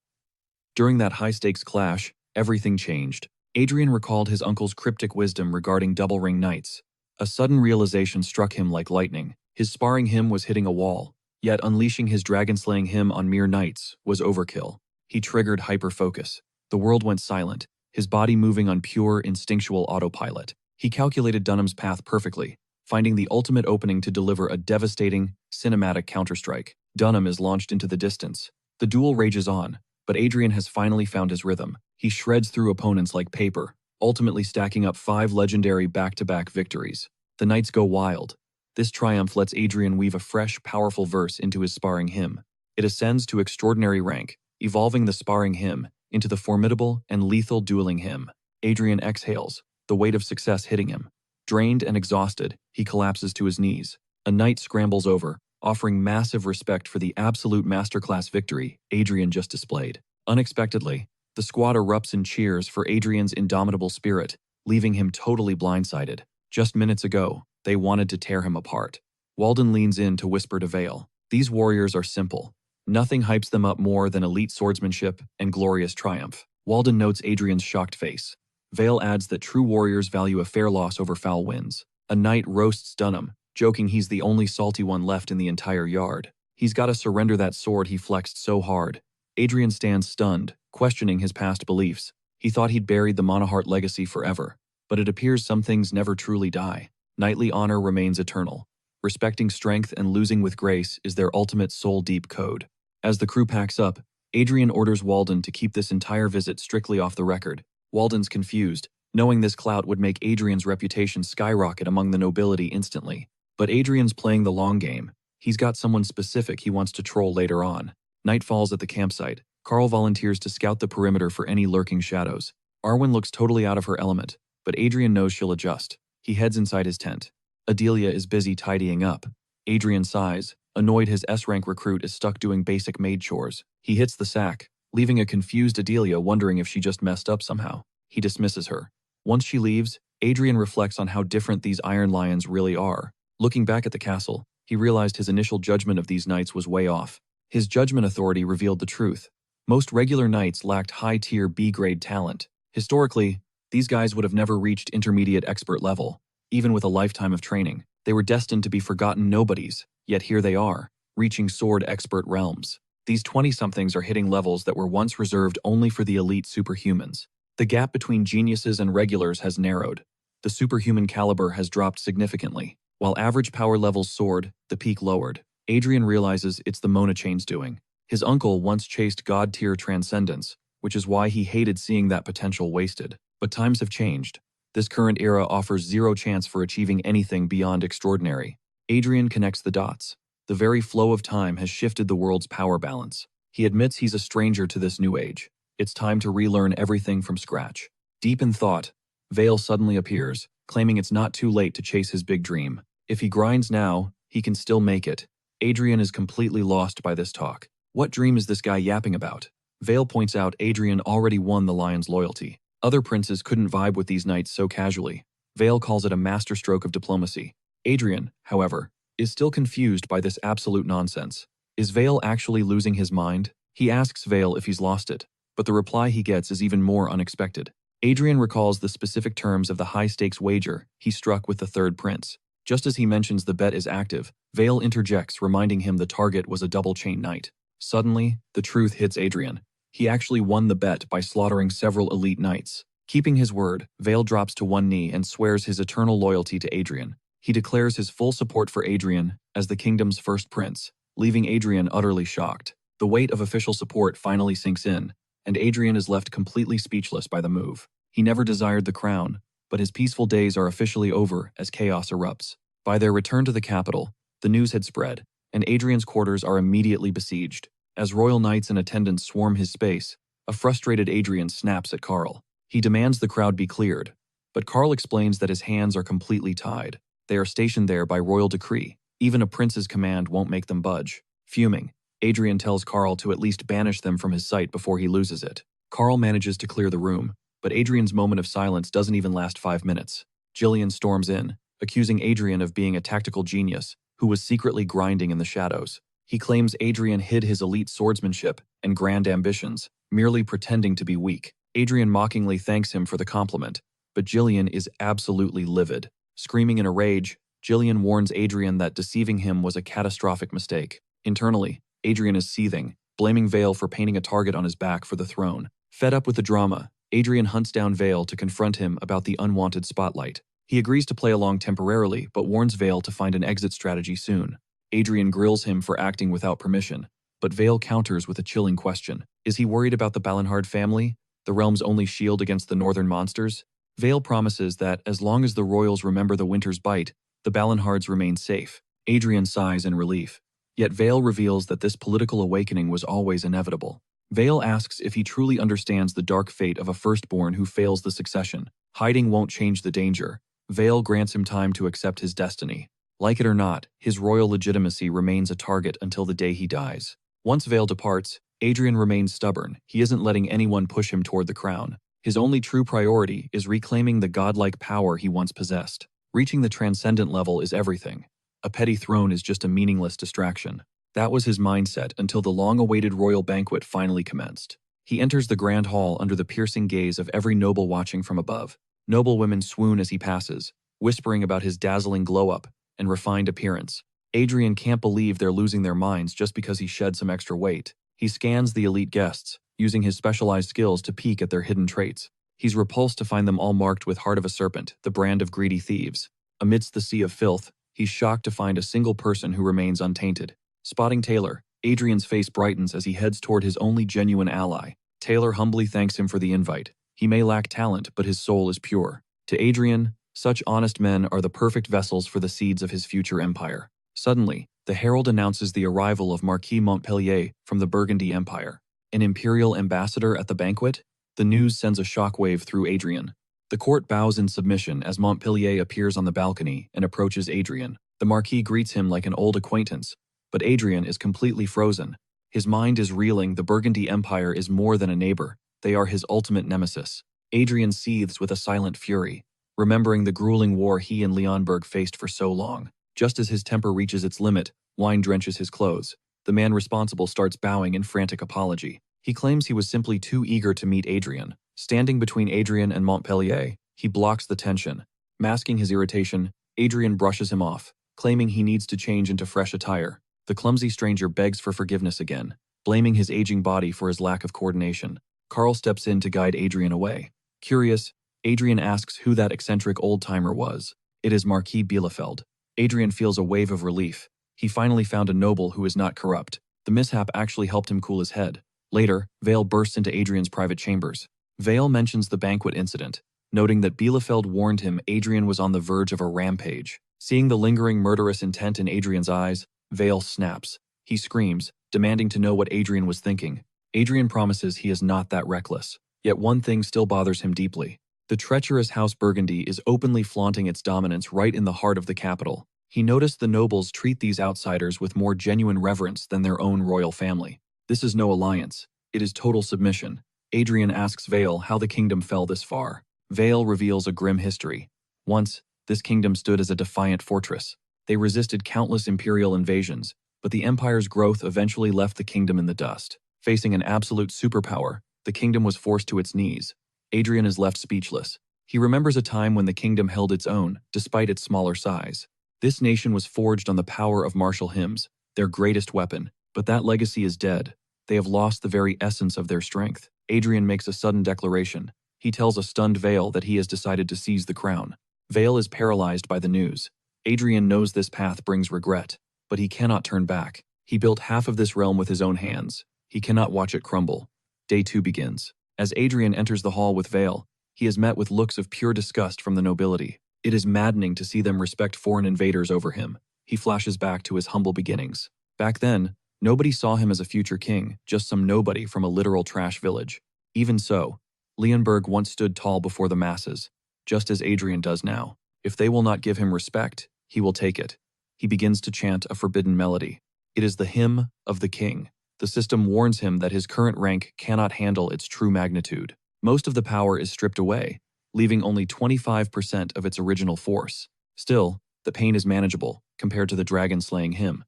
During that high-stakes clash, everything changed. Adrian recalled his uncle's cryptic wisdom regarding double-ring knights. A sudden realization struck him like lightning. His sparring him was hitting a wall, yet unleashing his dragon-slaying him on mere knights was overkill. He triggered hyper-focus. The world went silent, his body moving on pure, instinctual autopilot. He calculated Dunham's path perfectly, finding the ultimate opening to deliver a devastating, cinematic counterstrike. Dunham is launched into the distance. The duel rages on, but Adrian has finally found his rhythm. He shreds through opponents like paper, ultimately stacking up 5 legendary back-to-back victories. The knights go wild. This triumph lets Adrian weave a fresh, powerful verse into his sparring hymn. It ascends to extraordinary rank, evolving the sparring hymn into the formidable and lethal dueling hymn. Adrian exhales, the weight of success hitting him. Drained and exhausted, he collapses to his knees. A knight scrambles over, offering massive respect for the absolute masterclass victory Adrian just displayed. Unexpectedly, the squad erupts in cheers for Adrian's indomitable spirit, leaving him totally blindsided. Just minutes ago, they wanted to tear him apart. Walden leans in to whisper to Vale, "These warriors are simple. Nothing hypes them up more than elite swordsmanship and glorious triumph." Walden notes Adrian's shocked face. Vale adds that true warriors value a fair loss over foul wins. A knight roasts Dunham, joking he's the only salty one left in the entire yard. He's gotta surrender that sword he flexed so hard. Adrian stands stunned, questioning his past beliefs. He thought he'd buried the Monoheart legacy forever, but it appears some things never truly die. Knightly honor remains eternal. Respecting strength and losing with grace is their ultimate soul-deep code. As the crew packs up, Adrian orders Walden to keep this entire visit strictly off the record. Walden's confused, knowing this clout would make Adrian's reputation skyrocket among the nobility instantly. But Adrian's playing the long game. He's got someone specific he wants to troll later on. Night falls at the campsite. Carl volunteers to scout the perimeter for any lurking shadows. Arwin looks totally out of her element, but Adrian knows she'll adjust. He heads inside his tent. Adelia is busy tidying up. Adrian sighs, annoyed his S-rank recruit is stuck doing basic maid chores. He hits the sack, leaving a confused Adelia wondering if she just messed up somehow. He dismisses her. Once she leaves, Adrian reflects on how different these Iron Lions really are. Looking back at the castle, he realized his initial judgment of these knights was way off. His judgment authority revealed the truth. Most regular knights lacked high-tier B-grade talent. Historically, these guys would have never reached intermediate expert level. Even with a lifetime of training, they were destined to be forgotten nobodies, yet here they are, reaching sword expert realms. These 20-somethings are hitting levels that were once reserved only for the elite superhumans. The gap between geniuses and regulars has narrowed. The superhuman caliber has dropped significantly. While average power levels soared, the peak lowered. Adrian realizes it's the Mona Chain's doing. His uncle once chased god-tier transcendence, which is why he hated seeing that potential wasted. But times have changed. This current era offers zero chance for achieving anything beyond extraordinary. Adrian connects the dots. The very flow of time has shifted the world's power balance. He admits he's a stranger to this new age. It's time to relearn everything from scratch. Deep in thought, Vale suddenly appears, claiming it's not too late to chase his big dream. If he grinds now, he can still make it. Adrian is completely lost by this talk. What dream is this guy yapping about? Vale points out Adrian already won the lion's loyalty. Other princes couldn't vibe with these knights so casually. Vale calls it a masterstroke of diplomacy. Adrian, however, is still confused by this absolute nonsense. Is Vale actually losing his mind? He asks Vale if he's lost it, but the reply he gets is even more unexpected. Adrian recalls the specific terms of the high-stakes wager he struck with the third prince. Just as he mentions the bet is active, Vale interjects, reminding him the target was a double-chain knight. Suddenly, the truth hits Adrian. He actually won the bet by slaughtering several elite knights. Keeping his word, Vale drops to one knee and swears his eternal loyalty to Adrian. He declares his full support for Adrian as the kingdom's first prince, leaving Adrian utterly shocked. The weight of official support finally sinks in, and Adrian is left completely speechless by the move. He never desired the crown, but his peaceful days are officially over as chaos erupts. By their return to the capital, the news had spread, and Adrian's quarters are immediately besieged. As royal knights and attendants swarm his space, a frustrated Adrian snaps at Carl. He demands the crowd be cleared, but Carl explains that his hands are completely tied. They are stationed there by royal decree. Even a prince's command won't make them budge. Fuming, Adrian tells Carl to at least banish them from his sight before he loses it. Carl manages to clear the room, but Adrian's moment of silence doesn't even last 5 minutes. Jillian storms in, accusing Adrian of being a tactical genius who was secretly grinding in the shadows. He claims Adrian hid his elite swordsmanship and grand ambitions, merely pretending to be weak. Adrian mockingly thanks him for the compliment, but Jillian is absolutely livid. Screaming in a rage, Jillian warns Adrian that deceiving him was a catastrophic mistake. Internally, Adrian is seething, blaming Vale for painting a target on his back for the throne. Fed up with the drama, Adrian hunts down Vale to confront him about the unwanted spotlight. He agrees to play along temporarily, but warns Vale to find an exit strategy soon. Adrian grills him for acting without permission, but Vale counters with a chilling question. Is he worried about the Balinhard family, the realm's only shield against the northern monsters? Vale promises that as long as the royals remember the winter's bite, the Balinhards remain safe. Adrian sighs in relief. Yet Vale reveals that this political awakening was always inevitable. Vale asks if he truly understands the dark fate of a firstborn who fails the succession. Hiding won't change the danger. Vale grants him time to accept his destiny. Like it or not, his royal legitimacy remains a target until the day he dies. Once Vale departs, Adrian remains stubborn. He isn't letting anyone push him toward the crown. His only true priority is reclaiming the godlike power he once possessed. Reaching the transcendent level is everything. A petty throne is just a meaningless distraction. That was his mindset until the long-awaited royal banquet finally commenced. He enters the grand hall under the piercing gaze of every noble watching from above. Noble women swoon as he passes, whispering about his dazzling glow-up and refined appearance. Adrian can't believe they're losing their minds just because he shed some extra weight. He scans the elite guests, using his specialized skills to peek at their hidden traits. He's repulsed to find them all marked with Heart of a Serpent, the brand of greedy thieves. Amidst the sea of filth, he's shocked to find a single person who remains untainted. Spotting Taylor, Adrian's face brightens as he heads toward his only genuine ally. Taylor humbly thanks him for the invite. He may lack talent, but his soul is pure. To Adrian, such honest men are the perfect vessels for the seeds of his future empire. Suddenly, the herald announces the arrival of Marquis Montpellier from the Burgundy Empire. An imperial ambassador at the banquet? The news sends a shockwave through Adrian. The court bows in submission as Montpellier appears on the balcony and approaches Adrian. The Marquis greets him like an old acquaintance, but Adrian is completely frozen. His mind is reeling. The Burgundy Empire is more than a neighbor. They are his ultimate nemesis. Adrian seethes with a silent fury, remembering the grueling war he and Leonberg faced for so long. Just as his temper reaches its limit, wine drenches his clothes. The man responsible starts bowing in frantic apology. He claims he was simply too eager to meet Adrian. Standing between Adrian and Montpellier, he blocks the tension. Masking his irritation, Adrian brushes him off, claiming he needs to change into fresh attire. The clumsy stranger begs for forgiveness again, blaming his aging body for his lack of coordination. Carl steps in to guide Adrian away. Curious, Adrian asks who that eccentric old-timer was. It is Marquis Bielefeld. Adrian feels a wave of relief. He finally found a noble who is not corrupt. The mishap actually helped him cool his head. Later, Vale bursts into Adrian's private chambers. Vale mentions the banquet incident, noting that Bielefeld warned him Adrian was on the verge of a rampage. Seeing the lingering murderous intent in Adrian's eyes, Vale snaps. He screams, demanding to know what Adrian was thinking. Adrian promises he is not that reckless. Yet one thing still bothers him deeply. The treacherous House Burgundy is openly flaunting its dominance right in the heart of the capital. He noticed the nobles treat these outsiders with more genuine reverence than their own royal family. This is no alliance. It is total submission. Adrian asks Vale how the kingdom fell this far. Vale reveals a grim history. Once, this kingdom stood as a defiant fortress. They resisted countless imperial invasions, but the empire's growth eventually left the kingdom in the dust. Facing an absolute superpower, the kingdom was forced to its knees. Adrian is left speechless. He remembers a time when the kingdom held its own, despite its smaller size. This nation was forged on the power of martial hymns, their greatest weapon, but that legacy is dead. They have lost the very essence of their strength. Adrian makes a sudden declaration. He tells a stunned Vale that he has decided to seize the crown. Vale is paralyzed by the news. Adrian knows this path brings regret, but he cannot turn back. He built half of this realm with his own hands. He cannot watch it crumble. Day 2 begins. As Adrian enters the hall with Vale, he is met with looks of pure disgust from the nobility. It is maddening to see them respect foreign invaders over him. He flashes back to his humble beginnings. Back then, nobody saw him as a future king, just some nobody from a literal trash village. Even so, Leonberg once stood tall before the masses, just as Adrian does now. If they will not give him respect, he will take it. He begins to chant a forbidden melody. It is the hymn of the king. The system warns him that his current rank cannot handle its true magnitude. Most of the power is stripped away, leaving only 25% of its original force. Still, the pain is manageable compared to the dragon-slaying hymn.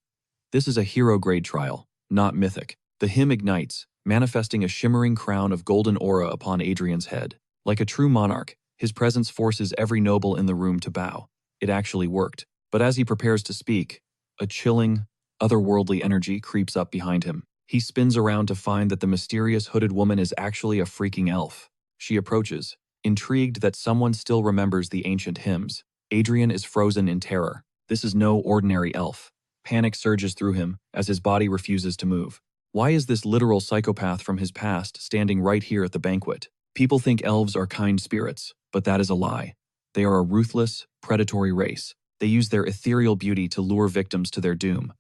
This is a hero-grade trial, not mythic. The hymn ignites, manifesting a shimmering crown of golden aura upon Adrian's head. Like a true monarch, his presence forces every noble in the room to bow. It actually worked. But as he prepares to speak, a chilling, otherworldly energy creeps up behind him. He spins around to find that the mysterious hooded woman is actually a freaking elf. She approaches, intrigued that someone still remembers the ancient hymns. Adrian is frozen in terror. This is no ordinary elf. Panic surges through him as his body refuses to move. Why is this literal psychopath from his past standing right here at the banquet? People think elves are kind spirits, but that is a lie. They are a ruthless, predatory race. They use their ethereal beauty to lure victims to their doom.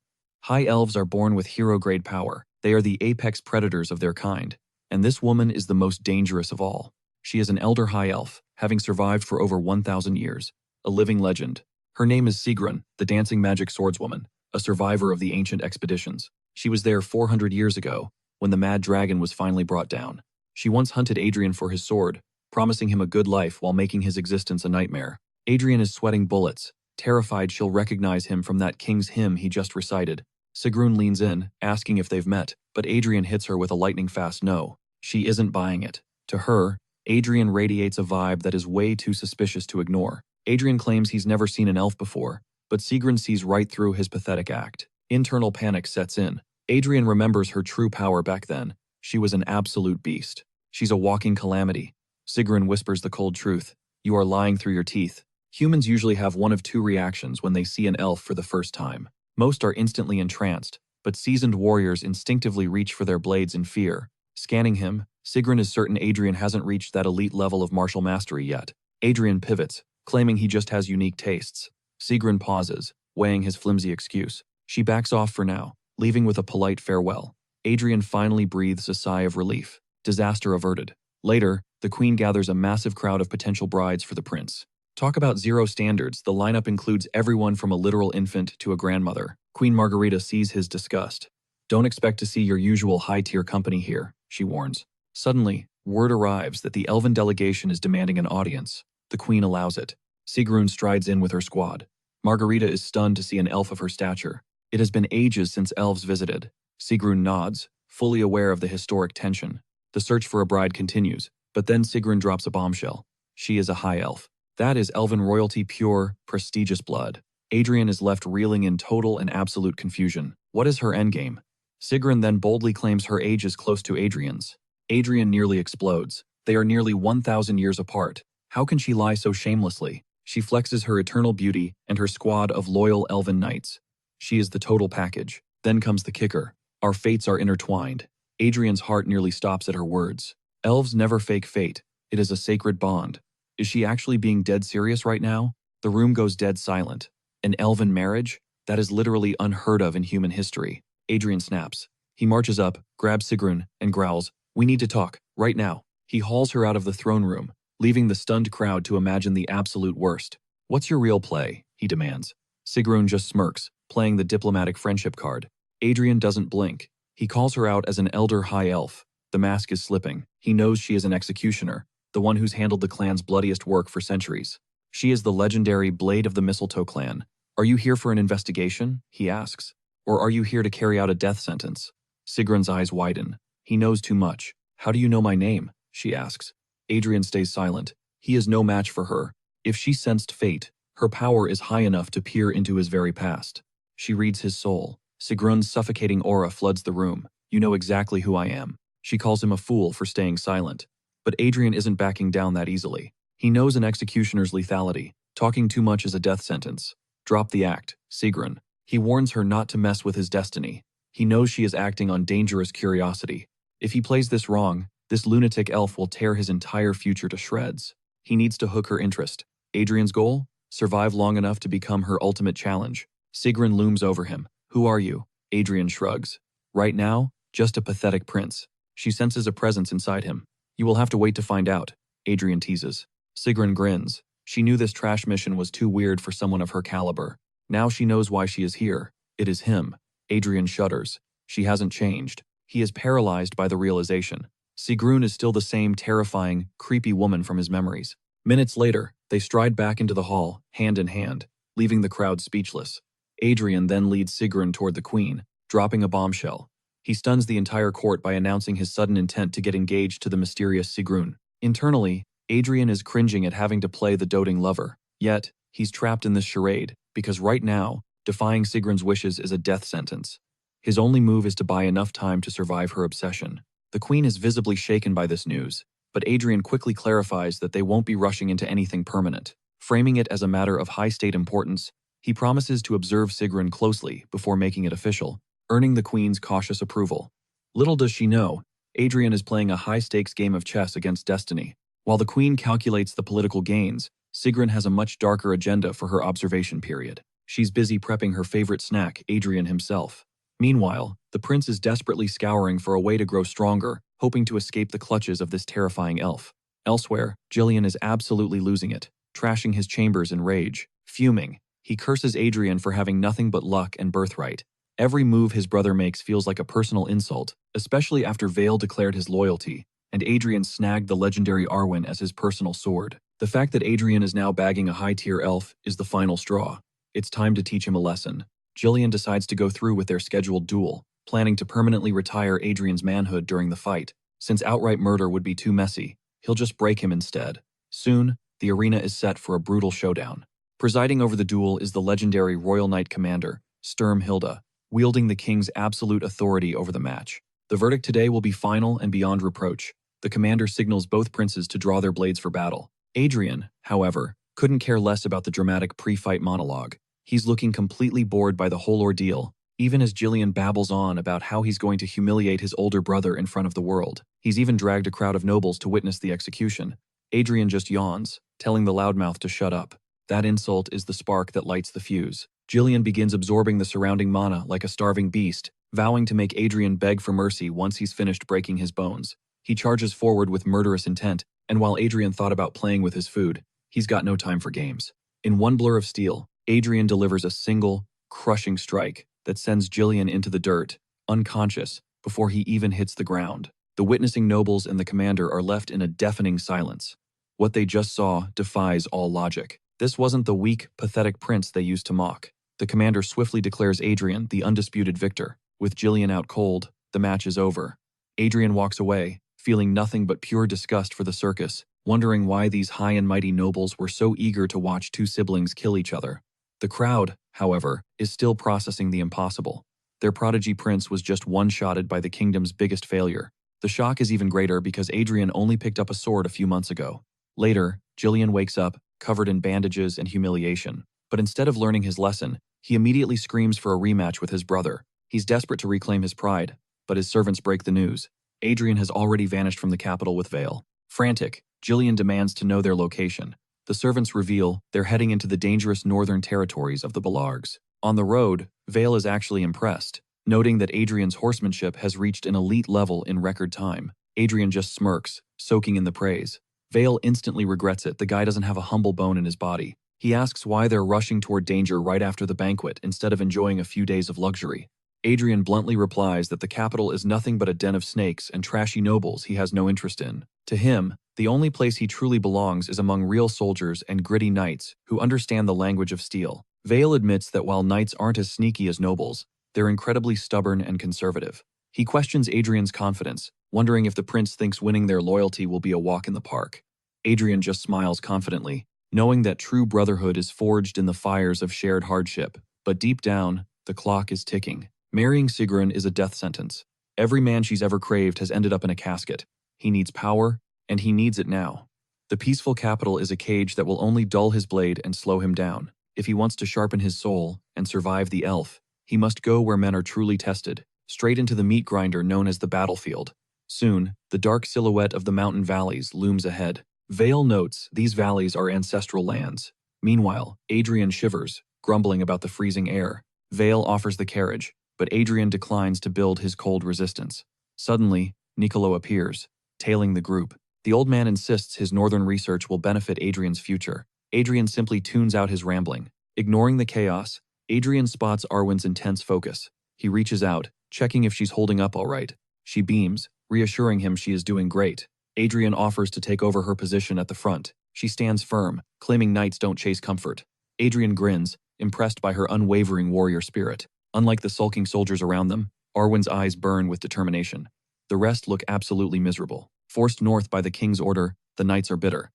High elves are born with hero-grade power. They are the apex predators of their kind, and this woman is the most dangerous of all. She is an elder high elf, having survived for over 1,000 years, a living legend. Her name is Sigrun, the dancing magic swordswoman, a survivor of the ancient expeditions. She was there 400 years ago, when the mad dragon was finally brought down. She once hunted Adrian for his sword, promising him a good life while making his existence a nightmare. Adrian is sweating bullets, terrified she'll recognize him from that king's hymn he just recited. Sigrun leans in, asking if they've met, but Adrian hits her with a lightning-fast no. She isn't buying it. To her, Adrian radiates a vibe that is way too suspicious to ignore. Adrian claims he's never seen an elf before, but Sigrun sees right through his pathetic act. Internal panic sets in. Adrian remembers her true power back then. She was an absolute beast. She's a walking calamity. Sigrun whispers the cold truth. You are lying through your teeth. Humans usually have one of two reactions when they see an elf for the first time. Most are instantly entranced, but seasoned warriors instinctively reach for their blades in fear. Scanning him, Sigrun is certain Adrian hasn't reached that elite level of martial mastery yet. Adrian pivots, claiming he just has unique tastes. Sigrun pauses, weighing his flimsy excuse. She backs off for now, leaving with a polite farewell. Adrian finally breathes a sigh of relief. Disaster averted. Later, the queen gathers a massive crowd of potential brides for the prince. Talk about zero standards, the lineup includes everyone from a literal infant to a grandmother. Queen Margarita sees his disgust. Don't expect to see your usual high-tier company here, she warns. Suddenly, word arrives that the elven delegation is demanding an audience. The queen allows it. Sigrun strides in with her squad. Margarita is stunned to see an elf of her stature. It has been ages since elves visited. Sigrun nods, fully aware of the historic tension. The search for a bride continues, but then Sigrun drops a bombshell. She is a high elf. That is elven royalty, pure, prestigious blood. Adrian is left reeling in total and absolute confusion. What is her endgame? Sigrun then boldly claims her age is close to Adrian's. Adrian nearly explodes. They are nearly 1,000 years apart. How can she lie so shamelessly? She flexes her eternal beauty and her squad of loyal elven knights. She is the total package. Then comes the kicker. Our fates are intertwined. Adrian's heart nearly stops at her words. Elves never fake fate. It is a sacred bond. Is she actually being dead serious right now? The room goes dead silent. An elven marriage? That is literally unheard of in human history. Adrian snaps. He marches up, grabs Sigrun, and growls, "We need to talk, right now." He hauls her out of the throne room, leaving the stunned crowd to imagine the absolute worst. "What's your real play?" he demands. Sigrun just smirks, playing the diplomatic friendship card. Adrian doesn't blink. He calls her out as an elder high elf. The mask is slipping. He knows she is an executioner, the one who's handled the clan's bloodiest work for centuries. She is the legendary Blade of the Mistletoe clan. "Are you here for an investigation?" he asks. "Or are you here to carry out a death sentence?" Sigrun's eyes widen. He knows too much. How do you know my name? She asks. Adrian stays silent. He is no match for her. If she sensed fate, her power is high enough to peer into his very past. She reads his soul. Sigrun's suffocating aura floods the room. You know exactly who I am. She calls him a fool for staying silent. But Adrian isn't backing down that easily. He knows an executioner's lethality. Talking too much is a death sentence. Drop the act, Sigrun. He warns her not to mess with his destiny. He knows she is acting on dangerous curiosity. If he plays this wrong, this lunatic elf will tear his entire future to shreds. He needs to hook her interest. Adrian's goal? Survive long enough to become her ultimate challenge. Sigrun looms over him. Who are you? Adrian shrugs. Right now, just a pathetic prince. She senses a presence inside him. You will have to wait to find out, Adrian teases. Sigrun grins. She knew this trash mission was too weird for someone of her caliber. Now she knows why she is here. It is him. Adrian shudders. She hasn't changed. He is paralyzed by the realization. Sigrun is still the same terrifying, creepy woman from his memories. Minutes later, they stride back into the hall, hand in hand, leaving the crowd speechless. Adrian then leads Sigrun toward the queen, dropping a bombshell. He stuns the entire court by announcing his sudden intent to get engaged to the mysterious Sigrun. Internally, Adrian is cringing at having to play the doting lover. Yet, he's trapped in this charade, because right now, defying Sigrun's wishes is a death sentence. His only move is to buy enough time to survive her obsession. The queen is visibly shaken by this news, but Adrian quickly clarifies that they won't be rushing into anything permanent. Framing it as a matter of high-state importance, he promises to observe Sigrun closely before making it official, earning the queen's cautious approval. Little does she know, Adrian is playing a high-stakes game of chess against destiny. While the queen calculates the political gains, Sigrun has a much darker agenda for her observation period. She's busy prepping her favorite snack, Adrian himself. Meanwhile, the prince is desperately scouring for a way to grow stronger, hoping to escape the clutches of this terrifying elf. Elsewhere, Jillian is absolutely losing it, trashing his chambers in rage. Fuming, he curses Adrian for having nothing but luck and birthright. Every move his brother makes feels like a personal insult, especially after Vale declared his loyalty, and Adrian snagged the legendary Arwin as his personal sword. The fact that Adrian is now bagging a high-tier elf is the final straw. It's time to teach him a lesson. Jillian decides to go through with their scheduled duel, planning to permanently retire Adrian's manhood during the fight. Since outright murder would be too messy, he'll just break him instead. Soon, the arena is set for a brutal showdown. Presiding over the duel is the legendary Royal Knight Commander, Sturmhilda, wielding the king's absolute authority over the match. The verdict today will be final and beyond reproach. The commander signals both princes to draw their blades for battle. Adrian, however, couldn't care less about the dramatic pre-fight monologue. He's looking completely bored by the whole ordeal, even as Jillian babbles on about how he's going to humiliate his older brother in front of the world. He's even dragged a crowd of nobles to witness the execution. Adrian just yawns, telling the loudmouth to shut up. That insult is the spark that lights the fuse. Jillian begins absorbing the surrounding mana like a starving beast, vowing to make Adrian beg for mercy once he's finished breaking his bones. He charges forward with murderous intent, and while Adrian thought about playing with his food, he's got no time for games. In one blur of steel, Adrian delivers a single, crushing strike that sends Jillian into the dirt, unconscious, before he even hits the ground. The witnessing nobles and the commander are left in a deafening silence. What they just saw defies all logic. This wasn't the weak, pathetic prince they used to mock. The commander swiftly declares Adrian the undisputed victor. With Jillian out cold, the match is over. Adrian walks away, feeling nothing but pure disgust for the circus, wondering why these high and mighty nobles were so eager to watch two siblings kill each other. The crowd, however, is still processing the impossible. Their prodigy prince was just one-shotted by the kingdom's biggest failure. The shock is even greater because Adrian only picked up a sword a few months ago. Later, Jillian wakes up, covered in bandages and humiliation. But instead of learning his lesson, he immediately screams for a rematch with his brother. He's desperate to reclaim his pride, but his servants break the news. Adrian has already vanished from the capital with Vale. Frantic, Jillian demands to know their location. The servants reveal they're heading into the dangerous northern territories of the Belargs. On the road, Vale is actually impressed, noting that Adrian's horsemanship has reached an elite level in record time. Adrian just smirks, soaking in the praise. Vale instantly regrets it. The guy doesn't have a humble bone in his body. He asks why they're rushing toward danger right after the banquet instead of enjoying a few days of luxury. Adrian bluntly replies that the capital is nothing but a den of snakes and trashy nobles he has no interest in. To him, the only place he truly belongs is among real soldiers and gritty knights who understand the language of steel. Vale admits that while knights aren't as sneaky as nobles, they're incredibly stubborn and conservative. He questions Adrian's confidence, wondering if the prince thinks winning their loyalty will be a walk in the park. Adrian just smiles confidently, knowing that true brotherhood is forged in the fires of shared hardship. But deep down, the clock is ticking. Marrying Sigrun is a death sentence. Every man she's ever craved has ended up in a casket. He needs power, and he needs it now. The peaceful capital is a cage that will only dull his blade and slow him down. If he wants to sharpen his soul and survive the elf, he must go where men are truly tested, straight into the meat grinder known as the battlefield. Soon, the dark silhouette of the mountain valleys looms ahead. Vale notes these valleys are ancestral lands. Meanwhile, Adrian shivers, grumbling about the freezing air. Vale offers the carriage, but Adrian declines to build his cold resistance. Suddenly, Niccolo appears, tailing the group. The old man insists his northern research will benefit Adrian's future. Adrian simply tunes out his rambling. Ignoring the chaos, Adrian spots Arwin's intense focus. He reaches out, checking if she's holding up all right. She beams, reassuring him she is doing great. Adrian offers to take over her position at the front. She stands firm, claiming knights don't chase comfort. Adrian grins, impressed by her unwavering warrior spirit. Unlike the sulking soldiers around them, Arwin's eyes burn with determination. The rest look absolutely miserable. Forced north by the king's order, the knights are bitter.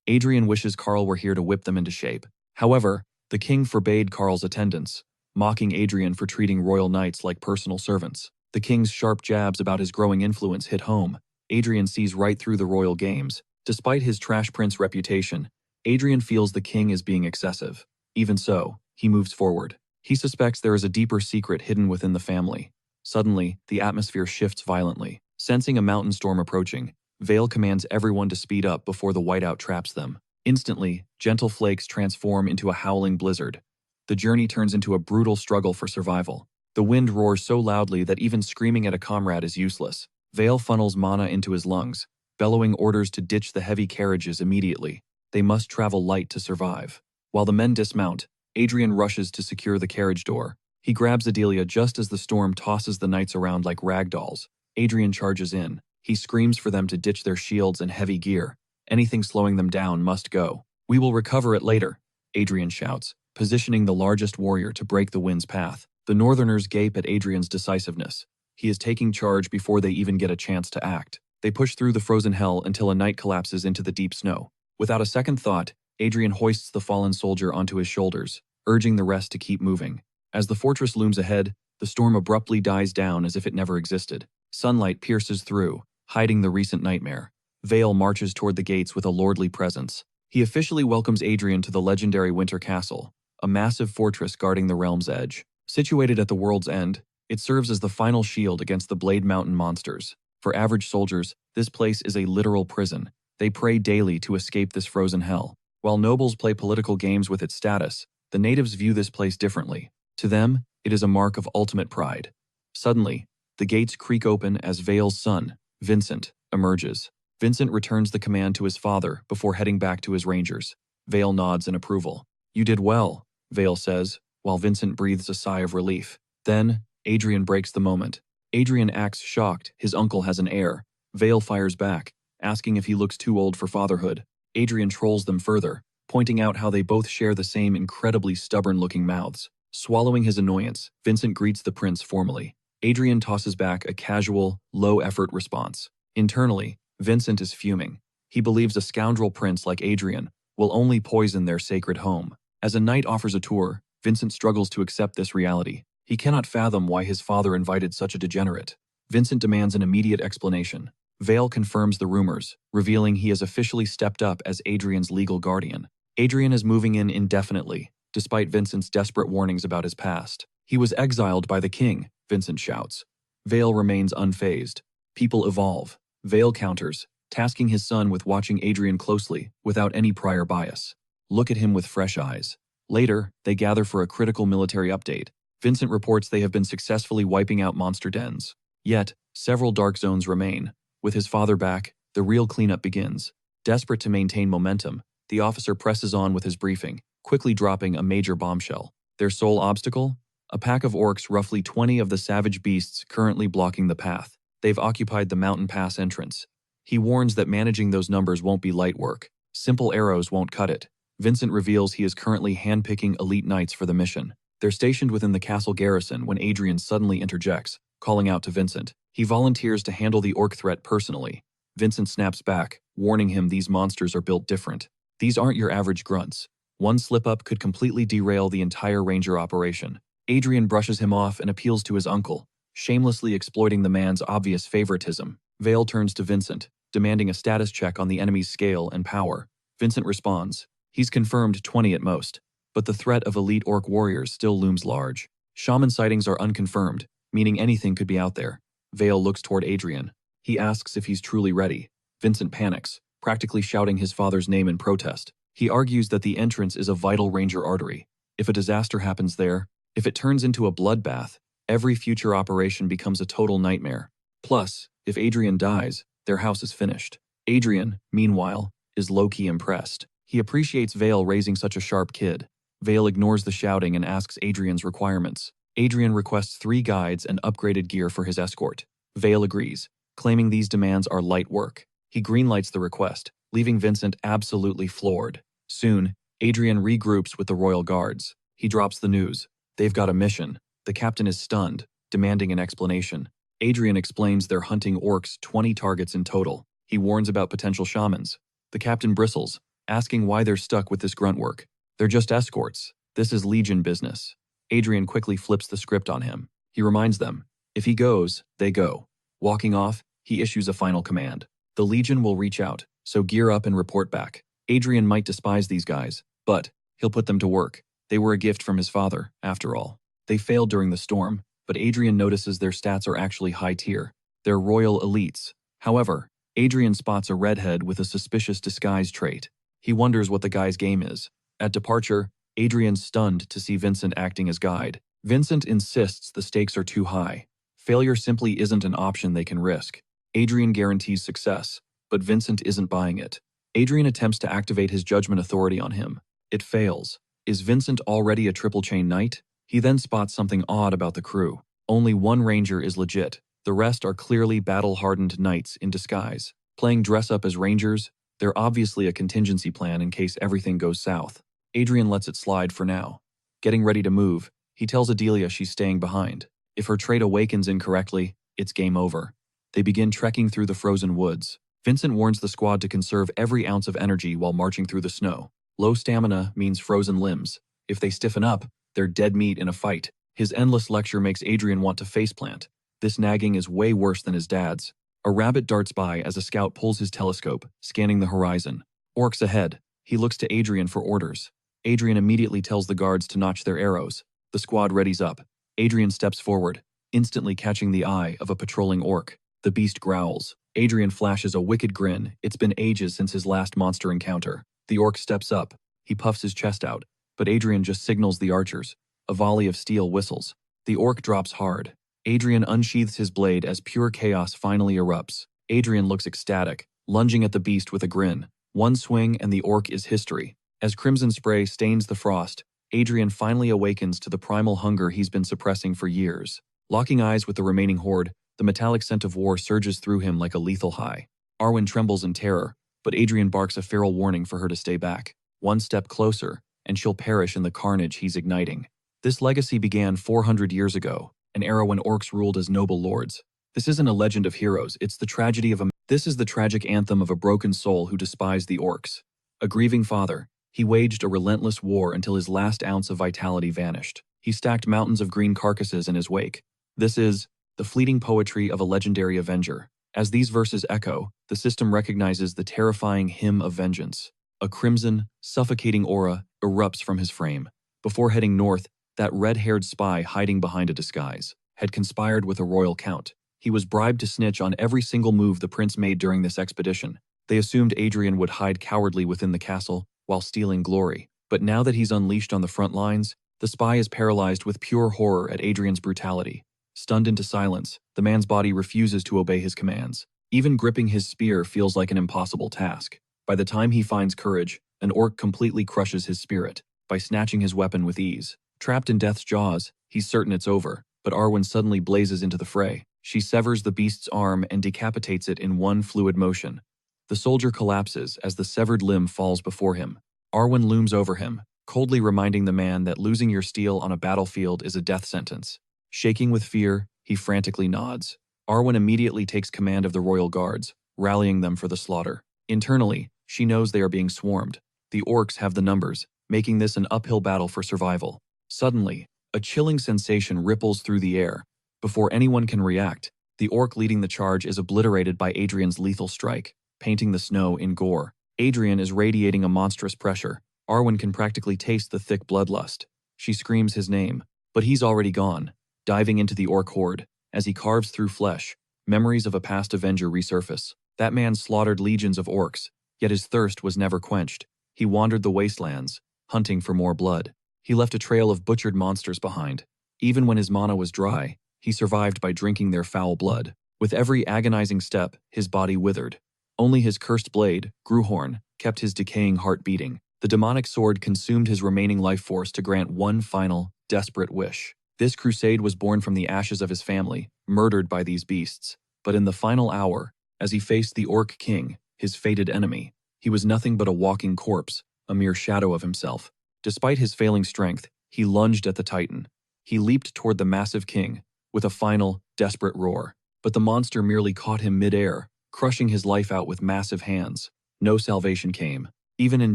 Adrian wishes Karl were here to whip them into shape. However, the king forbade Karl's attendance, mocking Adrian for treating royal knights like personal servants. The king's sharp jabs about his growing influence hit home. Adrian sees right through the royal games. Despite his trash prince reputation, Adrian feels the king is being excessive. Even so, he moves forward. He suspects there is a deeper secret hidden within the family. Suddenly, the atmosphere shifts violently. Sensing a mountain storm approaching, Vale commands everyone to speed up before the whiteout traps them. Instantly, gentle flakes transform into a howling blizzard. The journey turns into a brutal struggle for survival. The wind roars so loudly that even screaming at a comrade is useless. Vale funnels mana into his lungs, bellowing orders to ditch the heavy carriages immediately. They must travel light to survive. While the men dismount, Adrian rushes to secure the carriage door. He grabs Adelia just as the storm tosses the knights around like rag dolls. Adrian charges in. He screams for them to ditch their shields and heavy gear. Anything slowing them down must go. "We will recover it later," Adrian shouts, positioning the largest warrior to break the wind's path. The northerners gape at Adrian's decisiveness. He is taking charge before they even get a chance to act. They push through the frozen hell until a knight collapses into the deep snow. Without a second thought, Adrian hoists the fallen soldier onto his shoulders, urging the rest to keep moving. As the fortress looms ahead, the storm abruptly dies down as if it never existed. Sunlight pierces through, hiding the recent nightmare. Vale marches toward the gates with a lordly presence. He officially welcomes Adrian to the legendary Winter Castle, a massive fortress guarding the realm's edge. Situated at the world's end, it serves as the final shield against the Blade Mountain monsters. For average soldiers, this place is a literal prison. They pray daily to escape this frozen hell. While nobles play political games with its status, the natives view this place differently. To them, it is a mark of ultimate pride. Suddenly, the gates creak open as Vale's son, Vincent, emerges. Vincent returns the command to his father before heading back to his rangers. Vale nods in approval. "You did well," Vale says, while Vincent breathes a sigh of relief. Then, Adrian breaks the moment. Adrian acts shocked his uncle has an heir. Vale fires back, asking if he looks too old for fatherhood. Adrian trolls them further, pointing out how they both share the same incredibly stubborn-looking mouths. Swallowing his annoyance, Vincent greets the prince formally. Adrian tosses back a casual, low-effort response. Internally, Vincent is fuming. He believes a scoundrel prince like Adrian will only poison their sacred home. As a knight offers a tour, Vincent struggles to accept this reality. He cannot fathom why his father invited such a degenerate. Vincent demands an immediate explanation. Vale confirms the rumors, revealing he has officially stepped up as Adrian's legal guardian. Adrian is moving in indefinitely, despite Vincent's desperate warnings about his past. "He was exiled by the king," Vincent shouts. Vale remains unfazed. People evolve. Vale counters, tasking his son with watching Adrian closely, without any prior bias. Look at him with fresh eyes. Later, they gather for a critical military update. Vincent reports they have been successfully wiping out monster dens. Yet, several dark zones remain. With his father back, the real cleanup begins. Desperate to maintain momentum, the officer presses on with his briefing, quickly dropping a major bombshell. Their sole obstacle? A pack of orcs, roughly 20 of the savage beasts currently blocking the path. They've occupied the mountain pass entrance. He warns that managing those numbers won't be light work. Simple arrows won't cut it. Vincent reveals he is currently handpicking elite knights for the mission. They're stationed within the castle garrison when Adrian suddenly interjects, calling out to Vincent. He volunteers to handle the orc threat personally. Vincent snaps back, warning him these monsters are built different. These aren't your average grunts. One slip-up could completely derail the entire ranger operation. Adrian brushes him off and appeals to his uncle, shamelessly exploiting the man's obvious favoritism. Vale turns to Vincent, demanding a status check on the enemy's scale and power. Vincent responds. He's confirmed 20 at most, but the threat of elite orc warriors still looms large. Shaman sightings are unconfirmed, meaning anything could be out there. Vale looks toward Adrian. He asks if he's truly ready. Vincent panics, practically shouting his father's name in protest. He argues that the entrance is a vital ranger artery. If a disaster happens there, if it turns into a bloodbath, every future operation becomes a total nightmare. Plus, if Adrian dies, their house is finished. Adrian, meanwhile, is low-key impressed. He appreciates Vale raising such a sharp kid. Vale ignores the shouting and asks Adrian's requirements. Adrian requests 3 guides and upgraded gear for his escort. Vale agrees, claiming these demands are light work. He greenlights the request, leaving Vincent absolutely floored. Soon, Adrian regroups with the royal guards. He drops the news. They've got a mission. The captain is stunned, demanding an explanation. Adrian explains they're hunting orcs, 20 targets in total. He warns about potential shamans. The captain bristles, asking why they're stuck with this grunt work. They're just escorts. This is Legion business. Adrian quickly flips the script on him. He reminds them, if he goes, they go. Walking off, he issues a final command. The Legion will reach out, so gear up and report back. Adrian might despise these guys, but he'll put them to work. They were a gift from his father, after all. They failed during the storm, but Adrian notices their stats are actually high tier. They're royal elites. However, Adrian spots a redhead with a suspicious disguise trait. He wonders what the guy's game is. At departure, Adrian's stunned to see Vincent acting as guide. Vincent insists the stakes are too high. Failure simply isn't an option they can risk. Adrian guarantees success, but Vincent isn't buying it. Adrian attempts to activate his judgment authority on him. It fails. Is Vincent already a triple chain knight? He then spots something odd about the crew. Only one ranger is legit. The rest are clearly battle-hardened knights in disguise. Playing dress-up as rangers, they're obviously a contingency plan in case everything goes south. Adrian lets it slide for now. Getting ready to move, he tells Adelia she's staying behind. If her trait awakens incorrectly, it's game over. They begin trekking through the frozen woods. Vincent warns the squad to conserve every ounce of energy while marching through the snow. Low stamina means frozen limbs. If they stiffen up, they're dead meat in a fight. His endless lecture makes Adrian want to faceplant. This nagging is way worse than his dad's. A rabbit darts by as a scout pulls his telescope, scanning the horizon. Orcs ahead. He looks to Adrian for orders. Adrian immediately tells the guards to notch their arrows. The squad readies up. Adrian steps forward, instantly catching the eye of a patrolling orc. The beast growls. Adrian flashes a wicked grin. It's been ages since his last monster encounter. The orc steps up. He puffs his chest out, but Adrian just signals the archers. A volley of steel whistles. The orc drops hard. Adrian unsheathes his blade as pure chaos finally erupts. Adrian looks ecstatic, lunging at the beast with a grin. One swing and the orc is history. As crimson spray stains the frost, Adrian finally awakens to the primal hunger he's been suppressing for years. Locking eyes with the remaining horde, the metallic scent of war surges through him like a lethal high. Arwin trembles in terror, but Adrian barks a feral warning for her to stay back. One step closer, and she'll perish in the carnage he's igniting. This legacy began 400 years ago, an era when orcs ruled as noble lords. This isn't a legend of heroes, it's the tragedy of This is the tragic anthem of a broken soul who despised the orcs. A grieving father, he waged a relentless war until his last ounce of vitality vanished. He stacked mountains of green carcasses in his wake. This is the fleeting poetry of a legendary Avenger. As these verses echo, the system recognizes the terrifying hymn of vengeance. A crimson, suffocating aura erupts from his frame. Before heading north, that red-haired spy hiding behind a disguise had conspired with a royal count. He was bribed to snitch on every single move the prince made during this expedition. They assumed Adrian would hide cowardly within the castle while stealing glory. But now that he's unleashed on the front lines, the spy is paralyzed with pure horror at Adrian's brutality. Stunned into silence, the man's body refuses to obey his commands. Even gripping his spear feels like an impossible task. By the time he finds courage, an orc completely crushes his spirit by snatching his weapon with ease. Trapped in death's jaws, he's certain it's over, but Arwin suddenly blazes into the fray. She severs the beast's arm and decapitates it in one fluid motion. The soldier collapses as the severed limb falls before him. Arwin looms over him, coldly reminding the man that losing your steel on a battlefield is a death sentence. Shaking with fear, He frantically nods. Arwin immediately takes command of the royal guards, rallying them for the slaughter. Internally, she knows they are being swarmed. The orcs have the numbers, making this an uphill battle for survival. Suddenly, a chilling sensation ripples through the air. Before anyone can react, the orc leading the charge is obliterated by Adrian's lethal strike, painting the snow in gore. Adrian is radiating a monstrous pressure. Arwin can practically taste the thick bloodlust. She screams his name, but he's already gone, diving into the orc horde. As he carves through flesh, memories of a past Avenger resurface. That man slaughtered legions of orcs, yet his thirst was never quenched. He wandered the wastelands, hunting for more blood. He left a trail of butchered monsters behind. Even when his mana was dry, he survived by drinking their foul blood. With every agonizing step, his body withered. Only his cursed blade, Gruhorn, kept his decaying heart beating. The demonic sword consumed his remaining life force to grant one final, desperate wish. This crusade was born from the ashes of his family, murdered by these beasts. But in the final hour, as he faced the Orc King, his fated enemy, he was nothing but a walking corpse, a mere shadow of himself. Despite his failing strength, he lunged at the Titan. He leaped toward the massive king, with a final, desperate roar. But the monster merely caught him mid-air, crushing his life out with massive hands. No salvation came. Even in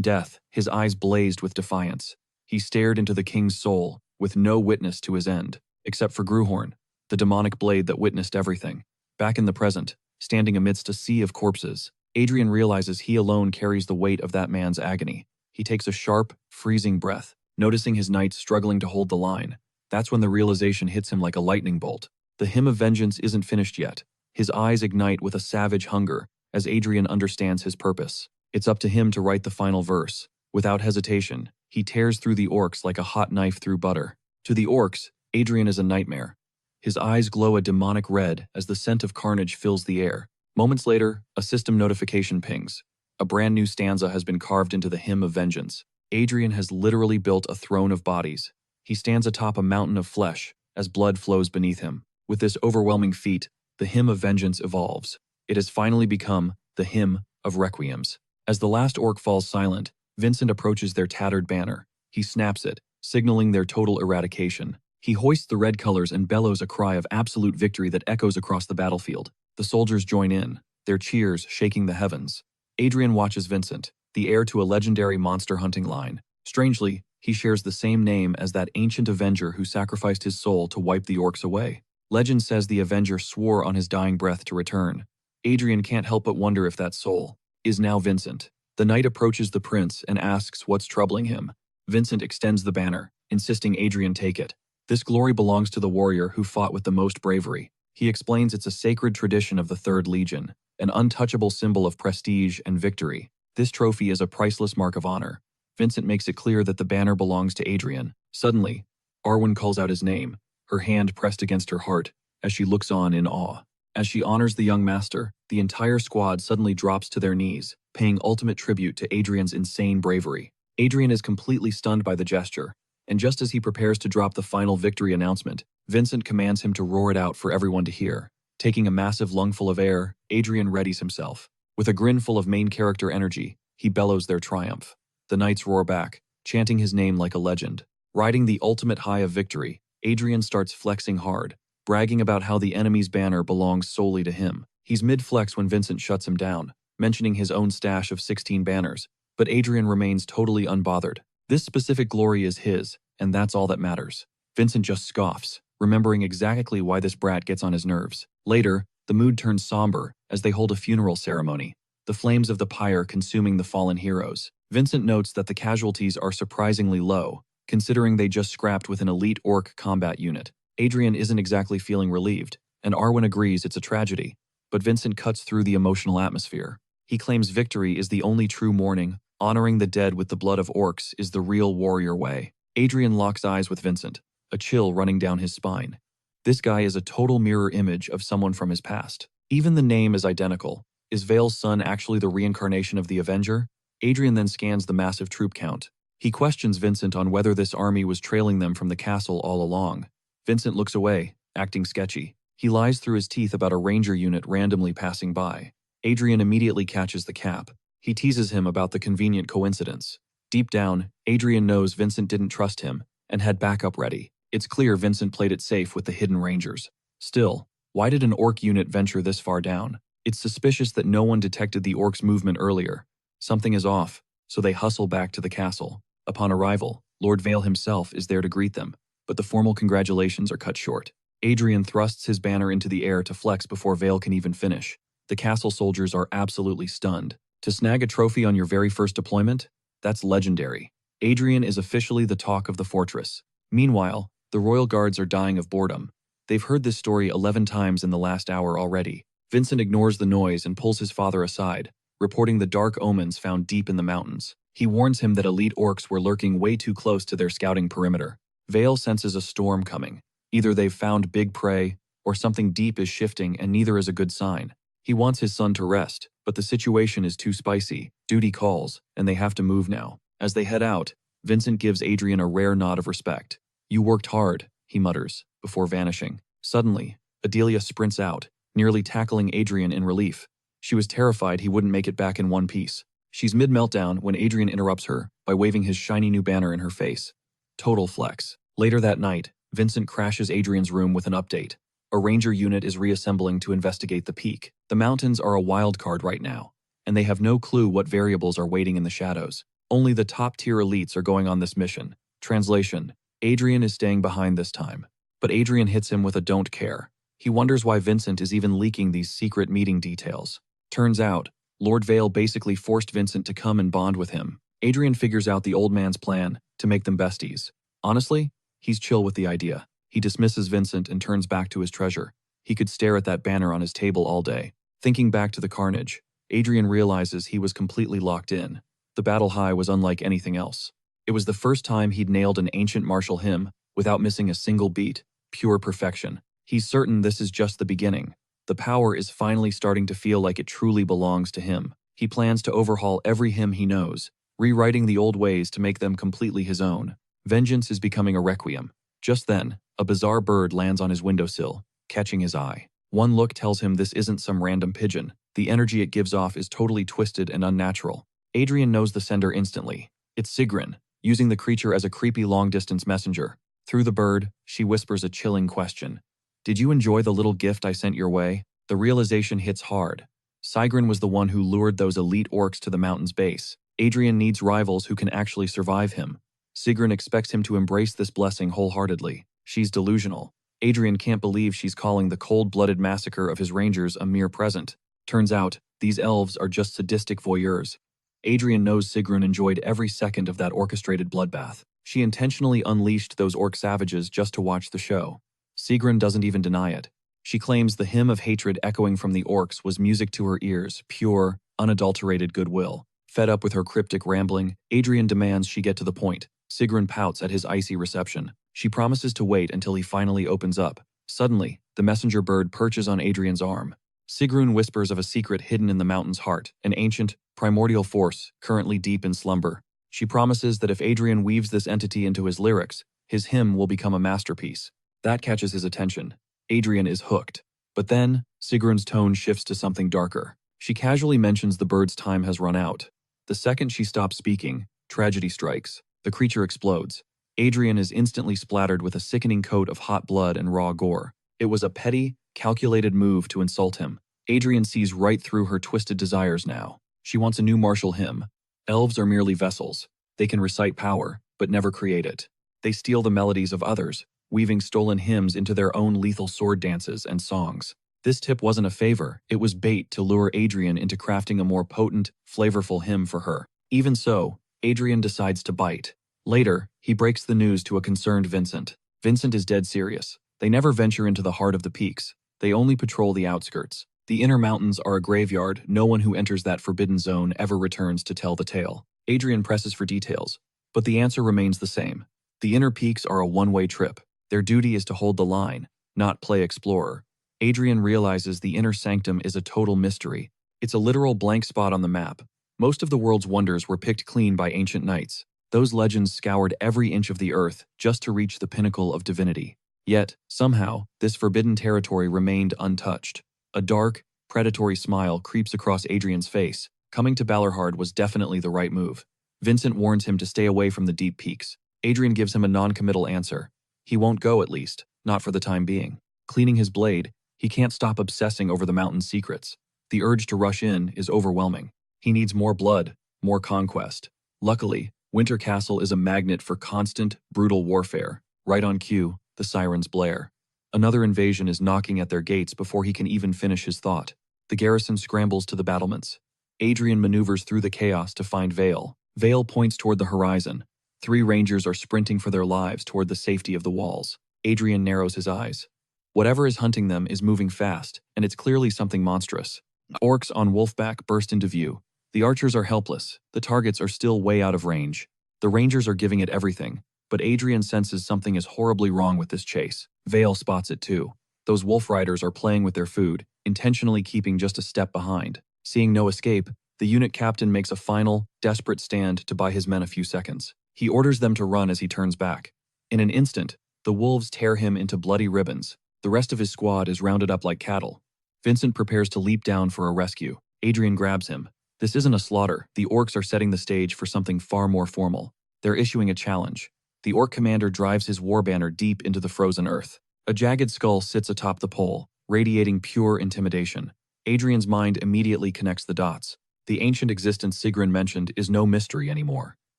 death, his eyes blazed with defiance. He stared into the king's soul, with no witness to his end, except for Gruhorn, the demonic blade that witnessed everything. Back in the present, standing amidst a sea of corpses, Adrian realizes he alone carries the weight of that man's agony. He takes a sharp, freezing breath, noticing his knights struggling to hold the line. That's when the realization hits him like a lightning bolt. The hymn of vengeance isn't finished yet. His eyes ignite with a savage hunger as Adrian understands his purpose. It's up to him to write the final verse. Without hesitation, he tears through the orcs like a hot knife through butter. To the orcs, Adrian is a nightmare. His eyes glow a demonic red as the scent of carnage fills the air. Moments later, a system notification pings. A brand new stanza has been carved into the hymn of vengeance. Adrian has literally built a throne of bodies. He stands atop a mountain of flesh as blood flows beneath him. With this overwhelming feat, the hymn of vengeance evolves. It has finally become the hymn of requiems. As the last orc falls silent, Vincent approaches their tattered banner. He snaps it, signaling their total eradication. He hoists the red colors and bellows a cry of absolute victory that echoes across the battlefield. The soldiers join in, their cheers shaking the heavens. Adrian watches Vincent, the heir to a legendary monster hunting line. Strangely, he shares the same name as that ancient Avenger who sacrificed his soul to wipe the orcs away. Legend says the Avenger swore on his dying breath to return. Adrian can't help but wonder if that soul is now Vincent. The knight approaches the prince and asks what's troubling him. Vincent extends the banner, insisting Adrian take it. This glory belongs to the warrior who fought with the most bravery. He explains it's a sacred tradition of the 3rd Legion, an untouchable symbol of prestige and victory. This trophy is a priceless mark of honor. Vincent makes it clear that the banner belongs to Adrian. Suddenly, Arwin calls out his name, her hand pressed against her heart, as she looks on in awe. As she honors the young master, the entire squad suddenly drops to their knees, paying ultimate tribute to Adrian's insane bravery. Adrian is completely stunned by the gesture, and just as he prepares to drop the final victory announcement, Vincent commands him to roar it out for everyone to hear. Taking a massive lungful of air, Adrian readies himself. With a grin full of main character energy, he bellows their triumph. The knights roar back, chanting his name like a legend. Riding the ultimate high of victory, Adrian starts flexing hard, bragging about how the enemy's banner belongs solely to him. He's mid-flex when Vincent shuts him down, mentioning his own stash of 16 banners, but Adrian remains totally unbothered. This specific glory is his, and that's all that matters. Vincent just scoffs, remembering exactly why this brat gets on his nerves. Later, the mood turns somber as they hold a funeral ceremony, the flames of the pyre consuming the fallen heroes. Vincent notes that the casualties are surprisingly low, considering they just scrapped with an elite orc combat unit. Adrian isn't exactly feeling relieved, and Arwin agrees it's a tragedy, but Vincent cuts through the emotional atmosphere. He claims victory is the only true mourning, honoring the dead with the blood of orcs is the real warrior way. Adrian locks eyes with Vincent, a chill running down his spine. This guy is a total mirror image of someone from his past. Even the name is identical. Is Vale's son actually the reincarnation of the Avenger? Adrian then scans the massive troop count. He questions Vincent on whether this army was trailing them from the castle all along. Vincent looks away, acting sketchy. He lies through his teeth about a ranger unit randomly passing by. Adrian immediately catches the cap. He teases him about the convenient coincidence. Deep down, Adrian knows Vincent didn't trust him and had backup ready. It's clear Vincent played it safe with the hidden rangers. Still, why did an orc unit venture this far down? It's suspicious that no one detected the orcs' movement earlier. Something is off, so they hustle back to the castle. Upon arrival, Lord Vale himself is there to greet them, but the formal congratulations are cut short. Adrian thrusts his banner into the air to flex before Vale can even finish. The castle soldiers are absolutely stunned. To snag a trophy on your very first deployment? That's legendary. Adrian is officially the talk of the fortress. Meanwhile, the royal guards are dying of boredom. They've heard this story 11 times in the last hour already. Vincent ignores the noise and pulls his father aside, reporting the dark omens found deep in the mountains. He warns him that elite orcs were lurking way too close to their scouting perimeter. Vale senses a storm coming. Either they've found big prey, or something deep is shifting and neither is a good sign. He wants his son to rest, but the situation is too spicy. Duty calls, and they have to move now. As they head out, Vincent gives Adrian a rare nod of respect. "You worked hard," he mutters, before vanishing. Suddenly, Adelia sprints out, nearly tackling Adrian in relief. She was terrified he wouldn't make it back in one piece. She's mid-meltdown when Adrian interrupts her by waving his shiny new banner in her face. Total flex. Later that night, Vincent crashes Adrian's room with an update. A ranger unit is reassembling to investigate the peak. The mountains are a wild card right now, and they have no clue what variables are waiting in the shadows. Only the top-tier elites are going on this mission. Translation: Adrian is staying behind this time. But Adrian hits him with a don't care. He wonders why Vincent is even leaking these secret meeting details. Turns out, Lord Vale basically forced Vincent to come and bond with him. Adrian figures out the old man's plan to make them besties. Honestly, he's chill with the idea. He dismisses Vincent and turns back to his treasure. He could stare at that banner on his table all day. Thinking back to the carnage, Adrian realizes he was completely locked in. The battle high was unlike anything else. It was the first time he'd nailed an ancient martial hymn without missing a single beat. Pure perfection. He's certain this is just the beginning. The power is finally starting to feel like it truly belongs to him. He plans to overhaul every hymn he knows, rewriting the old ways to make them completely his own. Vengeance is becoming a requiem. Just then, a bizarre bird lands on his windowsill, catching his eye. One look tells him this isn't some random pigeon. The energy it gives off is totally twisted and unnatural. Adrian knows the sender instantly. It's Sigrun, using the creature as a creepy long-distance messenger. Through the bird, she whispers a chilling question. "Did you enjoy the little gift I sent your way?" The realization hits hard. Sigrun was the one who lured those elite orcs to the mountain's base. Adrian needs rivals who can actually survive him. Sigrun expects him to embrace this blessing wholeheartedly. She's delusional. Adrian can't believe she's calling the cold-blooded massacre of his rangers a mere present. Turns out, these elves are just sadistic voyeurs. Adrian knows Sigrun enjoyed every second of that orchestrated bloodbath. She intentionally unleashed those orc savages just to watch the show. Sigrun doesn't even deny it. She claims the hymn of hatred echoing from the orcs was music to her ears, pure, unadulterated goodwill. Fed up with her cryptic rambling, Adrian demands she get to the point. Sigrun pouts at his icy reception. She promises to wait until he finally opens up. Suddenly, the messenger bird perches on Adrian's arm. Sigrun whispers of a secret hidden in the mountain's heart, an ancient, primordial force currently deep in slumber. She promises that if Adrian weaves this entity into his lyrics, his hymn will become a masterpiece. That catches his attention. Adrian is hooked. But then, Sigrun's tone shifts to something darker. She casually mentions the bird's time has run out. The second she stops speaking, tragedy strikes. The creature explodes. Adrian is instantly splattered with a sickening coat of hot blood and raw gore. It was a petty, calculated move to insult him. Adrian sees right through her twisted desires now. She wants a new martial hymn. Elves are merely vessels. They can recite power, but never create it. They steal the melodies of others, weaving stolen hymns into their own lethal sword dances and songs. This tip wasn't a favor, it was bait to lure Adrian into crafting a more potent, flavorful hymn for her. Even so, Adrian decides to bite. Later, he breaks the news to a concerned Vincent. Vincent is dead serious. They never venture into the heart of the peaks. They only patrol the outskirts. The inner mountains are a graveyard. No one who enters that forbidden zone ever returns to tell the tale. Adrian presses for details, but the answer remains the same. The inner peaks are a one-way trip. Their duty is to hold the line, not play explorer. Adrian realizes the inner sanctum is a total mystery. It's a literal blank spot on the map. Most of the world's wonders were picked clean by ancient knights. Those legends scoured every inch of the earth just to reach the pinnacle of divinity. Yet, somehow, this forbidden territory remained untouched. A dark, predatory smile creeps across Adrian's face. Coming to Balerhard was definitely the right move. Vincent warns him to stay away from the deep peaks. Adrian gives him a non-committal answer. He won't go, at least, not for the time being. Cleaning his blade, he can't stop obsessing over the mountain's secrets. The urge to rush in is overwhelming. He needs more blood, more conquest. Luckily, Winter Castle is a magnet for constant, brutal warfare. Right on cue, the sirens blare. Another invasion is knocking at their gates before he can even finish his thought. The garrison scrambles to the battlements. Adrian maneuvers through the chaos to find Vale. Vale points toward the horizon. 3 rangers are sprinting for their lives toward the safety of the walls. Adrian narrows his eyes. Whatever is hunting them is moving fast, and it's clearly something monstrous. Orcs on Wolfback burst into view. The archers are helpless. The targets are still way out of range. The rangers are giving it everything, but Adrian senses something is horribly wrong with this chase. Vale spots it too. Those wolf riders are playing with their food, intentionally keeping just a step behind. Seeing no escape, the unit captain makes a final, desperate stand to buy his men a few seconds. He orders them to run as he turns back. In an instant, the wolves tear him into bloody ribbons. The rest of his squad is rounded up like cattle. Vincent prepares to leap down for a rescue. Adrian grabs him. This isn't a slaughter. The orcs are setting the stage for something far more formal. They're issuing a challenge. The orc commander drives his war banner deep into the frozen earth. A jagged skull sits atop the pole, radiating pure intimidation. Adrian's mind immediately connects the dots. The ancient existence Sigrun mentioned is no mystery anymore.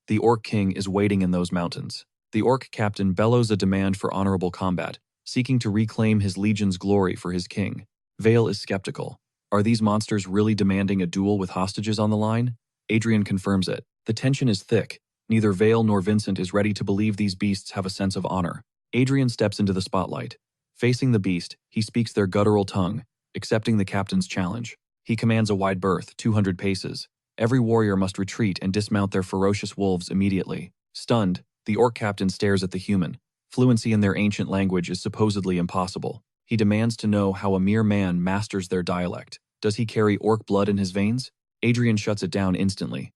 The orc king is waiting in those mountains. The orc captain bellows a demand for honorable combat, seeking to reclaim his legion's glory for his king. Vale is skeptical. Are these monsters really demanding a duel with hostages on the line? Adrian confirms it. The tension is thick. Neither Vale nor Vincent is ready to believe these beasts have a sense of honor. Adrian steps into the spotlight. Facing the beast, he speaks their guttural tongue, accepting the captain's challenge. He commands a wide berth, 200 paces. Every warrior must retreat and dismount their ferocious wolves immediately. Stunned, the orc captain stares at the human. Fluency in their ancient language is supposedly impossible. He demands to know how a mere man masters their dialect. Does he carry orc blood in his veins? Adrian shuts it down instantly.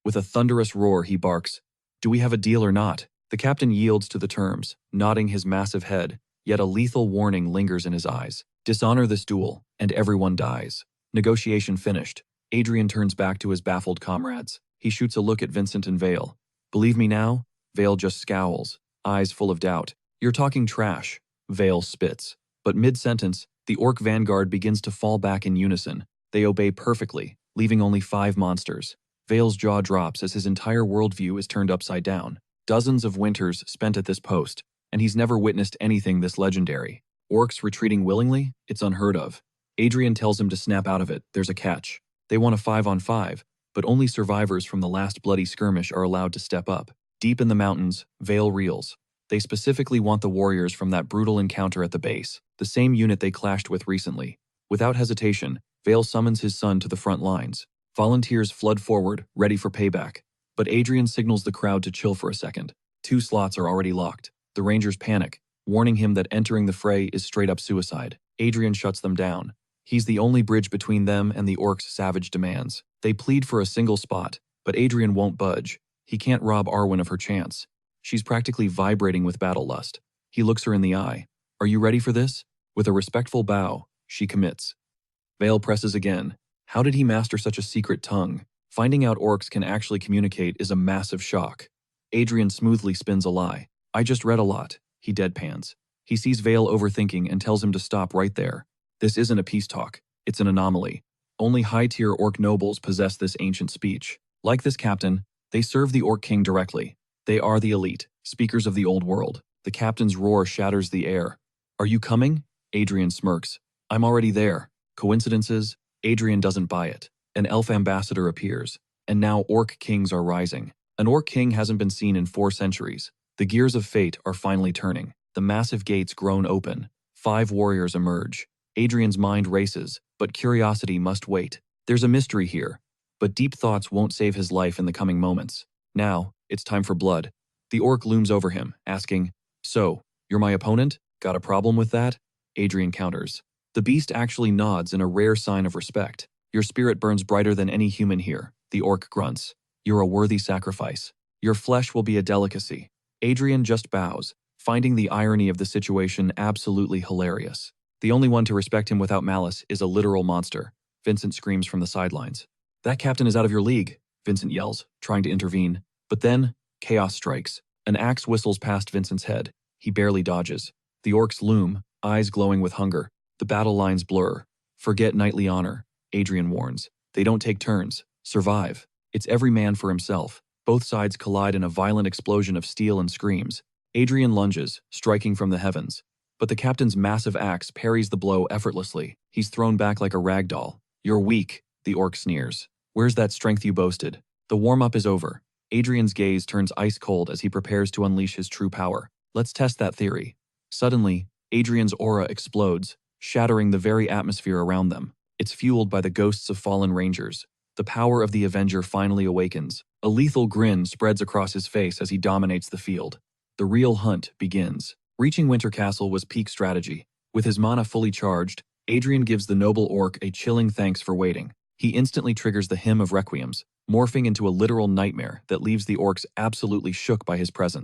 With a thunderous roar, he barks, "Do we have a deal or not?" The captain yields to the terms, nodding his massive head, yet a lethal warning lingers in his eyes. Dishonor this duel, and everyone dies. Negotiation finished. Adrian turns back to his baffled comrades. He shoots a look at Vincent and Vale. "Believe me now?" Vale just scowls, eyes full of doubt. "You're talking trash." Vale spits. But mid-sentence, the orc vanguard begins to fall back in unison. They obey perfectly, leaving only 5 monsters. Vale's jaw drops as his entire worldview is turned upside down. Dozens of winters spent at this post, and he's never witnessed anything this legendary. Orcs retreating willingly? It's unheard of. Adrian tells him to snap out of it. There's a catch. They want a 5-on-5, but only survivors from the last bloody skirmish are allowed to step up. Deep in the mountains, Vale reels. They specifically want the warriors from that brutal encounter at the base, the same unit they clashed with recently. Without hesitation, Vale summons his son to the front lines. Volunteers flood forward, ready for payback. But Adrian signals the crowd to chill for a second. 2 slots are already locked. The Rangers panic, warning him that entering the fray is straight-up suicide. Adrian shuts them down. He's the only bridge between them and the orcs' savage demands. They plead for a single spot, but Adrian won't budge. He can't rob Arwin of her chance. She's practically vibrating with battle lust. He looks her in the eye. "Are you ready for this?" With a respectful bow, she commits. Vale presses again. How did he master such a secret tongue? Finding out orcs can actually communicate is a massive shock. Adrian smoothly spins a lie. "I just read a lot," he deadpans. He sees Vale overthinking and tells him to stop right there. This isn't a peace talk. It's an anomaly. Only high-tier orc nobles possess this ancient speech. Like this captain, they serve the orc king directly. They are the elite, speakers of the old world. The captain's roar shatters the air. "Are you coming?" Adrian smirks. "I'm already there." Coincidences? Adrian doesn't buy it. An elf ambassador appears. And now orc kings are rising. An orc king hasn't been seen in 4 centuries. The gears of fate are finally turning. The massive gates groan open. 5 warriors emerge. Adrian's mind races, but curiosity must wait. There's a mystery here, but deep thoughts won't save his life in the coming moments. Now, it's time for blood. The orc looms over him, asking, "So, you're my opponent? Got a problem with that?" Adrian counters. The beast actually nods in a rare sign of respect. "Your spirit burns brighter than any human here," the orc grunts. "You're a worthy sacrifice. Your flesh will be a delicacy." Adrian just bows, finding the irony of the situation absolutely hilarious. The only one to respect him without malice is a literal monster. Vincent screams from the sidelines. "That captain is out of your league," Vincent yells, trying to intervene. But then, chaos strikes. An axe whistles past Vincent's head. He barely dodges. The orcs loom, eyes glowing with hunger. The battle lines blur. Forget knightly honor, Adrian warns. They don't take turns. Survive. It's every man for himself. Both sides collide in a violent explosion of steel and screams. Adrian lunges, striking from the heavens. But the captain's massive axe parries the blow effortlessly. He's thrown back like a rag doll. You're weak, the orc sneers. Where's that strength you boasted? The warm-up is over. Adrian's gaze turns ice-cold as he prepares to unleash his true power. Let's test that theory. Suddenly, Adrian's aura explodes, shattering the very atmosphere around them. It's fueled by the ghosts of fallen rangers. The power of the Avenger finally awakens. A lethal grin spreads across his face as he dominates the field. The real hunt begins. Reaching Winter Castle was peak strategy. With his mana fully charged, Adrian gives the noble orc a chilling thanks for waiting. He instantly triggers the Hymn of Requiems, morphing into a literal nightmare that leaves the orcs absolutely shook by his presence.